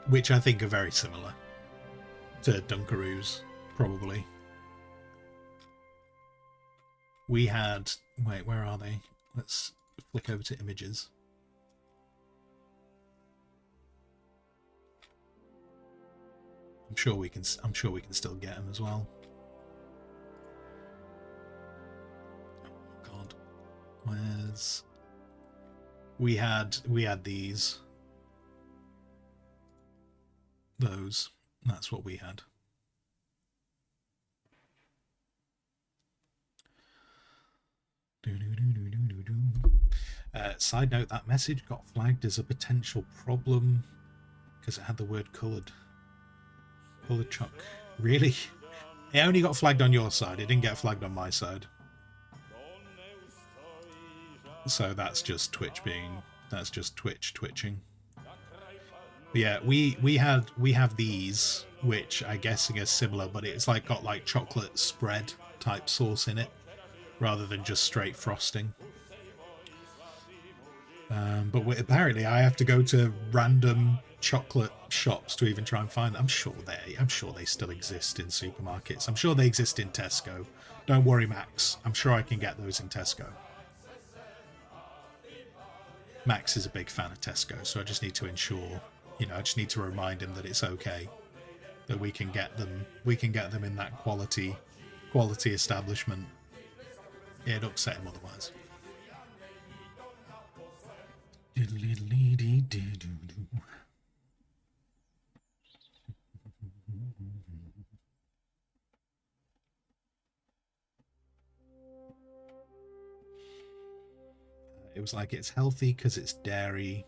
Which I think are very similar to Dunkaroos, probably. We had... Wait, where are they? Let's flick over to images. I'm sure we can still get them as well. Oh God, where's... We had these. Those. That's what we had. Side note, that message got flagged as a potential problem because it had the word coloured. Coloured chalk. Really? It only got flagged on your side. It didn't get flagged on my side. So that's just Twitch being... That's just Twitch twitching. But yeah, we have these, which I'm guessing are similar, but it's like got like chocolate spread type sauce in it, rather than just straight frosting. But apparently I have to go to random chocolate shops to even try and find them. I'm sure they still exist in supermarkets. I'm sure they exist in Tesco. Don't worry, Max. I'm sure I can get those in Tesco. Max is a big fan of Tesco, so I just need to ensure, you know, I just need to remind him that it's okay, that we can get them in that quality establishment. It'd upset him otherwise. It was like, it's healthy because it's dairy.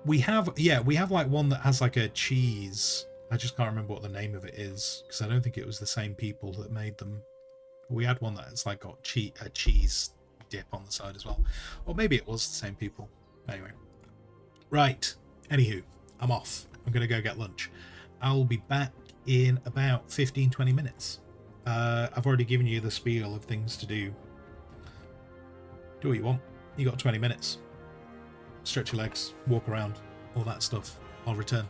We have like one that has like a cheese. I just can't remember what the name of it is because I don't think it was the same people that made them. We had one that's like got a cheese dip on the side as well. Or maybe it was the same people. Anyway. Right. Anywho, I'm off. I'm going to go get lunch. I'll be back in about 15-20 minutes. I've already given you the spiel of things to do. Do what you want. You got 20 minutes. Stretch your legs, walk around, all that stuff. I'll return.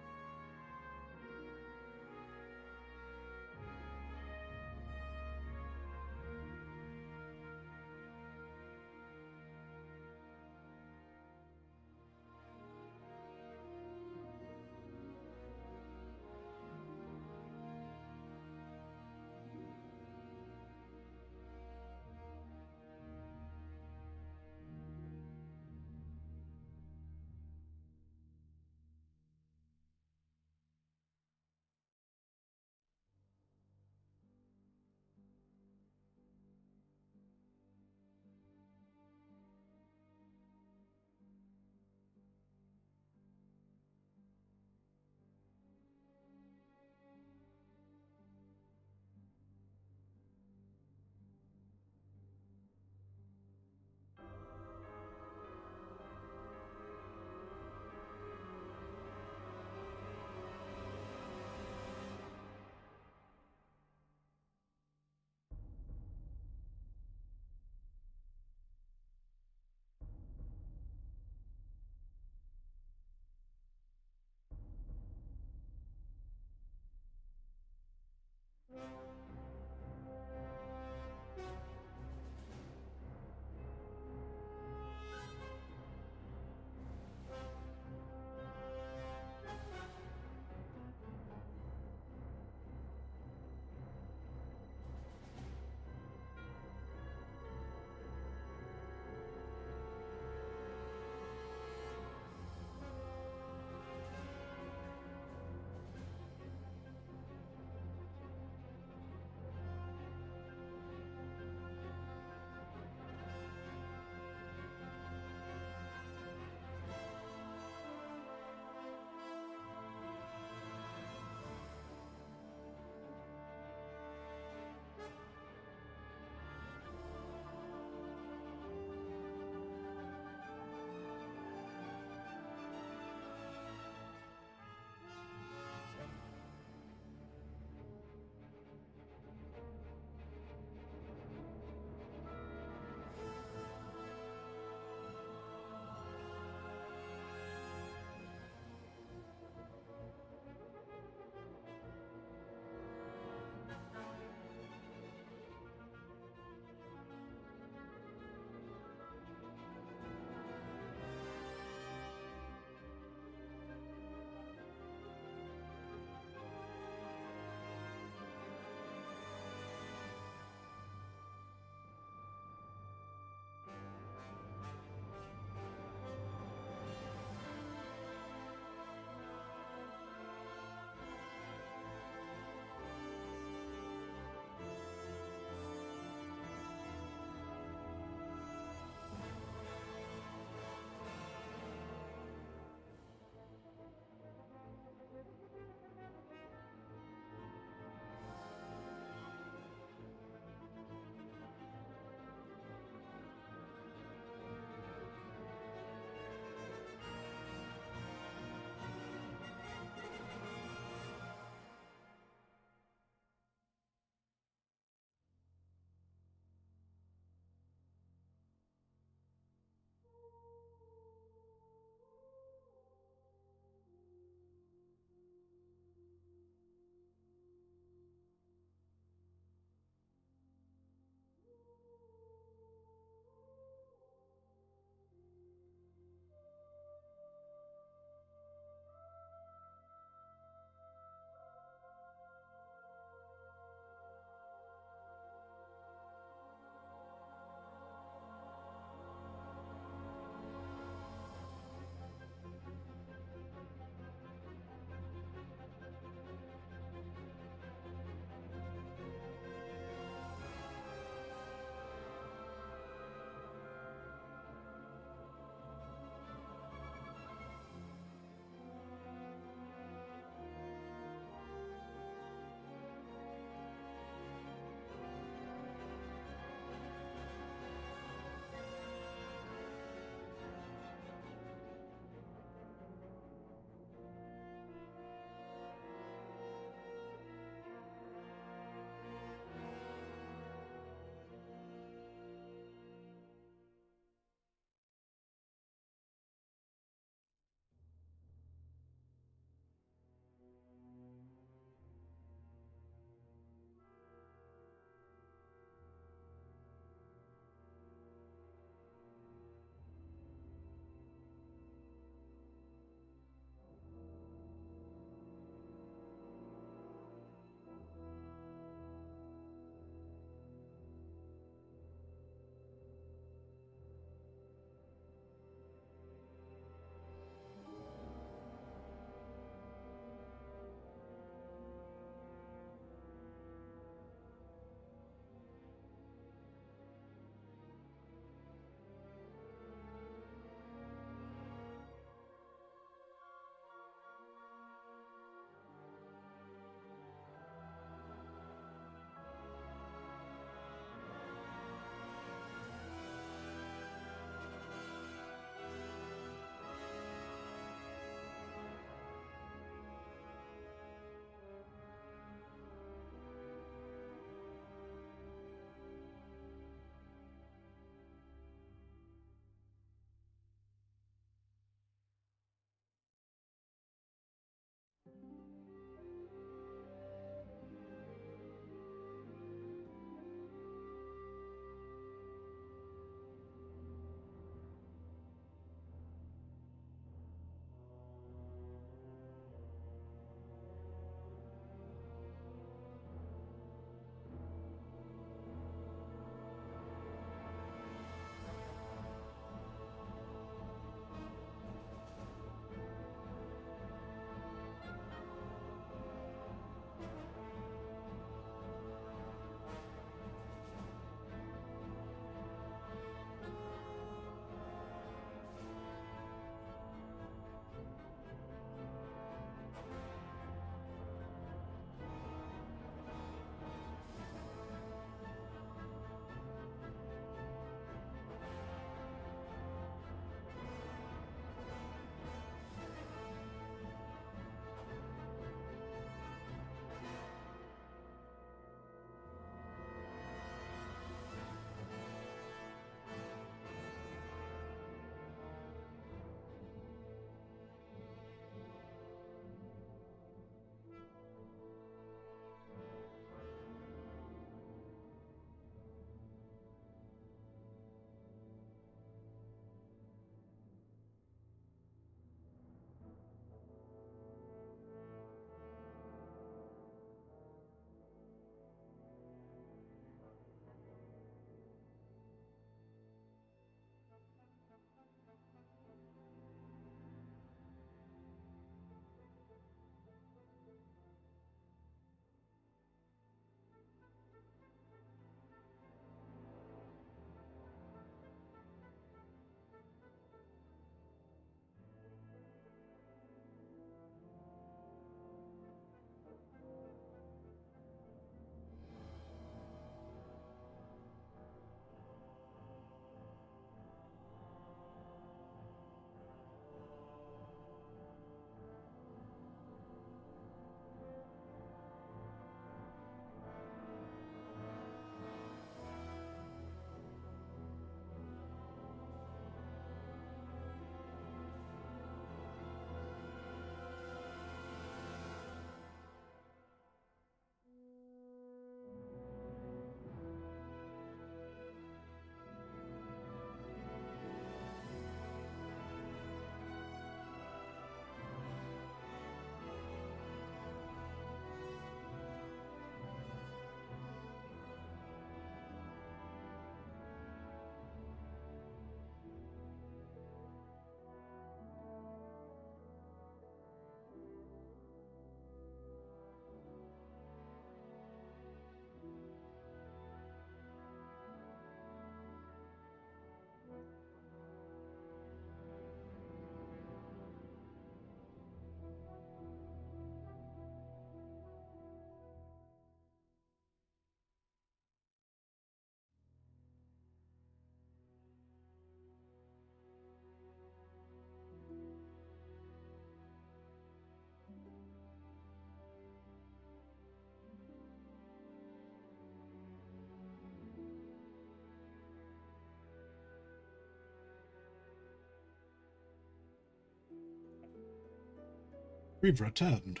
We've returned.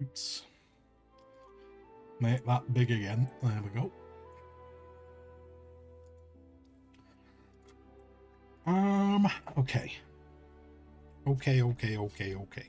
Let's make that big again. There we go. Okay. Okay.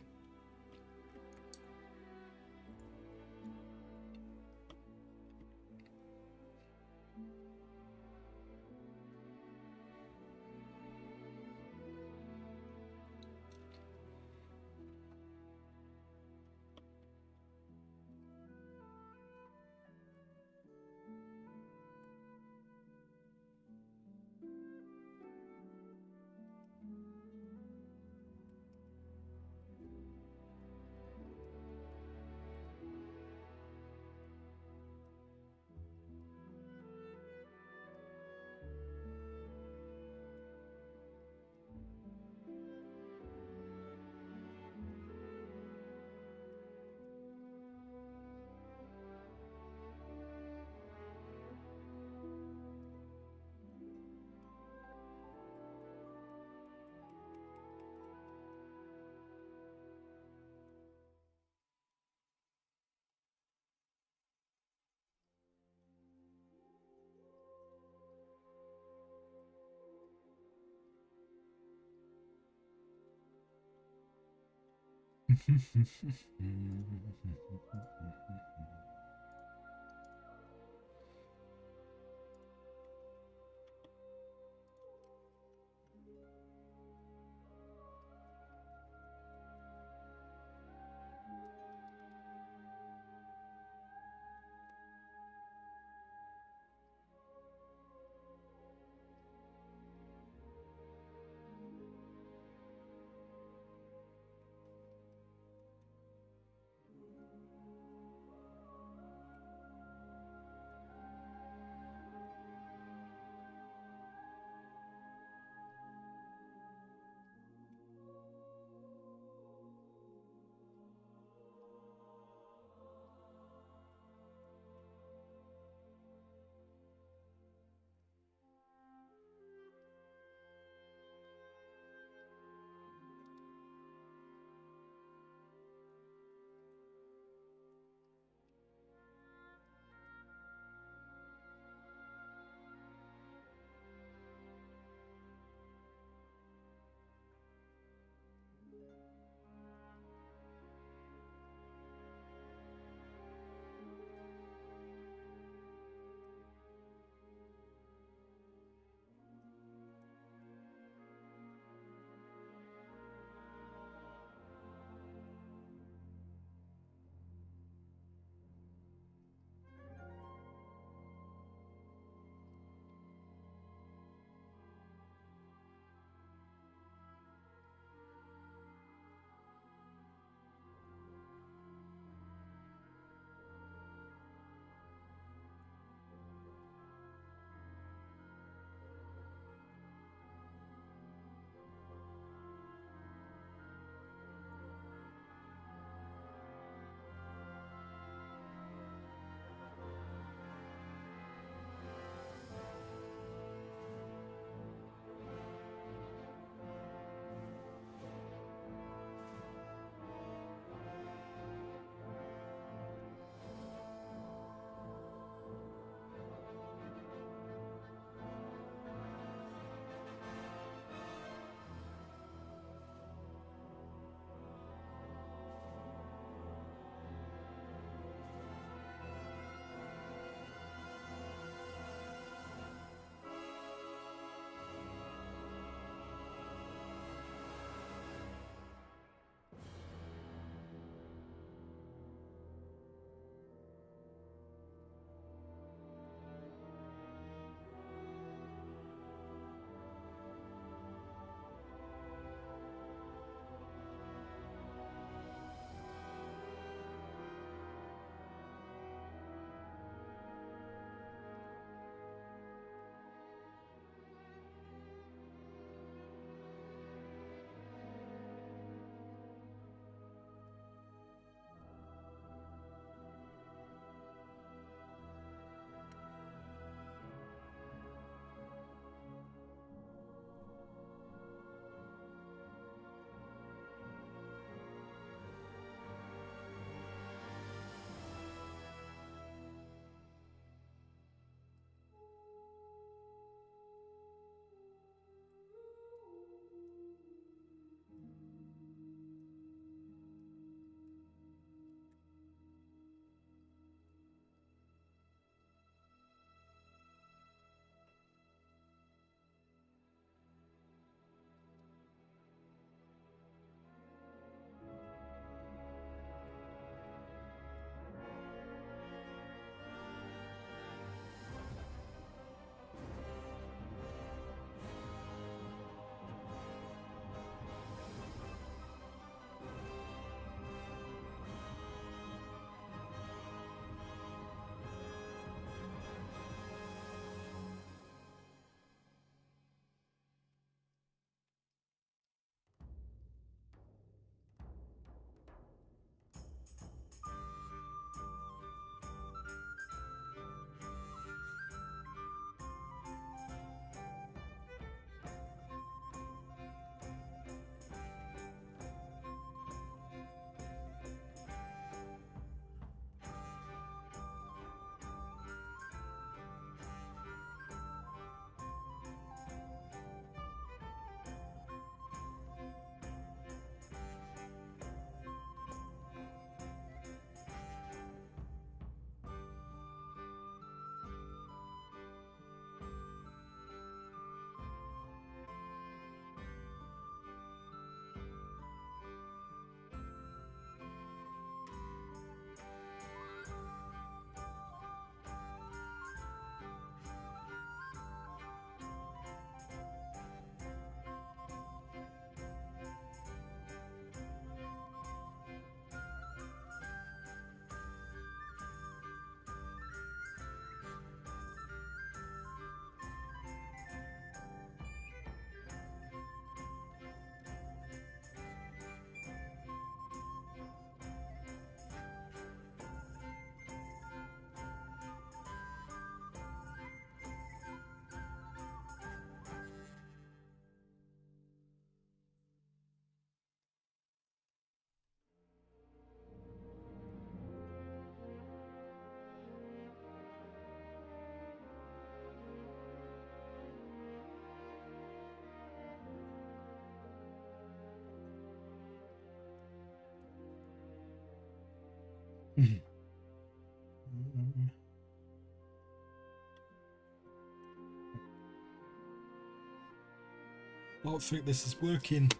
Don't think this is working,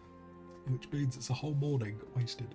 which means it's a whole morning wasted.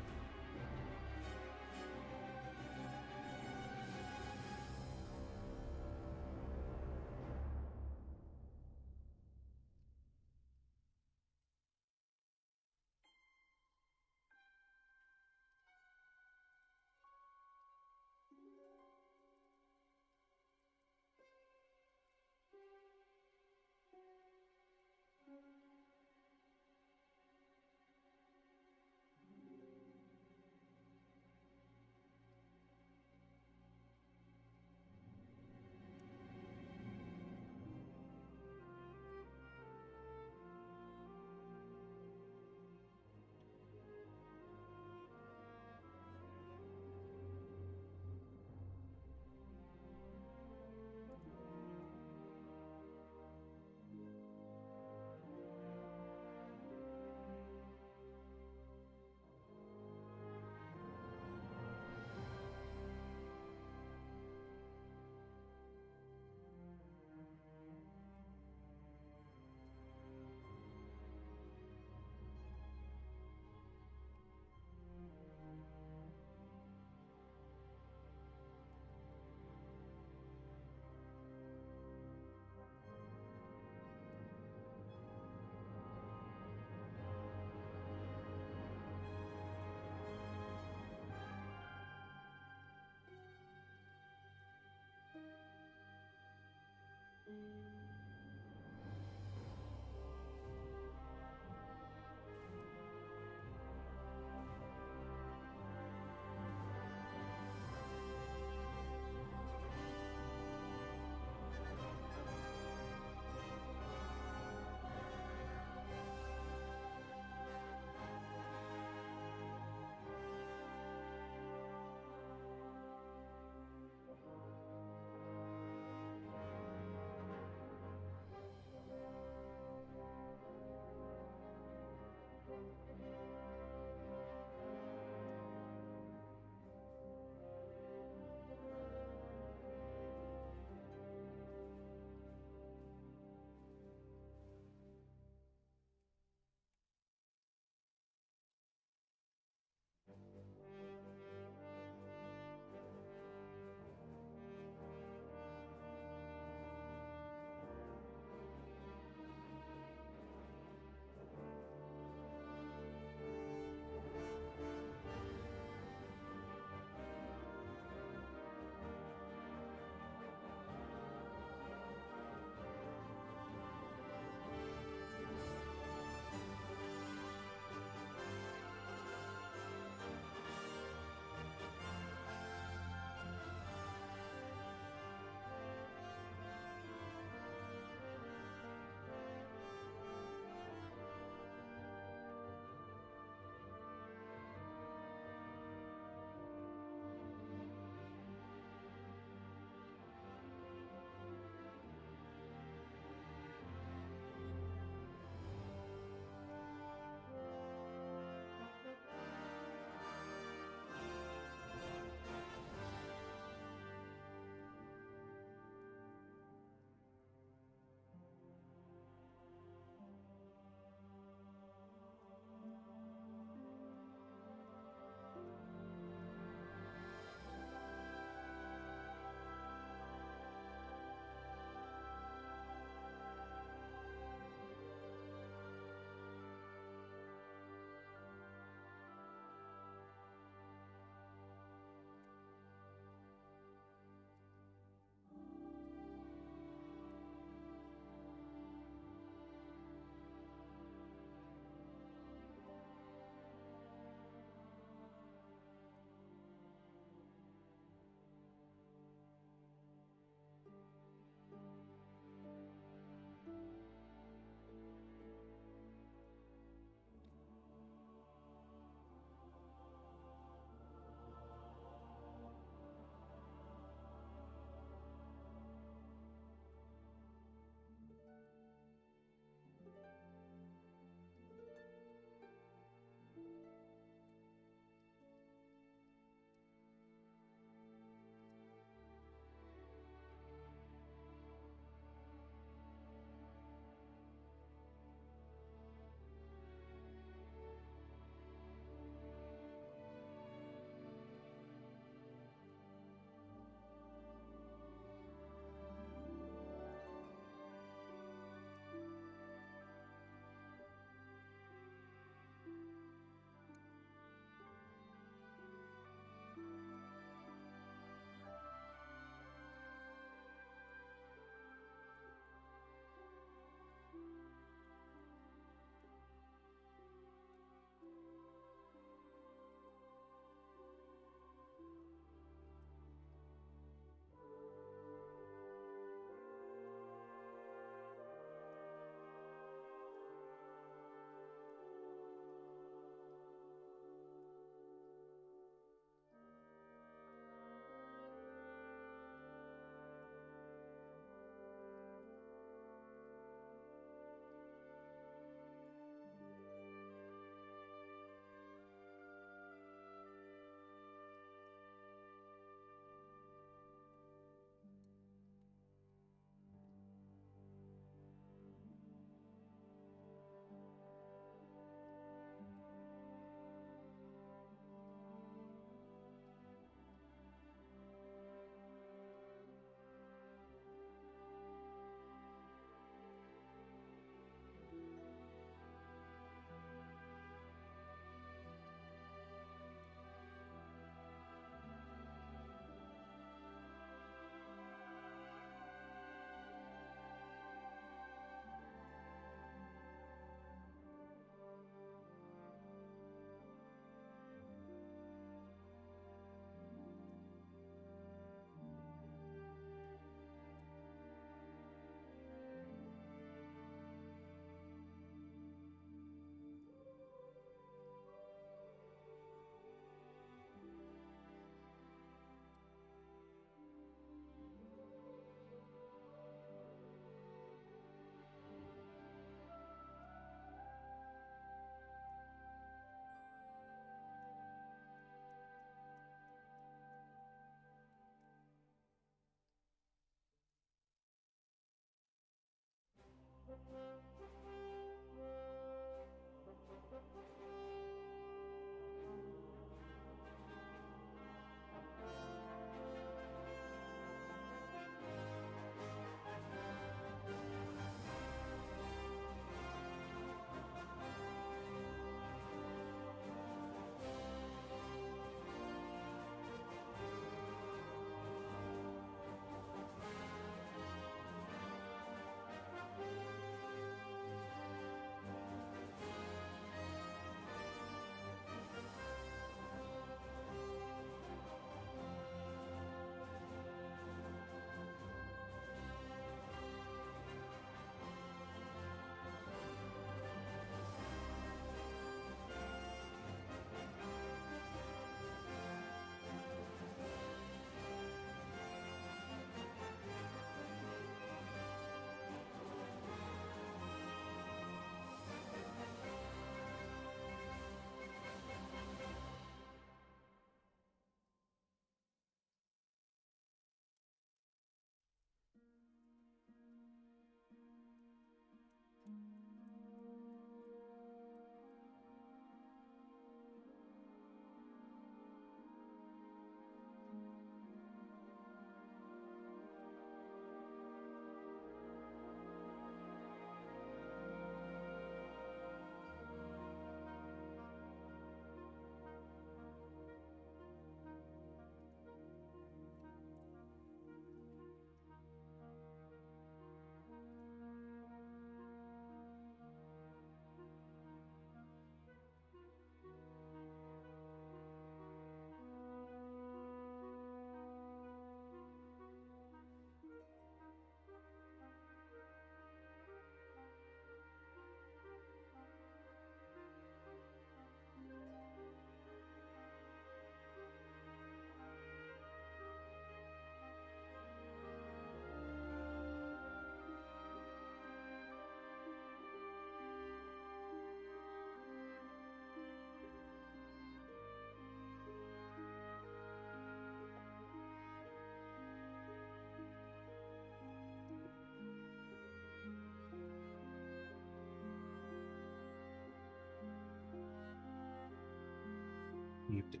Muted.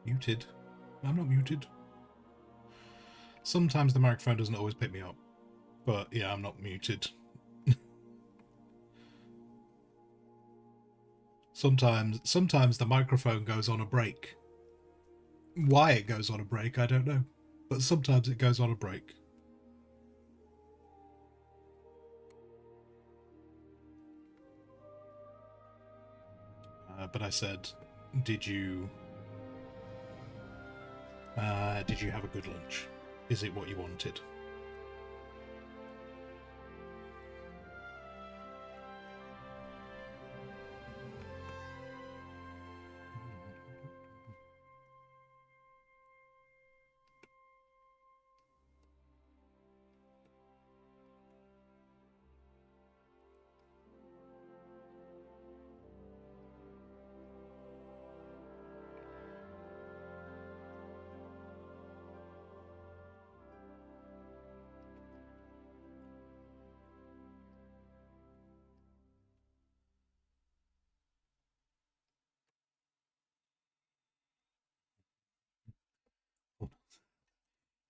Muted? I'm not muted. Sometimes the microphone doesn't always pick me up, but yeah, I'm not muted. Sometimes the microphone goes on a break. Why it goes on a break, I don't know, but sometimes it goes on a break. But I said, did you have a good lunch? Is it what you wanted?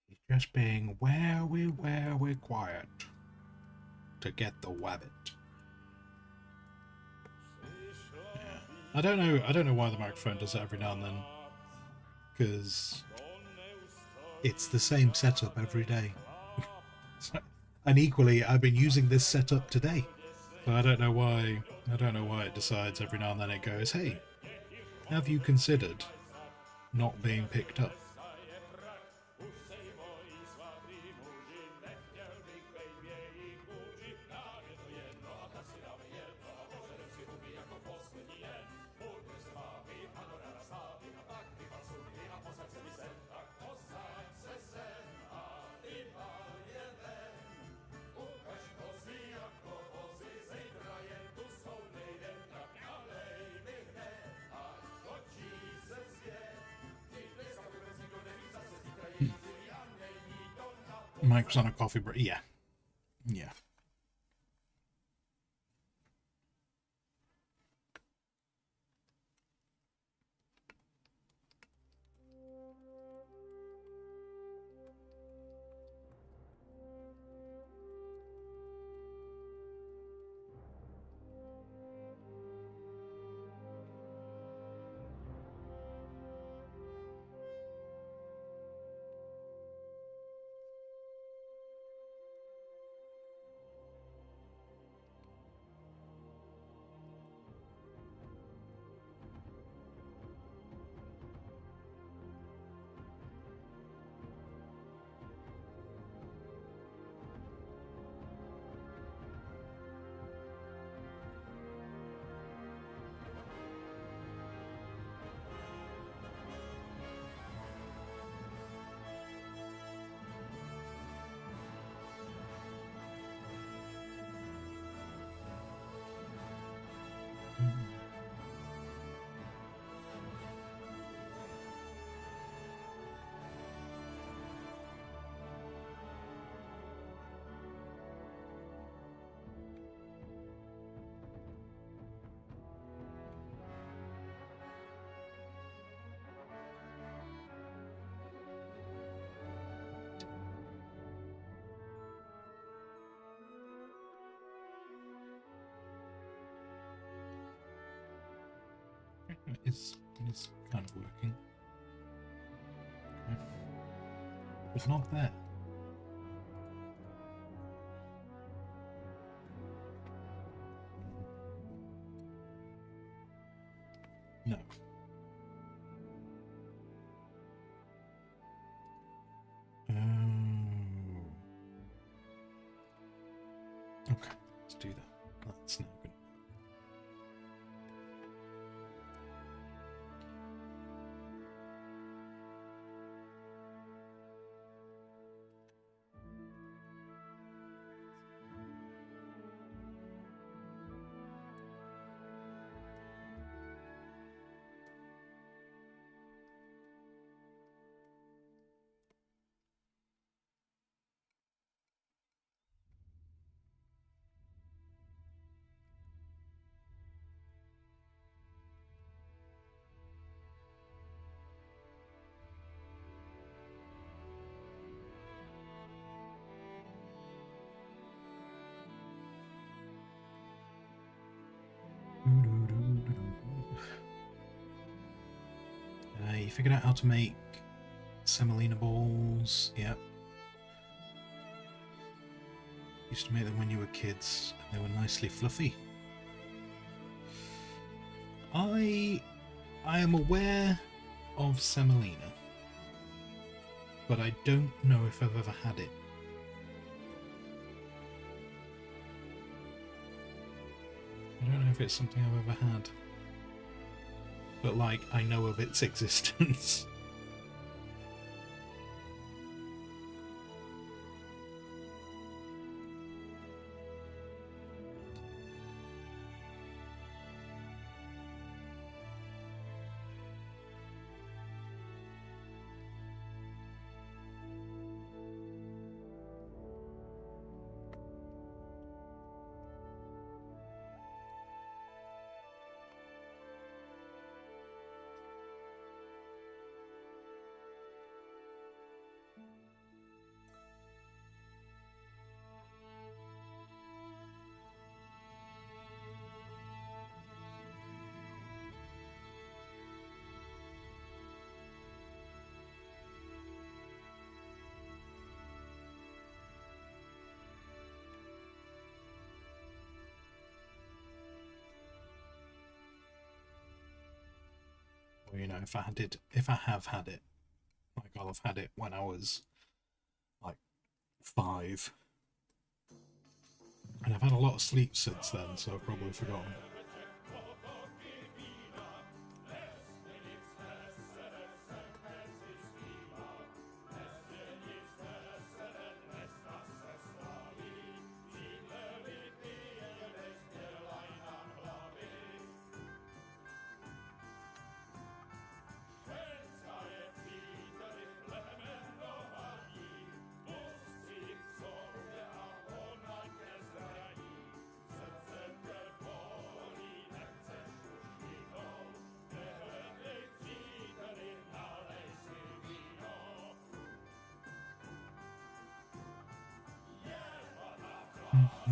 It's just being very quiet to get the wabbit. Yeah. I don't know why the microphone does that every now and then, because it's the same setup every day. And equally, I've been using this setup today, so I don't know why it decides every now and then it goes, hey, have you considered not being picked up? Mike's on a coffee break. Yeah. Yeah. It's kind of working. Okay. It's not there. No. Okay, let's do that. That's not good. You figured out how to make semolina balls. Yep. Used to make them when you were kids, and they were nicely fluffy. I am aware of semolina, but I don't know if I've ever had it. I don't know if it's something I've ever had. But, like, I know of its existence. Or, you know, if I have had it, like, I'll have had it when I was, like, 5. And I've had a lot of sleep since then, so I've probably forgotten. I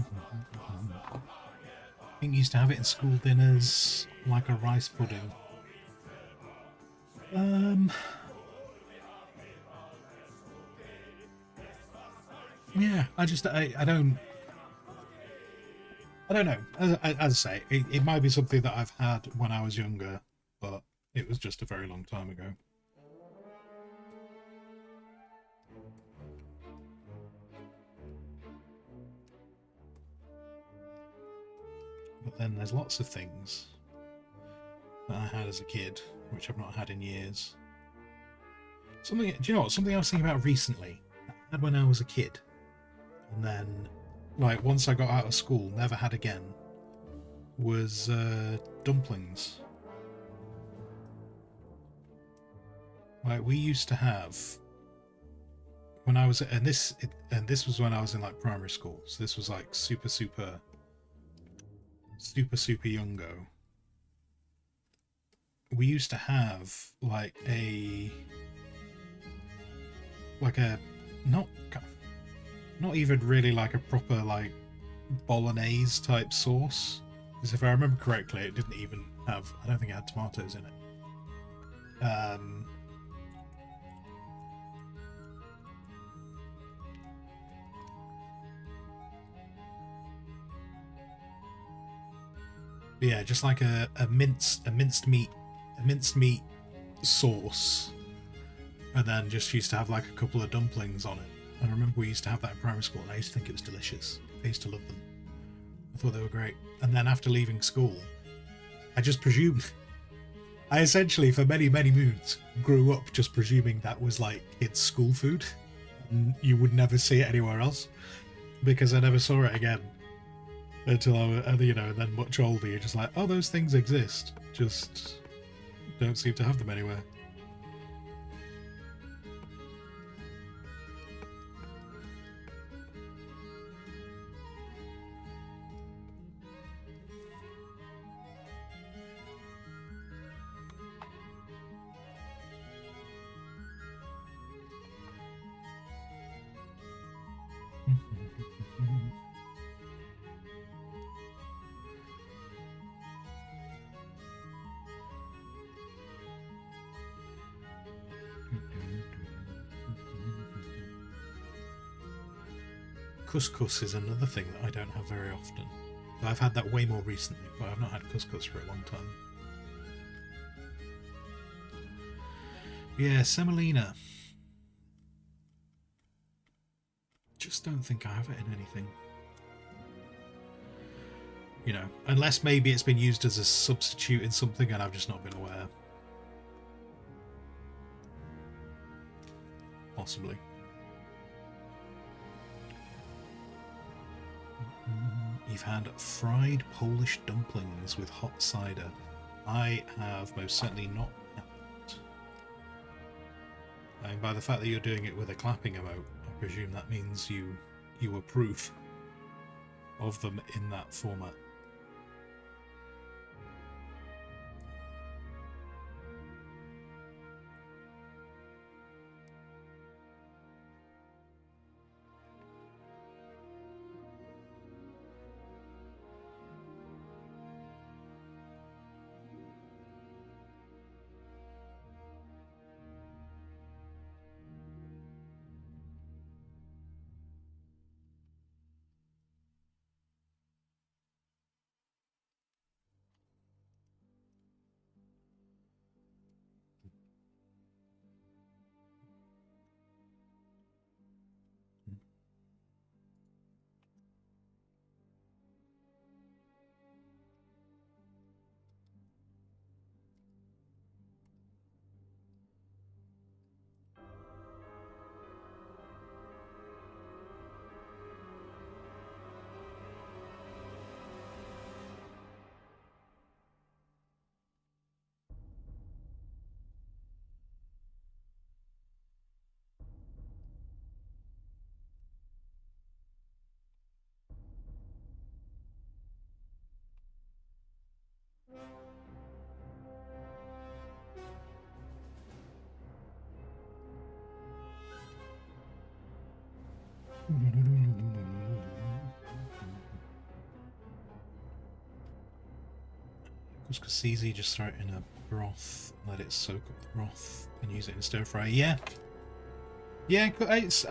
think you used to have it in school dinners, like a rice pudding. Yeah, I don't know. As I say, it might be something that I've had when I was younger, but it was just a very long time ago. But then there's lots of things that I had as a kid, which I've not had in years. Something, do you know what? Something I was thinking about recently, I had when I was a kid, and then, like, once I got out of school, never had again, was dumplings. Like, we used to have, when I was, and this was when I was in, like, primary school, so this was, like, super youngo. We used to have, like a not not even really like a proper like bolognese type sauce, because if I remember correctly, it didn't even have, I don't think it had tomatoes in it. Yeah, just like a minced meat sauce, and then just used to have like a couple of dumplings on it. I remember we used to have that in primary school, and I used to think it was delicious. I used to love them. I thought they were great. And then after leaving school, I just presumed. I essentially, for many moons, grew up just presuming that was like kids' school food. And you would never see it anywhere else, because I never saw it again until I was, you know, and then much older. You're just like, oh, those things exist, just don't seem to have them anywhere. Couscous is another thing that I don't have very often. I've had that way more recently, but I've not had couscous for a long time. Yeah, semolina. Just don't think I have it in anything. You know, unless maybe it's been used as a substitute in something and I've just not been aware. Possibly. You've had fried Polish dumplings with hot cider. I have most certainly not had that. And by the fact that you're doing it with a clapping emote, I presume that means you approve of them in that format. Couscous easy, just throw it in a broth, let it soak up the broth, and use it in stir fry. Yeah, yeah. It's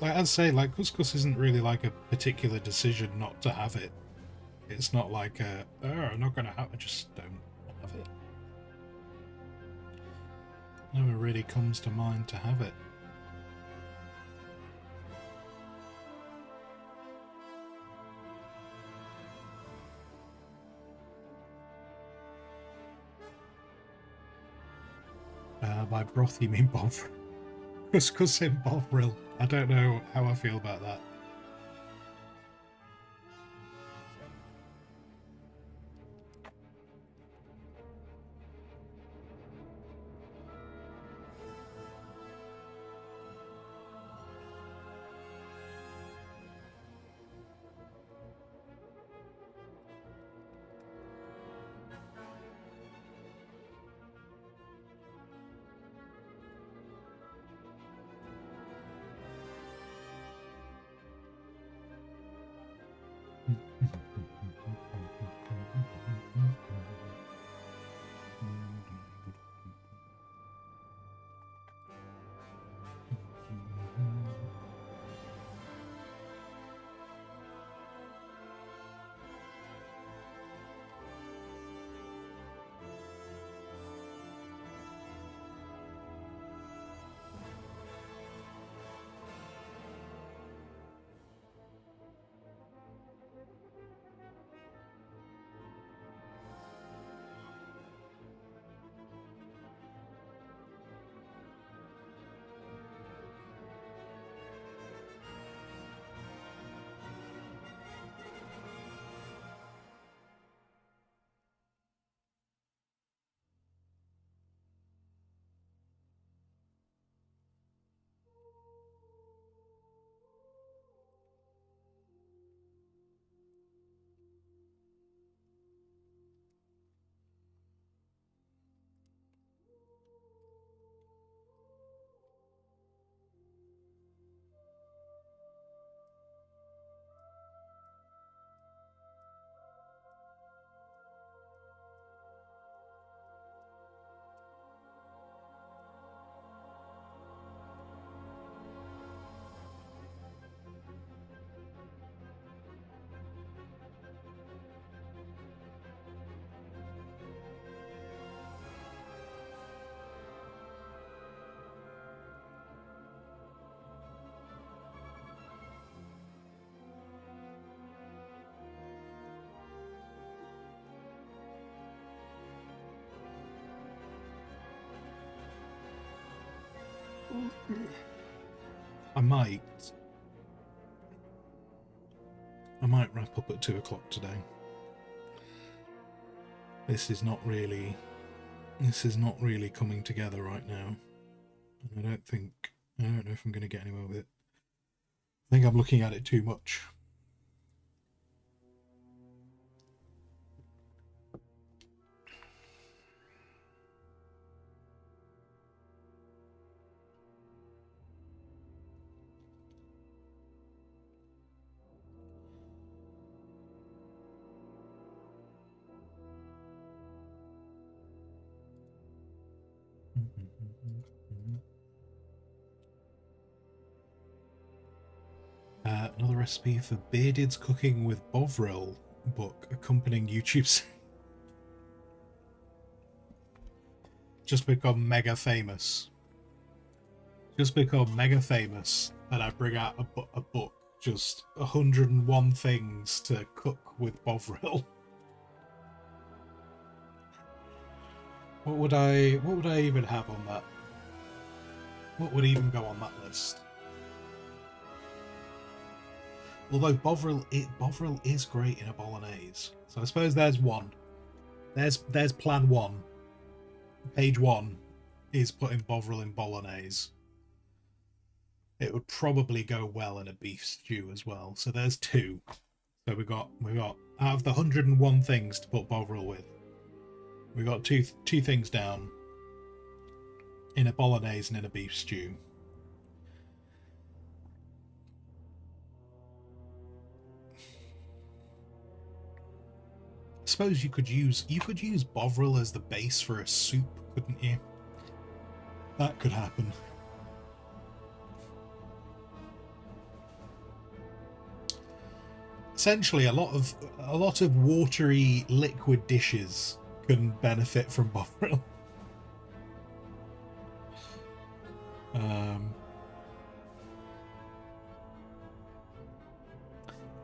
like I'd say, like couscous isn't really like a particular decision not to have it. It's not like oh, I'm not gonna have. I just don't have it. Never really comes to mind to have it. By broth, you mean bovril? Couscous in bovril. I don't know how I feel about that. I might wrap up at 2 o'clock today. This is not really coming together right now. And I don't know if I'm going to get anywhere with it. I think I'm looking at it too much. Another recipe for Bearded's cooking with Bovril book accompanying YouTube's just become mega famous. Just become mega famous, and I bring out a book, just 101 things to cook with Bovril. What would I even have on that? What would even go on that list? Although Bovril is great in a bolognese, so I suppose there's one. There's plan one. Page 1 is putting Bovril in bolognese. It would probably go well in a beef stew as well. So there's 2. So we got out of the 101 things to put Bovril with, we got two things down in a bolognese and in a beef stew. suppose you could use bovril as the base for a soup, couldn't you? That could happen. Essentially, a lot of watery liquid dishes can benefit from bovril.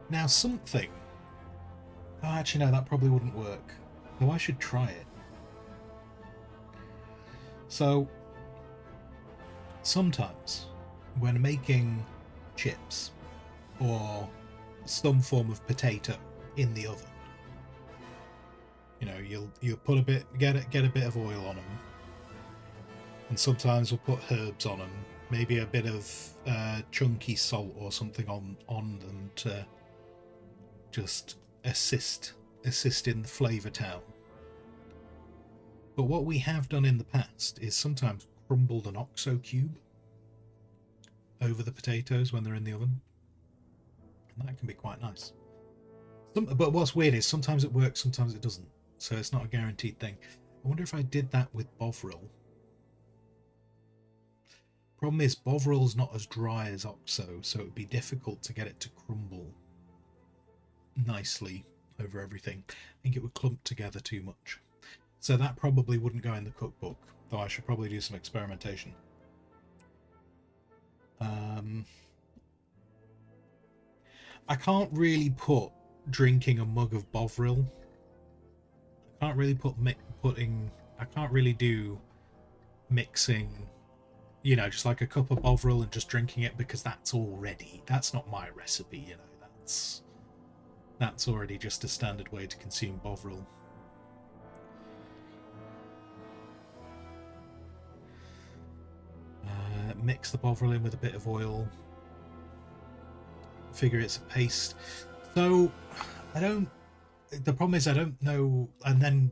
Now something. Oh, actually, no, that probably wouldn't work. Though I should try it. So, sometimes when making chips or some form of potato in the oven, you know, you'll put a bit, get a bit of oil on them, and sometimes we'll put herbs on them, maybe a bit of chunky salt or something on them to just assist in the flavour town. But what we have done in the past is sometimes crumbled an OXO cube over the potatoes when they're in the oven, and that can be quite nice. But what's weird is sometimes it works, sometimes it doesn't, so it's not a guaranteed thing. I wonder if I did that with bovril. Problem is, bovril's not as dry as OXO, so it would be difficult to get it to crumble nicely over everything. I think it would clump together too much. So that probably wouldn't go in the cookbook, though I should probably do some experimentation. I can't really put drinking a mug of bovril. I can't really I can't really do mixing, you know, just like a cup of bovril and just drinking it, because that's not my recipe, you know, that's already just a standard way to consume bovril. Mix the bovril in with a bit of oil. Figure it's a paste. So the problem is I don't know, and then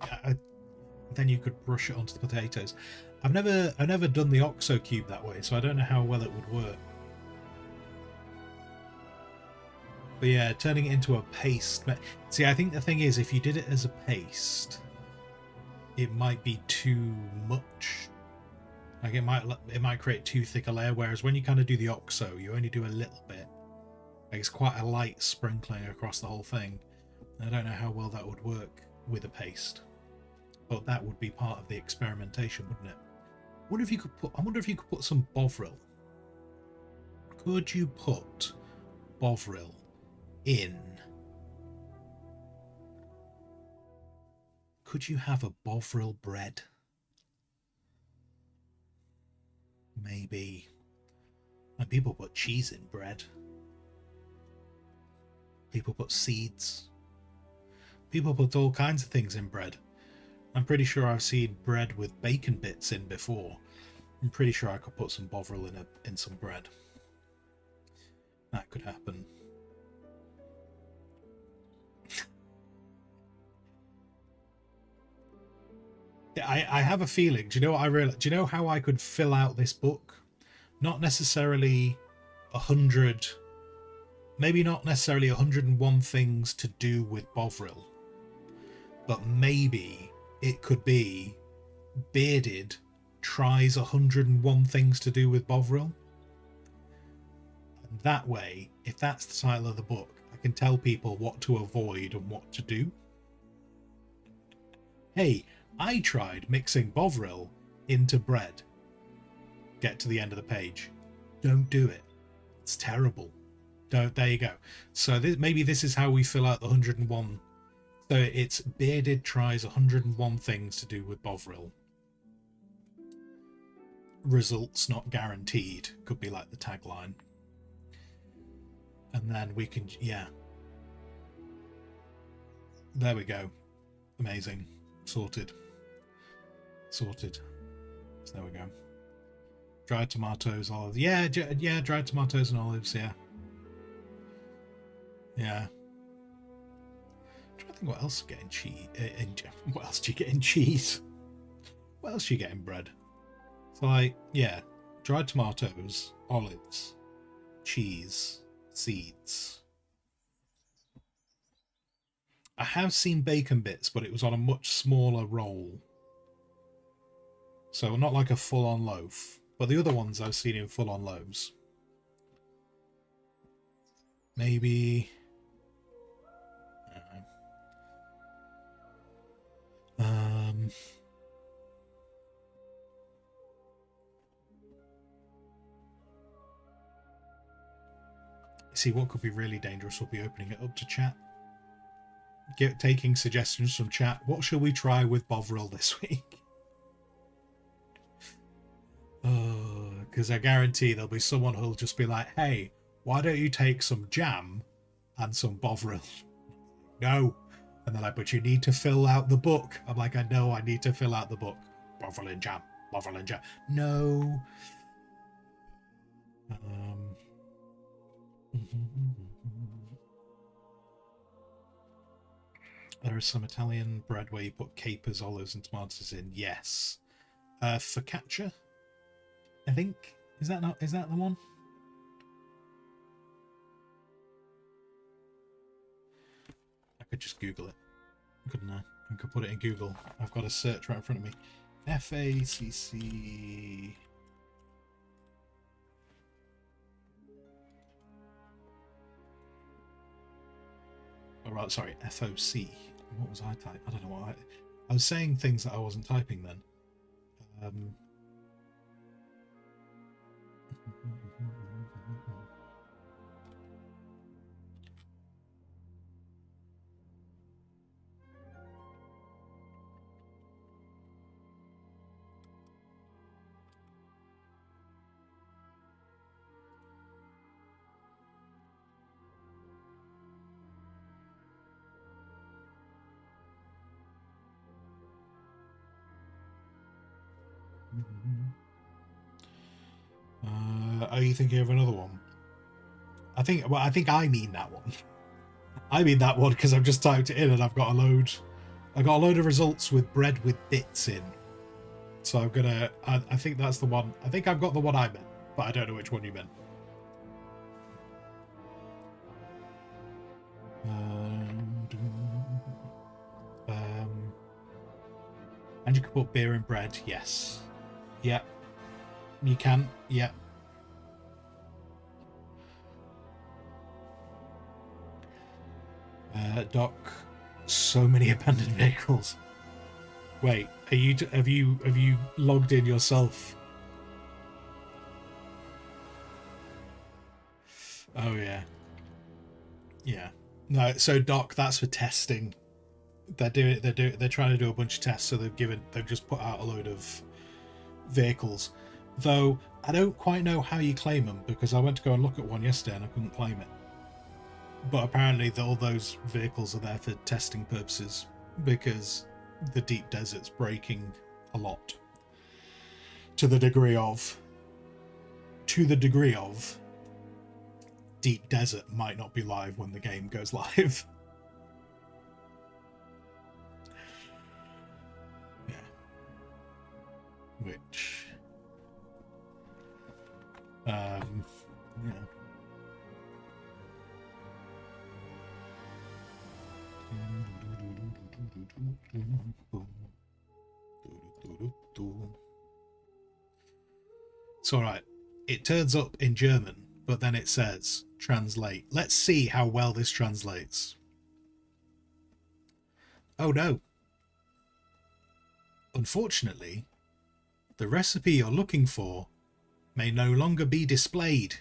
you could brush it onto the potatoes. I've never done the OXO cube that way, so I don't know how well it would work. But yeah, turning it into a paste. See, I think the thing is, if you did it as a paste, it might be too much. Like it might create too thick a layer. Whereas when you kind of do the OXO, you only do a little bit. Like it's quite a light sprinkling across the whole thing. I don't know how well that would work with a paste, but that would be part of the experimentation, wouldn't it? I wonder if you could put some bovril. Could you put bovril in? Could you have a bovril bread? Maybe. And people put cheese in bread. People put seeds. People put all kinds of things in bread. I'm pretty sure I've seen bread with bacon bits in before. I'm pretty sure I could put some bovril in some bread. That could happen. I have a feeling. Do you know what I realize? Do you know how I could fill out this book? Not necessarily 100, maybe not necessarily 101 things to do with bovril, but maybe it could be Bearded tries 101 things to do with bovril. And that way, if that's the title of the book, I can tell people what to avoid and what to do. Hey, I tried mixing bovril into bread. Get to the end of the page. Don't do it. It's terrible. Don't. There you go. So maybe this is how we fill out the 101. So it's Bearded tries 101 things to do with bovril. Results not guaranteed. Could be like the tagline. And then we can, yeah. There we go. Amazing. Sorted. So there we go. Dried tomatoes, olives. Yeah, dried tomatoes and olives. Yeah. I'm trying to think what else to get in cheese. What else do you get in cheese? What else do you get in bread? It's like, yeah, dried tomatoes, olives, cheese, seeds. I have seen bacon bits, but it was on a much smaller roll. So not like a full-on loaf. But the other ones I've seen in full-on loaves. Maybe... see, what could be really dangerous would be opening it up to chat. Taking suggestions from chat. What shall we try with Bovril this week? Because I guarantee there'll be someone who'll just be like, hey, why don't you take some jam and some Bovril? No. And they're like, but you need to fill out the book. I'm like, I know I need to fill out the book. Bovril and jam. Bovril and jam. No. There is some Italian bread where you put capers, olives, and tomatoes in. Yes. Focaccia, I think. Is that the one? I could just Google it, couldn't I? I could put it in Google. I've got a search right in front of me. FACC. Oh, right, sorry, FOC. What was I typing? I don't know what I was saying things that I wasn't typing then. Are you thinking of another one? I think I mean that one. I mean that one because I've just typed it in and I've got a load. I got a load of results with bread with bits in. So I'm gonna. I think that's the one. I think I've got the one I meant, but I don't know which one you meant. And you can put beer in bread. Yes. Yep. You can. Yep. Doc, so many abandoned vehicles. Wait, have you logged in yourself? Oh yeah. Yeah. No, so Doc, that's for testing. They're trying to do a bunch of tests, so they've just put out a load of vehicles. Though I don't quite know how you claim them, because I went to go and look at one yesterday and I couldn't claim it. But apparently all those vehicles are there for testing purposes because the deep desert's breaking a lot. To the degree of deep desert might not be live when the game goes live. Yeah. Which yeah. It's alright. It turns up in German, but then it says translate. Let's see how well this translates. Oh no. Unfortunately, the recipe you're looking for may no longer be displayed.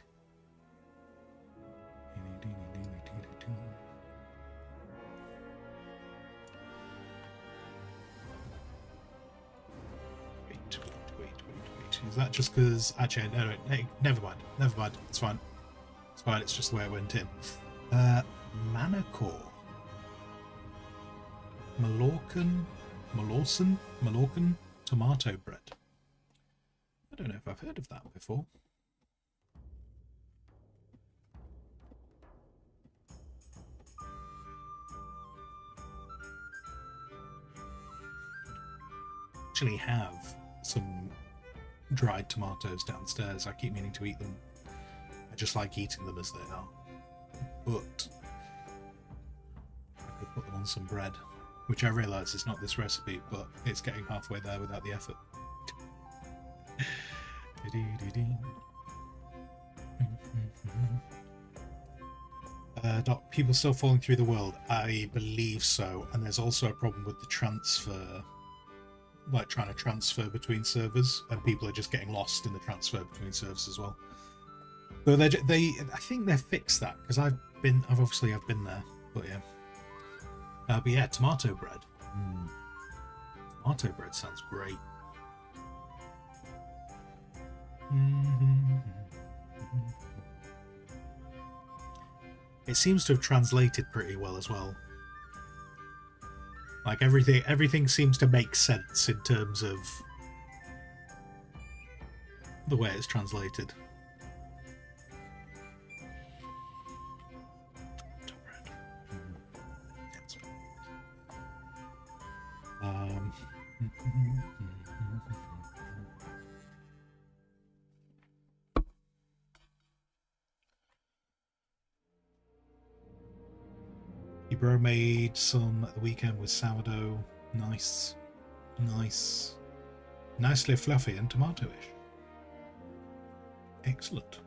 Is that just because... Actually, no, never mind. It's fine. It's just the way it went in. Manacor. Mallorcan tomato bread. I don't know if I've heard of that before. Actually have some dried tomatoes downstairs. I keep meaning to eat them. I just like eating them as they are. But I could put them on some bread, which I realise is not this recipe, but it's getting halfway there without the effort. People still falling through the world? I believe so, and there's also a problem with the transfer, like trying to transfer between servers, and people are just getting lost in the transfer between servers as well. But I think they've fixed that, because I've been there, but yeah. But yeah, tomato bread. Tomato bread sounds great. It seems to have translated pretty well as well. Like everything seems to make sense in terms of the way it's translated. Bro made some at the weekend with sourdough. Nice. Nicely fluffy and tomato-ish. Excellent.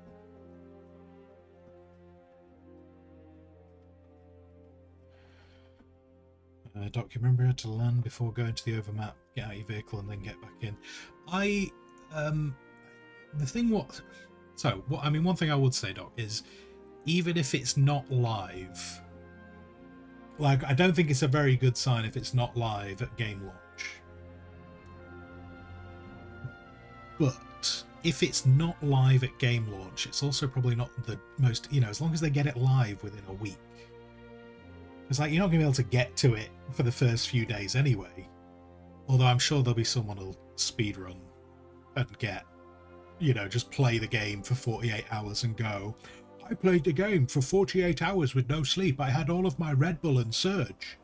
Doc, you remember how to land before going to the overmap, get out your vehicle and then get back in? One thing I would say, Doc, is even if it's not live, like, I don't think it's a very good sign if it's not live at game launch. But if it's not live at game launch, it's also probably not the most, as long as they get it live within a week. It's like, you're not going to be able to get to it for the first few days anyway. Although I'm sure there'll be someone who'll speedrun and get, just play the game for 48 hours and go, I played the game for 48 hours with no sleep. I had all of my Red Bull and Surge.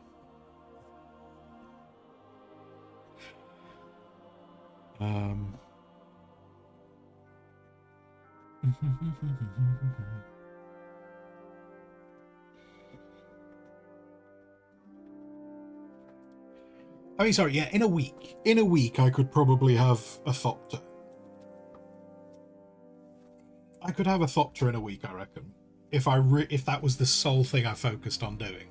In a week. In a week, I could probably have a Thopter. I could have a Thopter in a week, I reckon, if that was the sole thing I focused on doing.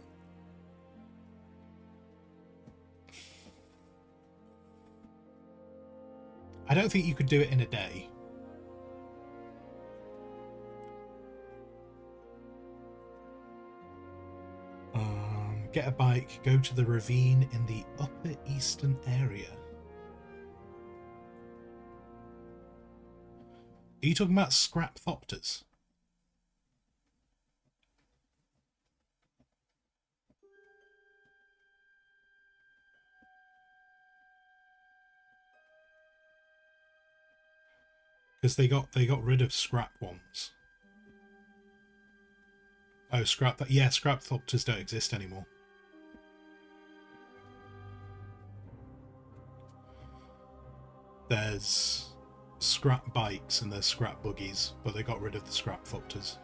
I don't think you could do it in a day. Get a bike, go to the ravine in the upper eastern area. Are you talking about scrap Thopters? Because they got rid of scrap ones. Oh, scrap Thopters don't exist anymore. There's scrap bikes and there's scrap buggies, but they got rid of the scrap Thopters.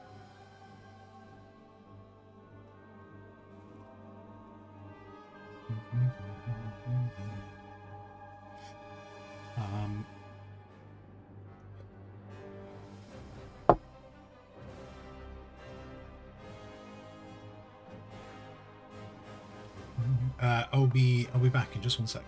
I'll be back in just one sec.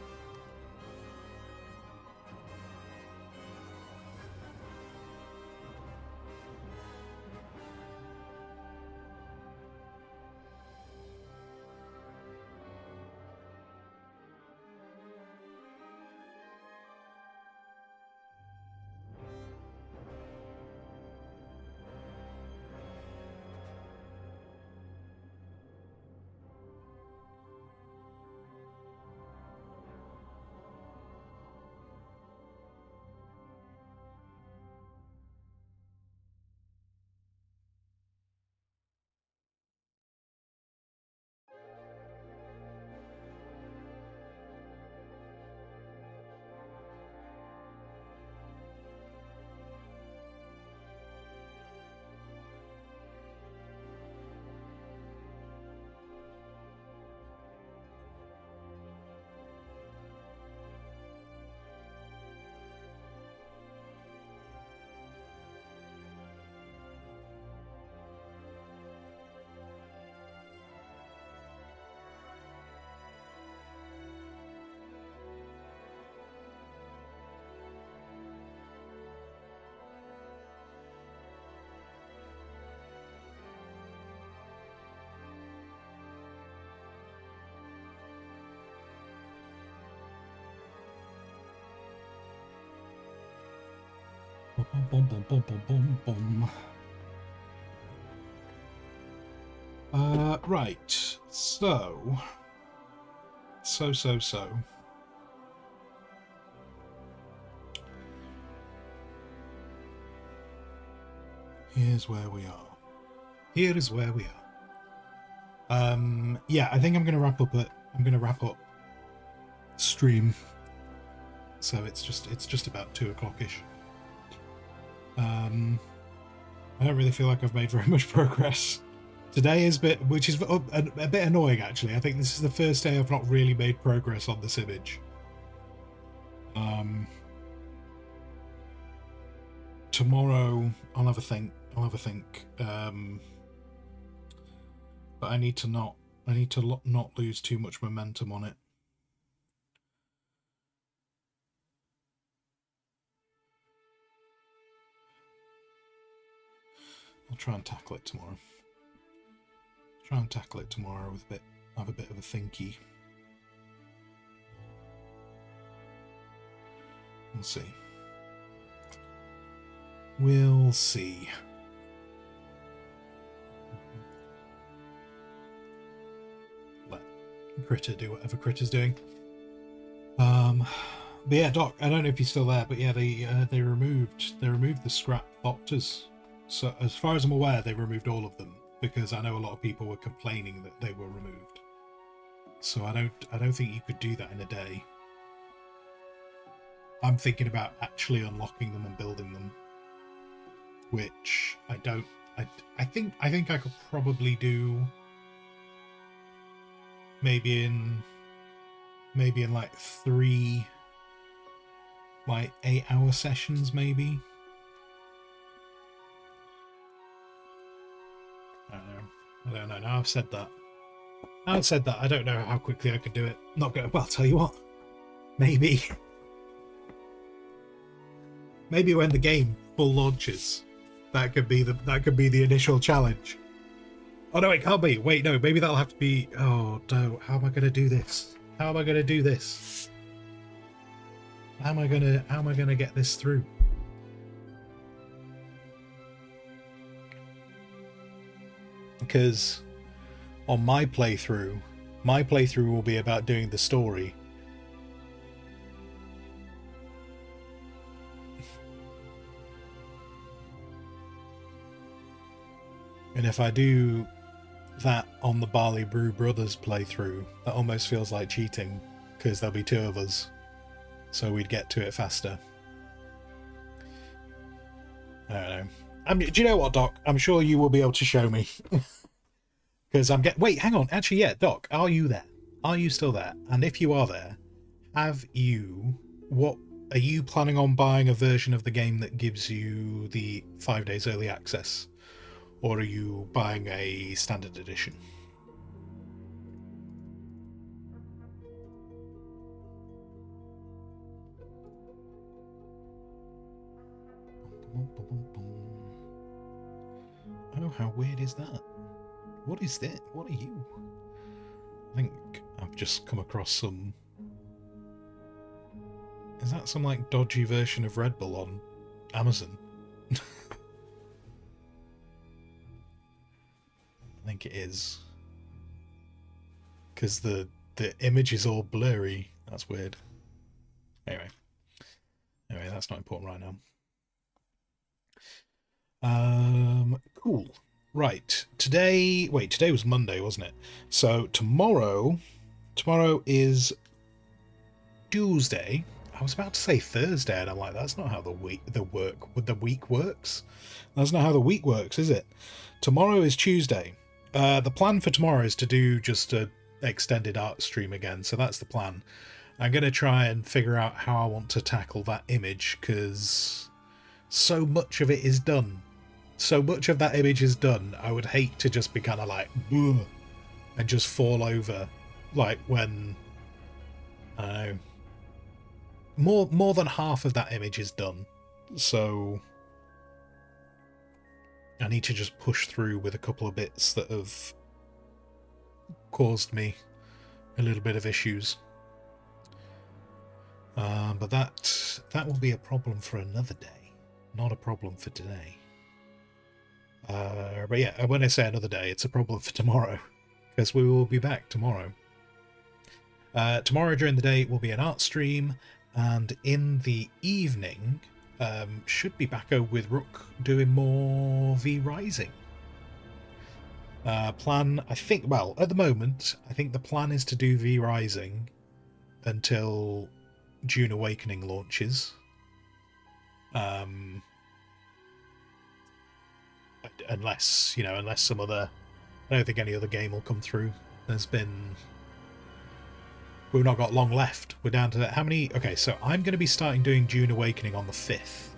Boom, boom, boom, boom, boom, boom. Right. So. Here's where we are. Here is where we are. Yeah, I think I'm gonna wrap up stream. So it's just about 2 o'clock-ish. I don't really feel like I've made very much progress. Today is which is a bit annoying actually. I think this is the first day I've not really made progress on this image. Tomorrow I'll have a think. But I need to not lose too much momentum on it. I'll try and tackle it tomorrow. With have a bit of a thinky. We'll see. We'll see. Let Critter do whatever Critter's doing. But yeah, Doc, I don't know if you're still there, but yeah, they removed the scrap doctors. So as far as I'm aware, they removed all of them because I know a lot of people were complaining that they were removed. So I don't think you could do that in a day. I'm thinking about actually unlocking them and building them, which I think I could probably do maybe in like 3 like 8-hour sessions maybe. I don't know. Now I've said that. I don't know how quickly I could do it. Not going. Well, I'll tell you what. Maybe when the game full launches, that could be the initial challenge. Oh no, it can't be. Wait, no. Maybe that'll have to be. Oh no. How am I going to do this? How am I going to get this through? Because on my playthrough will be about doing the story. And if I do that on the Barley Brew Brothers playthrough, that almost feels like cheating, because there'll be 2 of us, so we'd get to it faster. I don't know. Do you know what, Doc? I'm sure you will be able to show me. Because wait, hang on. Actually, yeah, Doc, are you there? Are you still there? And if you are there, are you planning on buying a version of the game that gives you the 5 days early access? Or are you buying a standard edition? Oh, how weird is that? What is that? What are you? I think I've just come across some... Is that some like dodgy version of Red Bull on Amazon? I think it is. Because the image is all blurry. That's weird. Anyway, that's not important right now. Cool. Right. Today was Monday, wasn't it? So tomorrow is Tuesday. I was about to say Thursday, and I'm like, that's not how the week works. That's not how the week works, is it? Tomorrow is Tuesday. The plan for tomorrow is to do just a extended art stream again, so that's the plan. I'm going to try and figure out how I want to tackle that image, because so much of it is done. So much of that image is done. I would hate to just be kind of like, ugh, and just fall over, like when, I don't know, more than half of that image is done. So I need to just push through with a couple of bits that have caused me a little bit of issues. But that will be a problem for another day. Not a problem for today. But yeah, when I say another day, it's a problem for tomorrow, because we will be back tomorrow. Tomorrow during the day will be an art stream, and in the evening, should be back over with Rook doing more V Rising. Plan, I think, well, at the moment, I think the plan is to do V Rising until June Awakening launches. Unless, you know, unless some other... I don't think any other game will come through. We've not got long left. We're down to that. How many... Okay, so I'm going to be starting doing June Awakening on the 5th.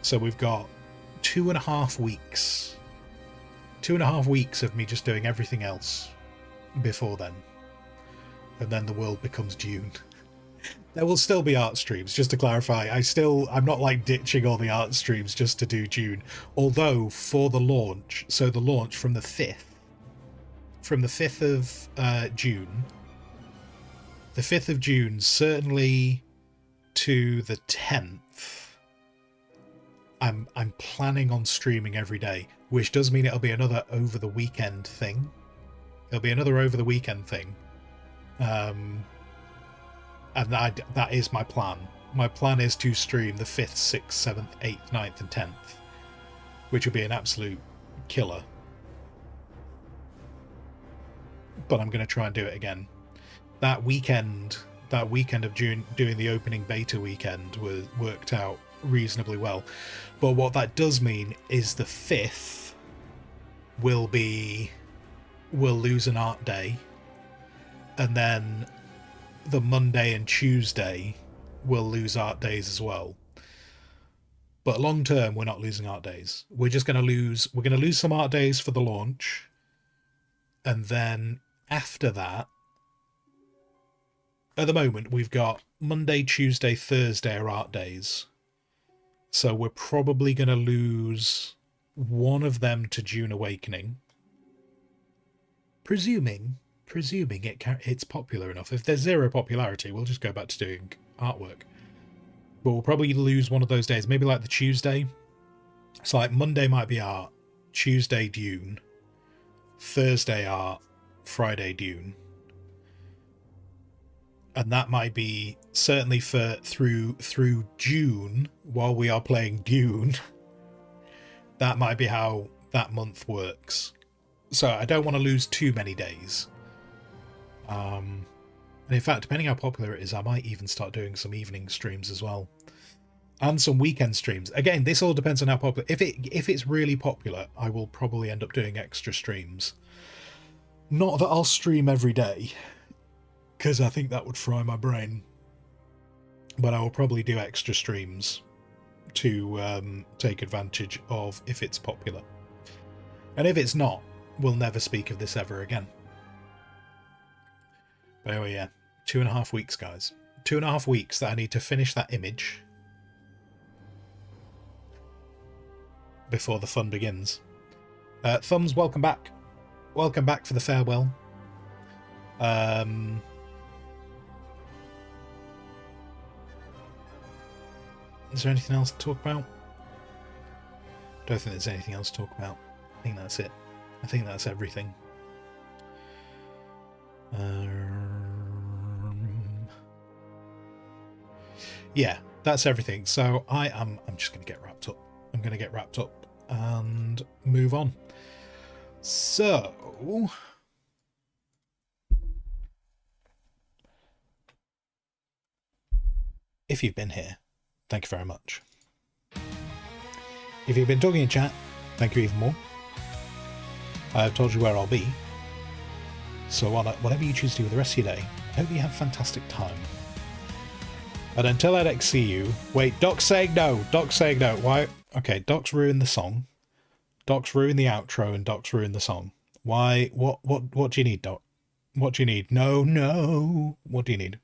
So we've got 2.5 weeks. 2.5 weeks of me just doing everything else before then. And then the world becomes June. There will still be art streams, just to clarify. I'm not like ditching all the art streams just to do June. Although for the launch, so the launch from the 5th of June, the 5th of June, certainly to the 10th, I'm planning on streaming every day, which does mean it'll be another over the weekend thing. And that is my plan. My plan is to stream the 5th, 6th, 7th, 8th, 9th, and 10th, which would be an absolute killer. But I'm going to try and do it again. That weekend of June, doing the opening beta weekend, worked out reasonably well. But what that does mean is the 5th we'll lose an art day, and then the Monday and Tuesday will lose art days as well. But long term, we're not losing art days. We're going to lose some art days for the launch, and then after that, at the moment, we've got Monday, Tuesday, Thursday are art days. So we're probably going to lose one of them to June Awakening, presuming it's popular enough. If there's zero popularity, we'll just go back to doing artwork. But we'll probably lose one of those days, maybe like the Tuesday. So like Monday might be art, Tuesday Dune, Thursday art, Friday Dune. And that might be certainly through June, while we are playing Dune. That might be how that month works. So I don't want to lose too many days. And in fact, depending how popular it is, I might even start doing some evening streams as well, and some weekend streams. Again, this all depends on how popular. If it's really popular, I will probably end up doing extra streams. Not that I'll stream every day, because I think that would fry my brain. But I will probably do extra streams to take advantage of if it's popular. And if it's not, we'll never speak of this ever again. But anyway, yeah, 2.5 weeks, guys. 2.5 weeks that I need to finish that image before the fun begins. Thumbs, welcome back. Welcome back for the farewell. Is there anything else to talk about? Don't think there's anything else to talk about. I think that's it. I think that's everything. Yeah, that's everything. So I'm just going to get wrapped up. I'm going to get wrapped up and move on. So if you've been here, thank you very much. If you've been talking in chat, thank you even more. I've told you where I'll be. So whatever you choose to do with the rest of your day, I hope you have a fantastic time. And until I see you... Wait, Doc's saying no. Doc's saying no. Why? Okay, Doc's ruined the song. Doc's ruined the outro, and Doc's ruined the song. Why? What do you need, Doc? What do you need? No. What do you need?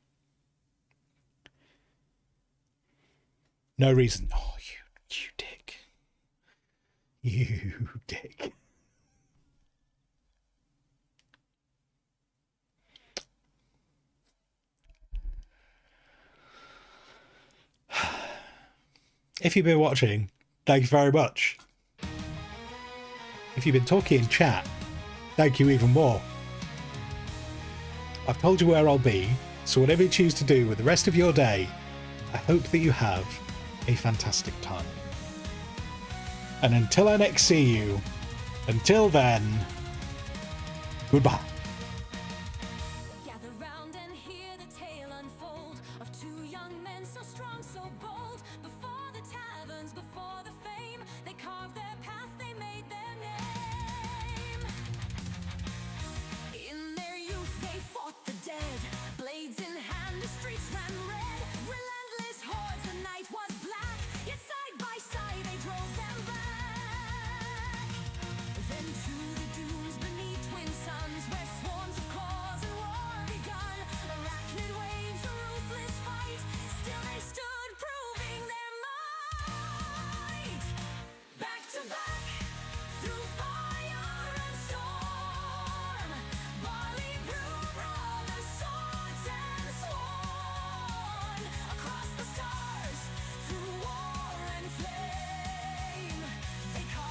No reason. Oh, you dick. You dick. If you've been watching, thank you very much. If you've been talking in chat, thank you even more. I've told you where I'll be, so whatever you choose to do with the rest of your day, I hope that you have a fantastic time. And until I next see you, until then, goodbye.